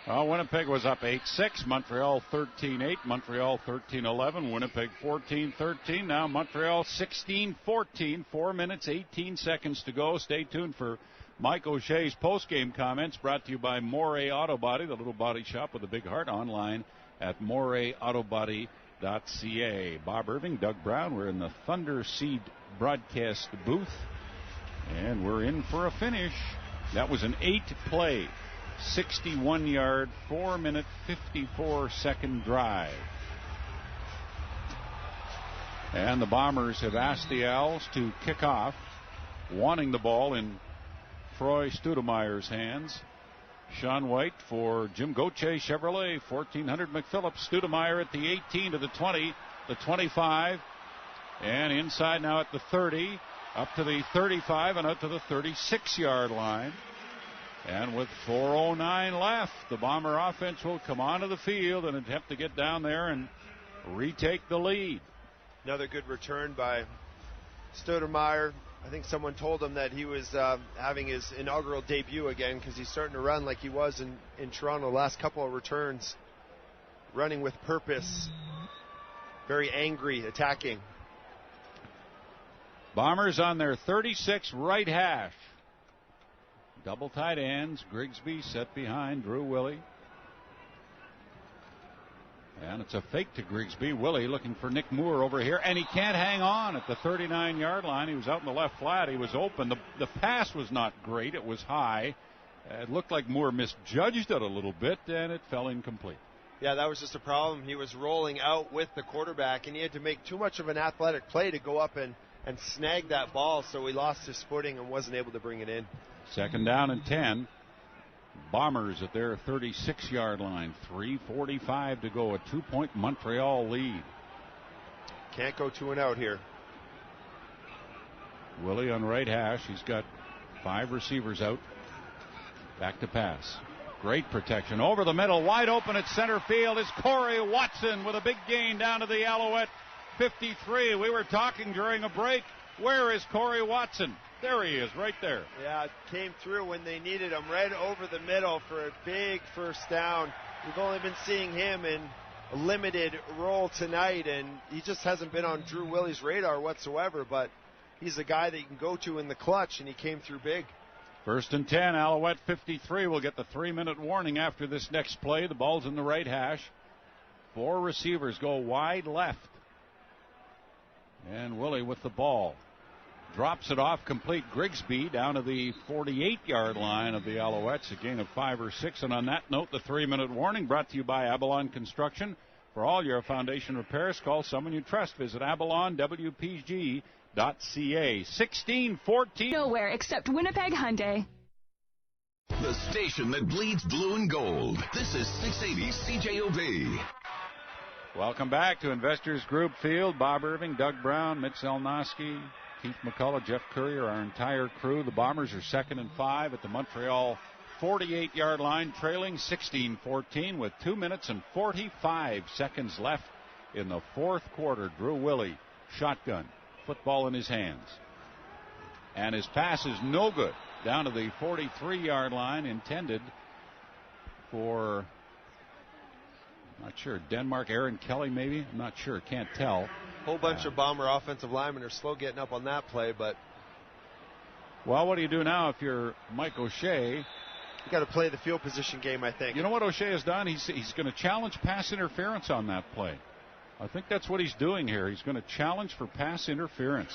Well, Winnipeg was up 8-6. Montreal 13-8. Montreal 13-11. Winnipeg 14-13. Now Montreal 16-14. 4 minutes, 18 seconds to go. Stay tuned for Mike O'Shea's post-game comments, brought to you by Moray Auto Body, the little body shop with a big heart, online at morayautobody.ca. Bob Irving, Doug Brown, we're in the Thunder Seed broadcast booth, and we're in for a finish. That was an 8-play, 61-yard, 4-minute, 54-second drive. And the Bombers have asked the Owls to kick off, wanting the ball in Troy Studemeyer's hands. Sean White for Jim Gauthier Chevrolet, 1400 McPhillips. Studemeyer at the 18 to the 20, the 25, and inside now at the 30, up to the 35 and out to the 36-yard line. And with 4:09 left, the Bomber offense will come onto the field and attempt to get down there and retake the lead. Another good return by Studemeyer. I think someone told him that he was having his inaugural debut again, because he's starting to run like he was in Toronto. Last couple of returns, running with purpose, very angry, attacking. Bombers on their 36 right hash. Double tight ends. Grigsby set behind Drew Willie. And it's a fake to Grigsby. Willie looking for Nick Moore over here, and he can't hang on at the 39-yard line. He was out in the left flat. He was open. The pass was not great. It was high. It looked like Moore misjudged it a little bit, and it fell incomplete. Yeah, that was just a problem. He was rolling out with the quarterback, and he had to make too much of an athletic play to go up and snag that ball, so he lost his footing and wasn't able to bring it in. Second down and 10. Bombers at their 36-yard line. 3:45 to go. A 2-point Montreal lead. Can't go 2 and out here. Willie on right hash. He's got 5 receivers out. Back to pass. Great protection. Over the middle. Wide open at center field is Corey Watson with a big gain down to the Alouette 53. We were talking during a break. Where is Corey Watson? There he is, right there. Yeah, came through when they needed him, right over the middle for a big first down. We've only been seeing him in a limited role tonight, and he just hasn't been on Drew Willie's radar whatsoever, but he's a guy that you can go to in the clutch, and he came through big. First and 10, Alouette 53 will get the 3-minute warning after this next play. The ball's in the right hash. 4 receivers go wide left. And Willie with the ball. Drops it off complete. Grigsby down to the 48-yard line of the Alouettes. A gain of 5 or 6. And on that note, the 3-minute warning brought to you by Avalon Construction. For all your foundation repairs, call someone you trust. Visit AvalonWPG.ca. 16-14. Nowhere except Winnipeg Hyundai. The station that bleeds blue and gold. This is 680 CJOB. Welcome back to Investors Group Field. Bob Irving, Doug Brown, Mitch Zelnowski, Keith McCullough, Jeff Currier, our entire crew. The Bombers are 2nd and 5 at the Montreal 48-yard line, trailing 16-14 with 2 minutes and 45 seconds left in the fourth quarter. Drew Willie, shotgun, football in his hands. And his pass is no good. down to the 43-yard line, intended for, I'm not sure, Denmark, Aaron Kelly maybe? I'm not sure, can't tell. Whole bunch of Bomber offensive linemen are slow getting up on that play, but... Well, what do you do now if you're Mike O'Shea? You got to play the field position game, I think. You know what O'Shea has done? He's going to challenge pass interference on that play. I think that's what he's doing here. He's going to challenge for pass interference.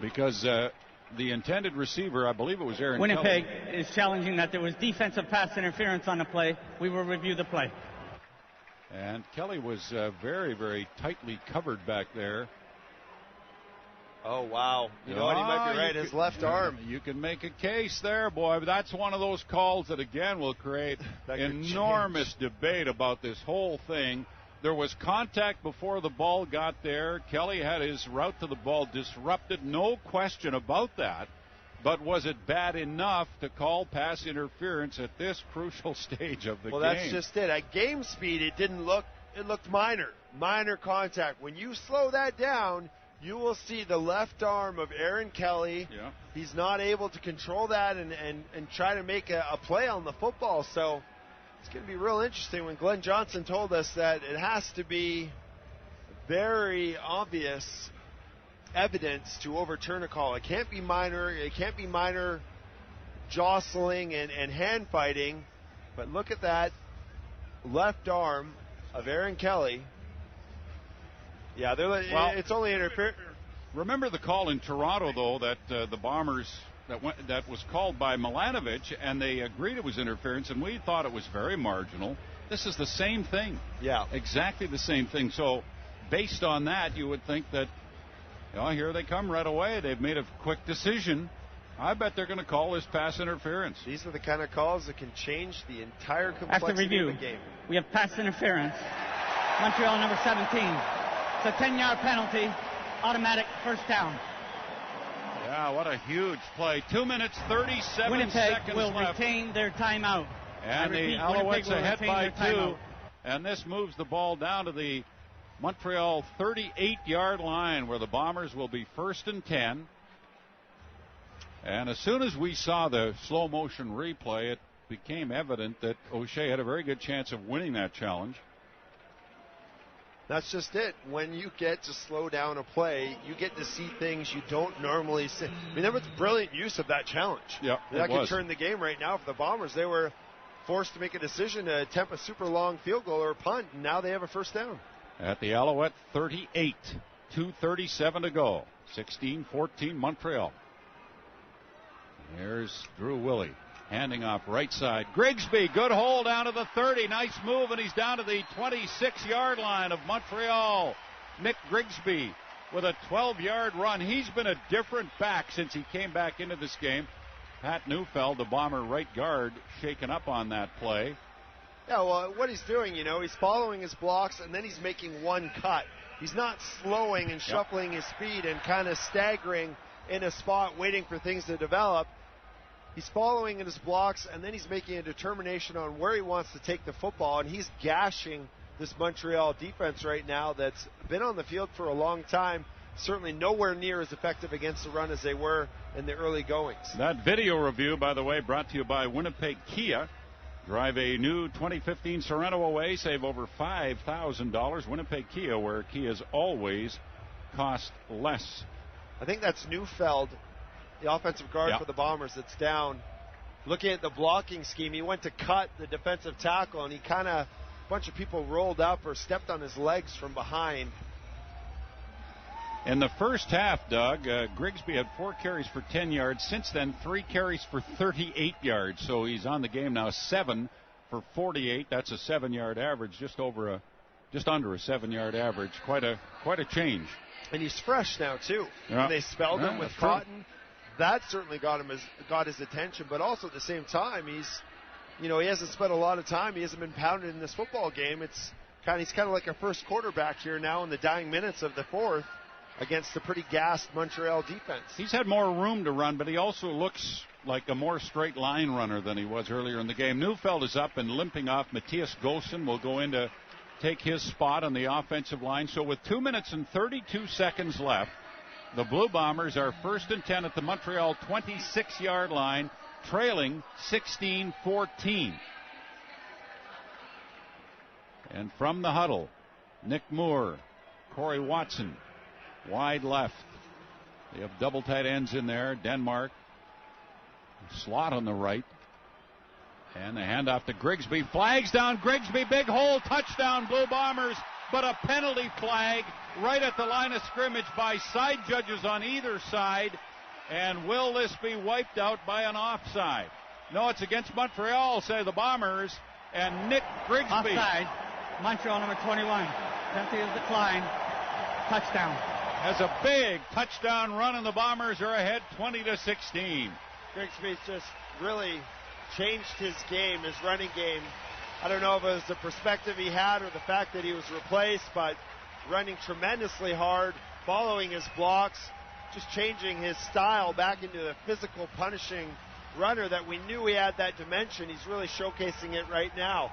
Because the intended receiver, I believe it was Aaron Winnipeg Kelly, is challenging that there was defensive pass interference on the play. We will review the play. And Kelly was very, very tightly covered back there. Oh, wow. You know what? He might be right. His left arm. You can make a case there, boy. But that's one of those calls that, again, will create enormous debate about this whole thing. There was contact before the ball got there. Kelly had his route to the ball disrupted. No question about that. But was it bad enough to call pass interference at this crucial stage of the game? Well, that's just it. At game speed, it looked minor. Minor contact. When you slow that down, you will see the left arm of Aaron Kelly. Yeah. He's not able to control that and try to make a play on the football. So it's going to be real interesting when Glenn Johnson told us that it has to be very obvious evidence to overturn a call. It can't be minor. It can't be minor jostling and hand fighting. But look at that left arm of Aaron Kelly. Yeah, it's only interference. Remember the call in Toronto, though, that the Bombers that was called by Milanovic, and they agreed it was interference, and we thought it was very marginal. This is the same thing. Yeah, exactly the same thing. So, based on that, you would think that, here they come right away. They've made a quick decision. I bet they're going to call this pass interference. These are the kind of calls that can change the entire complexity of the game. We have pass interference. Montreal number 17. It's a 10-yard penalty, automatic first down. Yeah, what a huge play. 2 minutes, 37 Winnipeg seconds will left. retain their timeout. And the Alouettes ahead by 2. And this moves the ball down to the Montreal 38-yard line where the Bombers will be 1st and 10. And as soon as we saw the slow motion replay, it became evident that O'Shea had a very good chance of winning that challenge. That's just it. When you get to slow down a play, you get to see things you don't normally see. I mean, that was brilliant use of that challenge. Yeah, that could turn the game right now for the Bombers. They were forced to make a decision to attempt a super long field goal or a punt, and now they have a first down. At the Alouette 38, 2:37 to go. 16-14 Montreal. There's Drew Willie. Handing off right side. Grigsby, good hold down to the 30. Nice move, and he's down to the 26-yard line of Montreal. Nick Grigsby with a 12-yard run. He's been a different back since he came back into this game. Pat Neufeld, the Bomber right guard, shaken up on that play. Yeah, well, what he's doing, he's following his blocks, and then he's making one cut. He's not slowing and shuffling his speed and kind of staggering in a spot waiting for things to develop. He's following in his blocks, and then he's making a determination on where he wants to take the football, and he's gashing this Montreal defense right now that's been on the field for a long time, certainly nowhere near as effective against the run as they were in the early goings. That video review, by the way, brought to you by Winnipeg Kia. Drive a new 2015 Sorento away, save over $5,000. Winnipeg Kia, where Kias always cost less. I think that's Neufeld, the offensive guard for the Bombers, that's down. Looking at the blocking scheme, he went to cut the defensive tackle, and a bunch of people rolled up or stepped on his legs from behind. In the first half, Doug, Grigsby had 4 carries for 10 yards. Since then, 3 carries for 38 yards. So he's on the game now, 7 for 48. That's a 7-yard average, just under a 7-yard average. Quite a change. And he's fresh now too. Yeah. When they spelled him with cotton, that certainly got his attention. But also at the same time, he hasn't spent a lot of time. He hasn't been pounded in this football game. He's kind of like a first quarterback here now in the dying minutes of the fourth against the pretty gassed Montreal defense. He's had more room to run, but he also looks like a more straight line runner than he was earlier in the game. Neufeld is up and limping off. Matthias Gosen will go in to take his spot on the offensive line. So with 2 minutes and 32 seconds left, The Blue Bombers are 1st and 10 at the Montreal 26-yard line, trailing 16-14. And from the huddle, Nick Moore, Corey Watson, wide left. They have double tight ends in there. Denmark, slot on the right. And the handoff to Grigsby. Flags down Grigsby. Big hole. Touchdown Blue Bombers. But a penalty flag right at the line of scrimmage by side judges on either side. And will this be wiped out by an offside? No, it's against Montreal, say the Bombers. And Nick Grigsby. Offside. Montreal number 21. Penalty of decline. Touchdown. Has a big touchdown run, and the Bombers are ahead 20-16. Grigsby's just really changed his game, his running game. I don't know if it was the perspective he had or the fact that he was replaced, but running tremendously hard, following his blocks, just changing his style back into the physical, punishing runner that we knew he had that dimension. He's really showcasing it right now.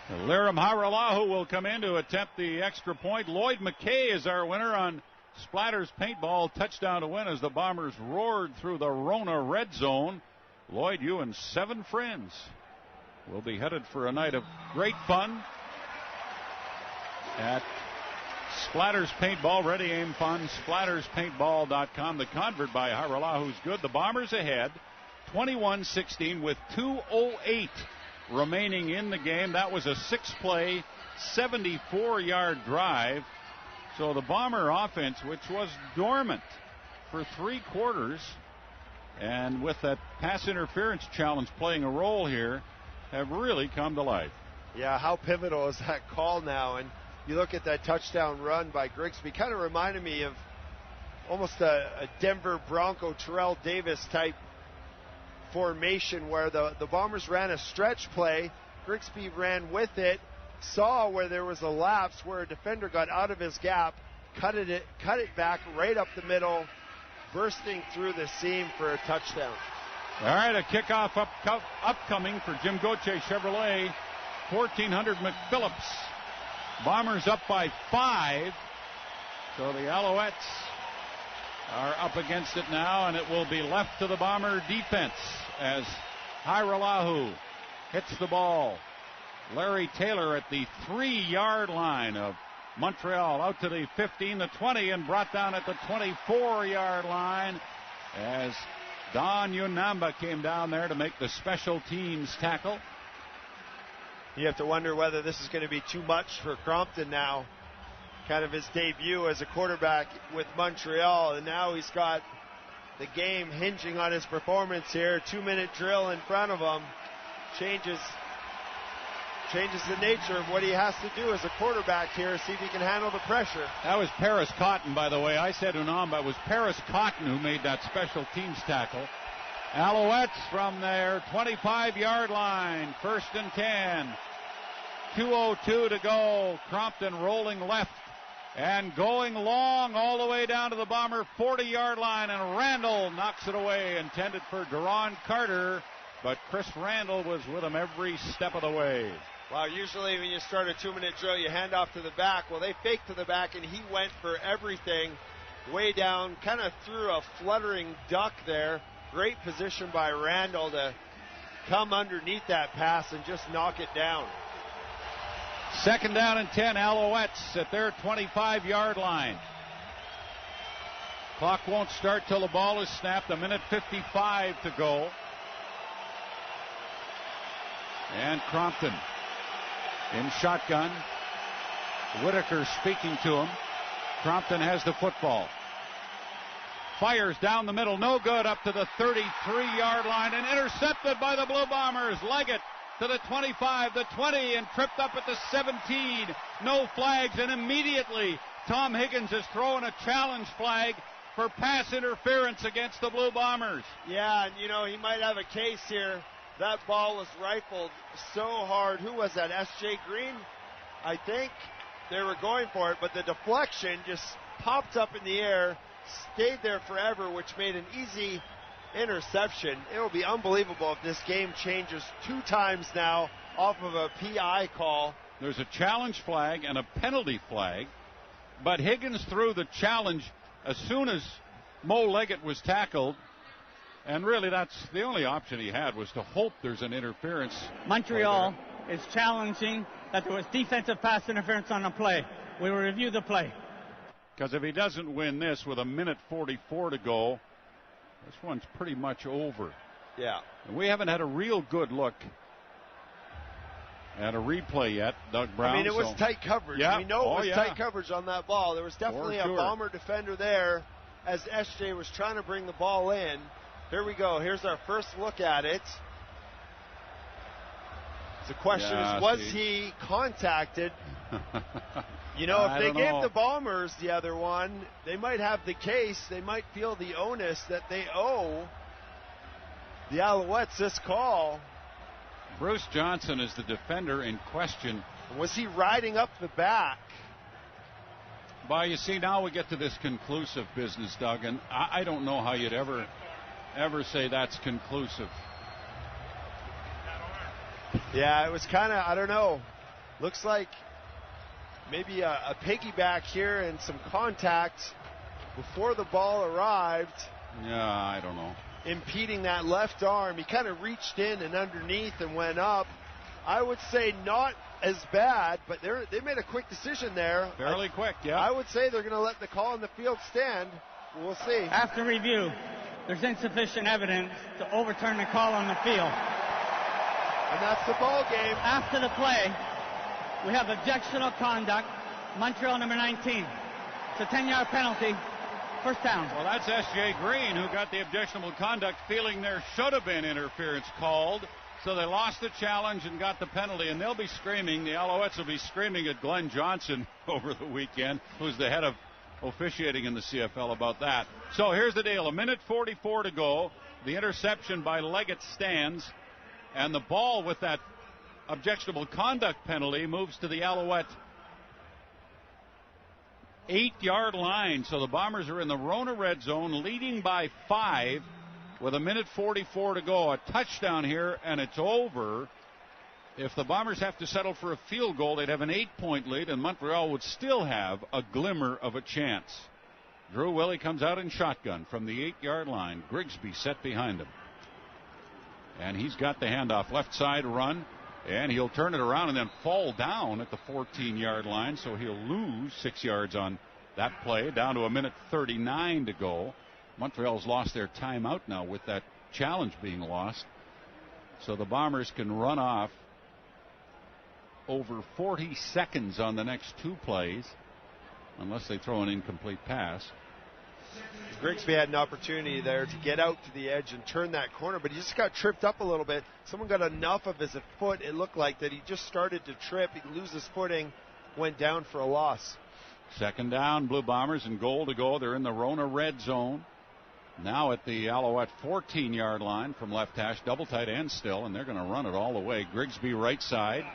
Liram Haralahu will come in to attempt the extra point. Lloyd McKay is our winner on Splatter's paintball touchdown to win as the Bombers roared through the Rona red zone. Lloyd, you and 7 friends will be headed for a night of great fun at Splatter's Paintball. Ready, aim, fun. SplattersPaintball.com. The convert by Haralahu is good. The Bombers ahead 21-16 with 2:08 remaining in the game. That was a 6-play, 74-yard drive. So the Bomber offense, which was dormant for 3 quarters, and with that pass interference challenge playing a role here, have really come to life. Yeah, how pivotal is that call now? And you look at that touchdown run by Grigsby, kind of reminded me of almost a Denver Bronco Terrell Davis type formation where the Bombers ran a stretch play. Grigsby ran with it, saw where there was a lapse where a defender got out of his gap, cut it back right up the middle, bursting through the seam for a touchdown. All right, a kickoff upcoming for Jim Gauthier Chevrolet, 1400 McPhillips. Bombers up by 5. So the Alouettes are up against it now, and it will be left to the Bomber defense as Haralahu hits the ball. Larry Taylor at the 3-yard line of Montreal, out to the 15, the 20, and brought down at the 24-yard line as Don Unamba came down there to make the special teams tackle. You have to wonder whether this is going to be too much for Crompton now. Kind of his debut as a quarterback with Montreal, and now he's got the game hinging on his performance here. 2-minute drill in front of him changes the nature of what he has to do as a quarterback here, see if he can handle the pressure. That was Paris Cotton, by the way. I said Unamba. It was Paris Cotton who made that special teams tackle. Alouettes from their 25-yard line, 1st and 10. 2:02 to go. Crompton rolling left and going long all the way down to the Bomber 40-yard line, and Randall knocks it away, intended for Deron Carter, but Chris Randall was with him every step of the way. Wow, usually when you start a 2-minute drill, you hand off to the back. Well, they faked to the back, and he went for everything way down, kind of threw a fluttering duck there. Great position by Randall to come underneath that pass and just knock it down. 2nd down and 10, Alouettes at their 25-yard line. Clock won't start till the ball is snapped. 1:55 to go. And Crompton in shotgun. Whitaker speaking to him. Crompton has the football. Fires down the middle, no good, up to the 33-yard line, and intercepted by the Blue Bombers. Leggett to the 25, the 20, and tripped up at the 17. No flags, and immediately Tom Higgins is throwing a challenge flag for pass interference against the Blue Bombers. Yeah, and he might have a case here. That ball was rifled so hard. Who was that, S.J. Green? I think they were going for it, but the deflection just popped up in the air, stayed there forever, which made an easy interception. It will be unbelievable if this game changes 2 times now off of a PI call. There's a challenge flag and a penalty flag, but Higgins threw the challenge as soon as Mo Leggett was tackled, and really that's the only option he had was to hope there's an interference. Montreal is challenging that there was defensive pass interference on the play. We will review the play. Because if he doesn't win this with 1:44 to go, this one's pretty much over. Yeah. And we haven't had a real good look at a replay yet, Doug Brown. I mean, it was tight coverage. Yeah. We know it was tight coverage on that ball. There was definitely a Bomber defender there as SJ was trying to bring the ball in. Here we go. Here's our first look at it. The question is, was he contacted? You know, if they gave the Bombers the other one, they might have the case. They might feel the onus that they owe the Alouettes this call. Bruce Johnson is the defender in question. Was he riding up the back? Well, you see, now we get to this conclusive business, Doug, and I don't know how you'd ever say that's conclusive. Yeah, it was kind of, I don't know, looks like maybe a piggyback here and some contact before the ball arrived. Yeah, I don't know. Impeding that left arm. He kind of reached in and underneath and went up. I would say not as bad, but they made a quick decision there. Fairly quick, yeah. I would say they're going to let the call on the field stand. We'll see. After review, there's insufficient evidence to overturn the call on the field. And that's the ball game. After the play, we have objectionable conduct, Montreal number 19. It's a 10-yard penalty. First down. Well, that's S.J. Green who got the objectionable conduct, feeling there should have been interference called. So they lost the challenge and got the penalty, and they'll be screaming. The Alouettes will be screaming at Glenn Johnson over the weekend, who's the head of officiating in the CFL, about that. So here's the deal. 1:44 to go. The interception by Leggett stands, and the ball with that objectionable conduct penalty moves to the Alouette 8-yard line. So the Bombers are in the Rona red zone, leading by 5 with 1:44 to go. A touchdown here, and it's over. If the Bombers have to settle for a field goal, they'd have an 8-point lead, and Montreal would still have a glimmer of a chance. Drew Willie comes out in shotgun from the 8-yard line. Grigsby set behind him. And he's got the handoff, left side run, and he'll turn it around and then fall down at the 14-yard line, so he'll lose 6 yards on that play, down to 1:39 to go. Montreal's lost their timeout now with that challenge being lost. So the Bombers can run off over 40 seconds on the next 2 plays, unless they throw an incomplete pass. Grigsby had an opportunity there to get out to the edge and turn that corner, but he just got tripped up a little bit. Someone got enough of his foot, it looked like, that he just started to trip. He'd lose his footing, went down for a loss. Second down, Blue Bombers, and goal to go. They're in the Rona red zone. Now at the Alouette 14-yard line from left hash, double tight end still, and they're going to run it all the way. Grigsby right side,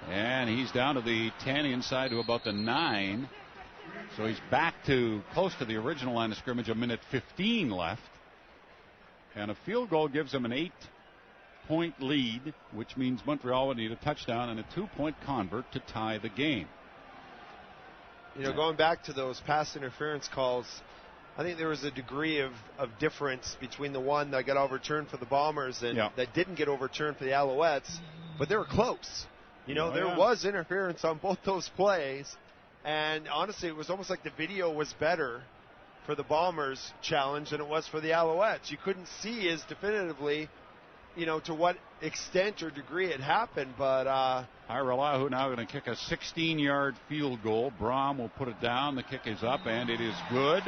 and he's down to the 10, inside to about the 9. So he's back to close to the original line of scrimmage, 1:15 left. And a field goal gives them an 8-point lead, which means Montreal would need a touchdown and a 2-point convert to tie the game. You know, going back to those pass interference calls, I think there was a degree of difference between the one that got overturned for the Bombers and that didn't get overturned for the Alouettes, but they were close. You know, there was interference on both those plays, and honestly, it was almost like the video was better for the Bombers challenge than it was for the Alouettes. You couldn't see as definitively, you know, to what extent or degree it happened, but Iralahu now going to kick a 16-yard field goal. Brahm will put it down. The kick is up, and it is good.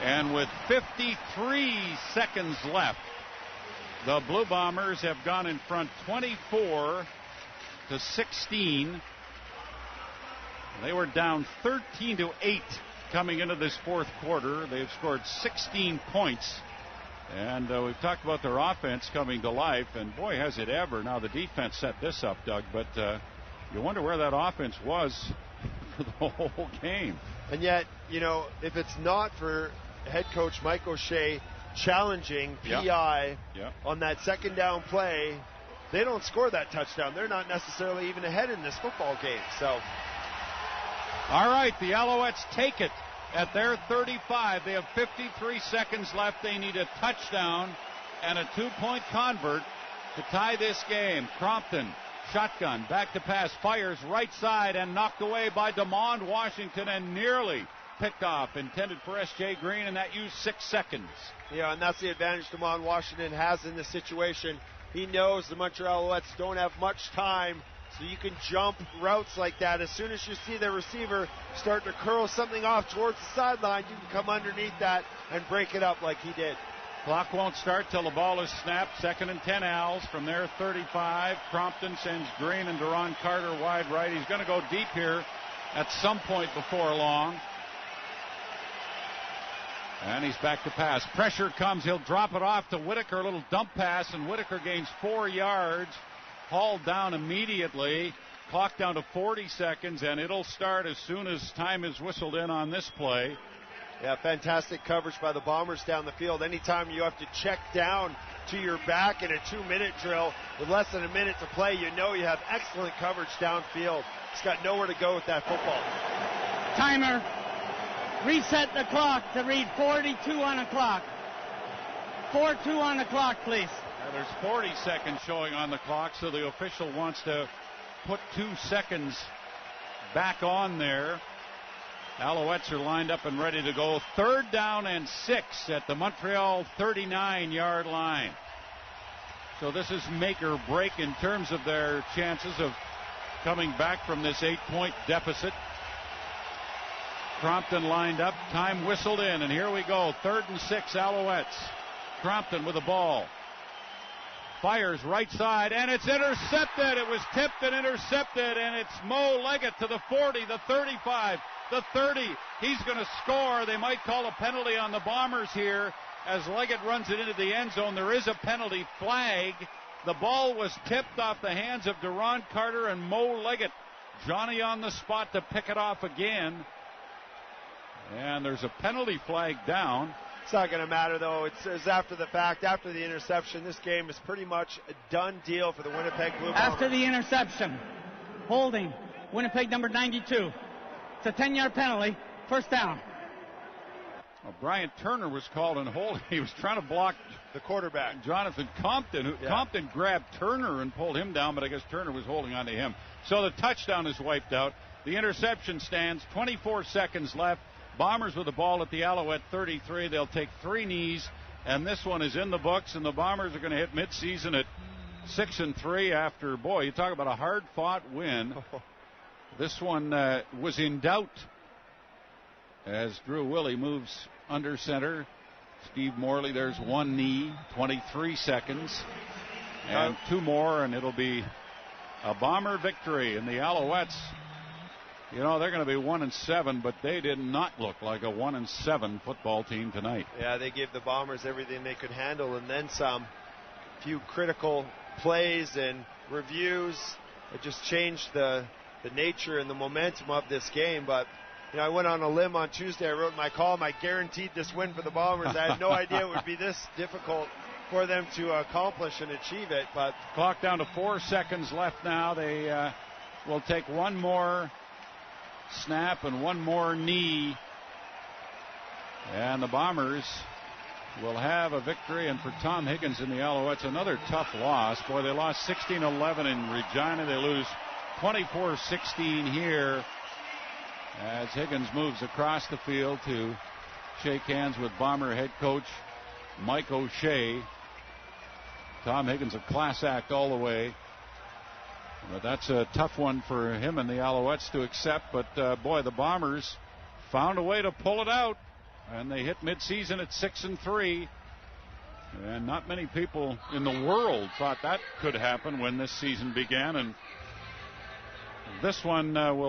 And with 53 seconds left, the Blue Bombers have gone in front 24-16. They were down 13-8 coming into this fourth quarter. They've scored 16 points. And we've talked about their offense coming to life, and boy, has it ever. Now, the defense set this up, Doug, but you wonder where that offense was for the whole game. And yet, you know, if it's not for head coach Mike O'Shea challenging PI on that second down play, they don't score that touchdown. They're not necessarily even ahead in this football game. So, all right, the Alouettes take it at their 35. They have 53 seconds left. They need a touchdown and a 2-point convert to tie this game. Crompton, shotgun, back to pass, fires right side and knocked away by DeMond Washington and nearly picked off. Intended for S.J. Green, and that used 6 seconds. Yeah, and that's the advantage DeMond Washington has in this situation. He knows the Montreal Alouettes don't have much time, so you can jump routes like that. As soon as you see the receiver start to curl something off towards the sideline, you can come underneath that and break it up like he did. Clock won't start till the ball is snapped. 2nd and 10 Owls from their 35. Crompton sends Green and Duron Carter wide right. He's going to go deep here at some point before long. And he's back to pass. Pressure comes. He'll drop it off to Whitaker. A little dump pass, and Whitaker gains 4 yards. Hauled down immediately. Clock down to 40 seconds, and it'll start as soon as time is whistled in on this play. Yeah, fantastic coverage by the Bombers down the field. Anytime you have to check down to your back in a 2-minute drill with less than a minute to play, you know you have excellent coverage downfield. He's got nowhere to go with that football. Timer. Reset the clock to read 42 on the clock. 4-2 on the clock, please. There's 40 seconds showing on the clock, so the official wants to put 2 seconds back on there. Alouettes are lined up and ready to go. 3rd down and 6 at the Montreal 39-yard line. So this is make or break in terms of their chances of coming back from this 8-point deficit. Crompton lined up, time whistled in, and here we go. 3rd and 6 Alouettes. Crompton with the ball. Fires right side, and it's intercepted. It was tipped and intercepted, and it's Mo Leggett to the 40, the 35, the 30. He's going to score. They might call a penalty on the Bombers here as Leggett runs it into the end zone. There is a penalty flag. The ball was tipped off the hands of Duron Carter and Mo Leggett. Johnny on the spot to pick it off again. And there's a penalty flag down. It's not going to matter, though. It's after the fact, after the interception. This game is pretty much a done deal for the Winnipeg Blue Bombers. After the interception, holding, Winnipeg number 92. It's a 10-yard penalty, 1st down. Well, Brian Turner was called in holding. He was trying to block the quarterback, Jonathan Crompton. Crompton grabbed Turner and pulled him down, but I guess Turner was holding on to him. So the touchdown is wiped out. The interception stands. 24 seconds left. Bombers with the ball at the Alouette 33. They'll take 3 knees, and this one is in the books, and the Bombers are going to hit midseason at 6-3 after, boy, you talk about a hard-fought win. This one was in doubt as Drew Willie moves under center. Steve Morley, there's 1 knee, 23 seconds, and 2 more, and it'll be a Bomber victory. And the Alouettes, you know, they're going to be 1-7, but they did not look like a 1-7 football team tonight. Yeah, they gave the Bombers everything they could handle and then some. A few critical plays and reviews. It just changed the nature and the momentum of this game. But, you know, I went on a limb on Tuesday. I wrote in my column, I guaranteed this win for the Bombers. I had no idea it would be this difficult for them to accomplish and achieve it. But clock down to 4 seconds left now. They will take 1 more snap and 1 more knee, and the Bombers will have a victory. And for Tom Higgins and the Alouettes, another tough loss. Boy, they lost 16-11 in Regina. They lose 24-16 here as Higgins moves across the field to shake hands with Bomber head coach Mike O'Shea. Tom Higgins, a class act all the way. But that's a tough one for him and the Alouettes to accept. But, boy, the Bombers found a way to pull it out, and they hit midseason at 6-3. And not many people in the world thought that could happen when this season began. And this one will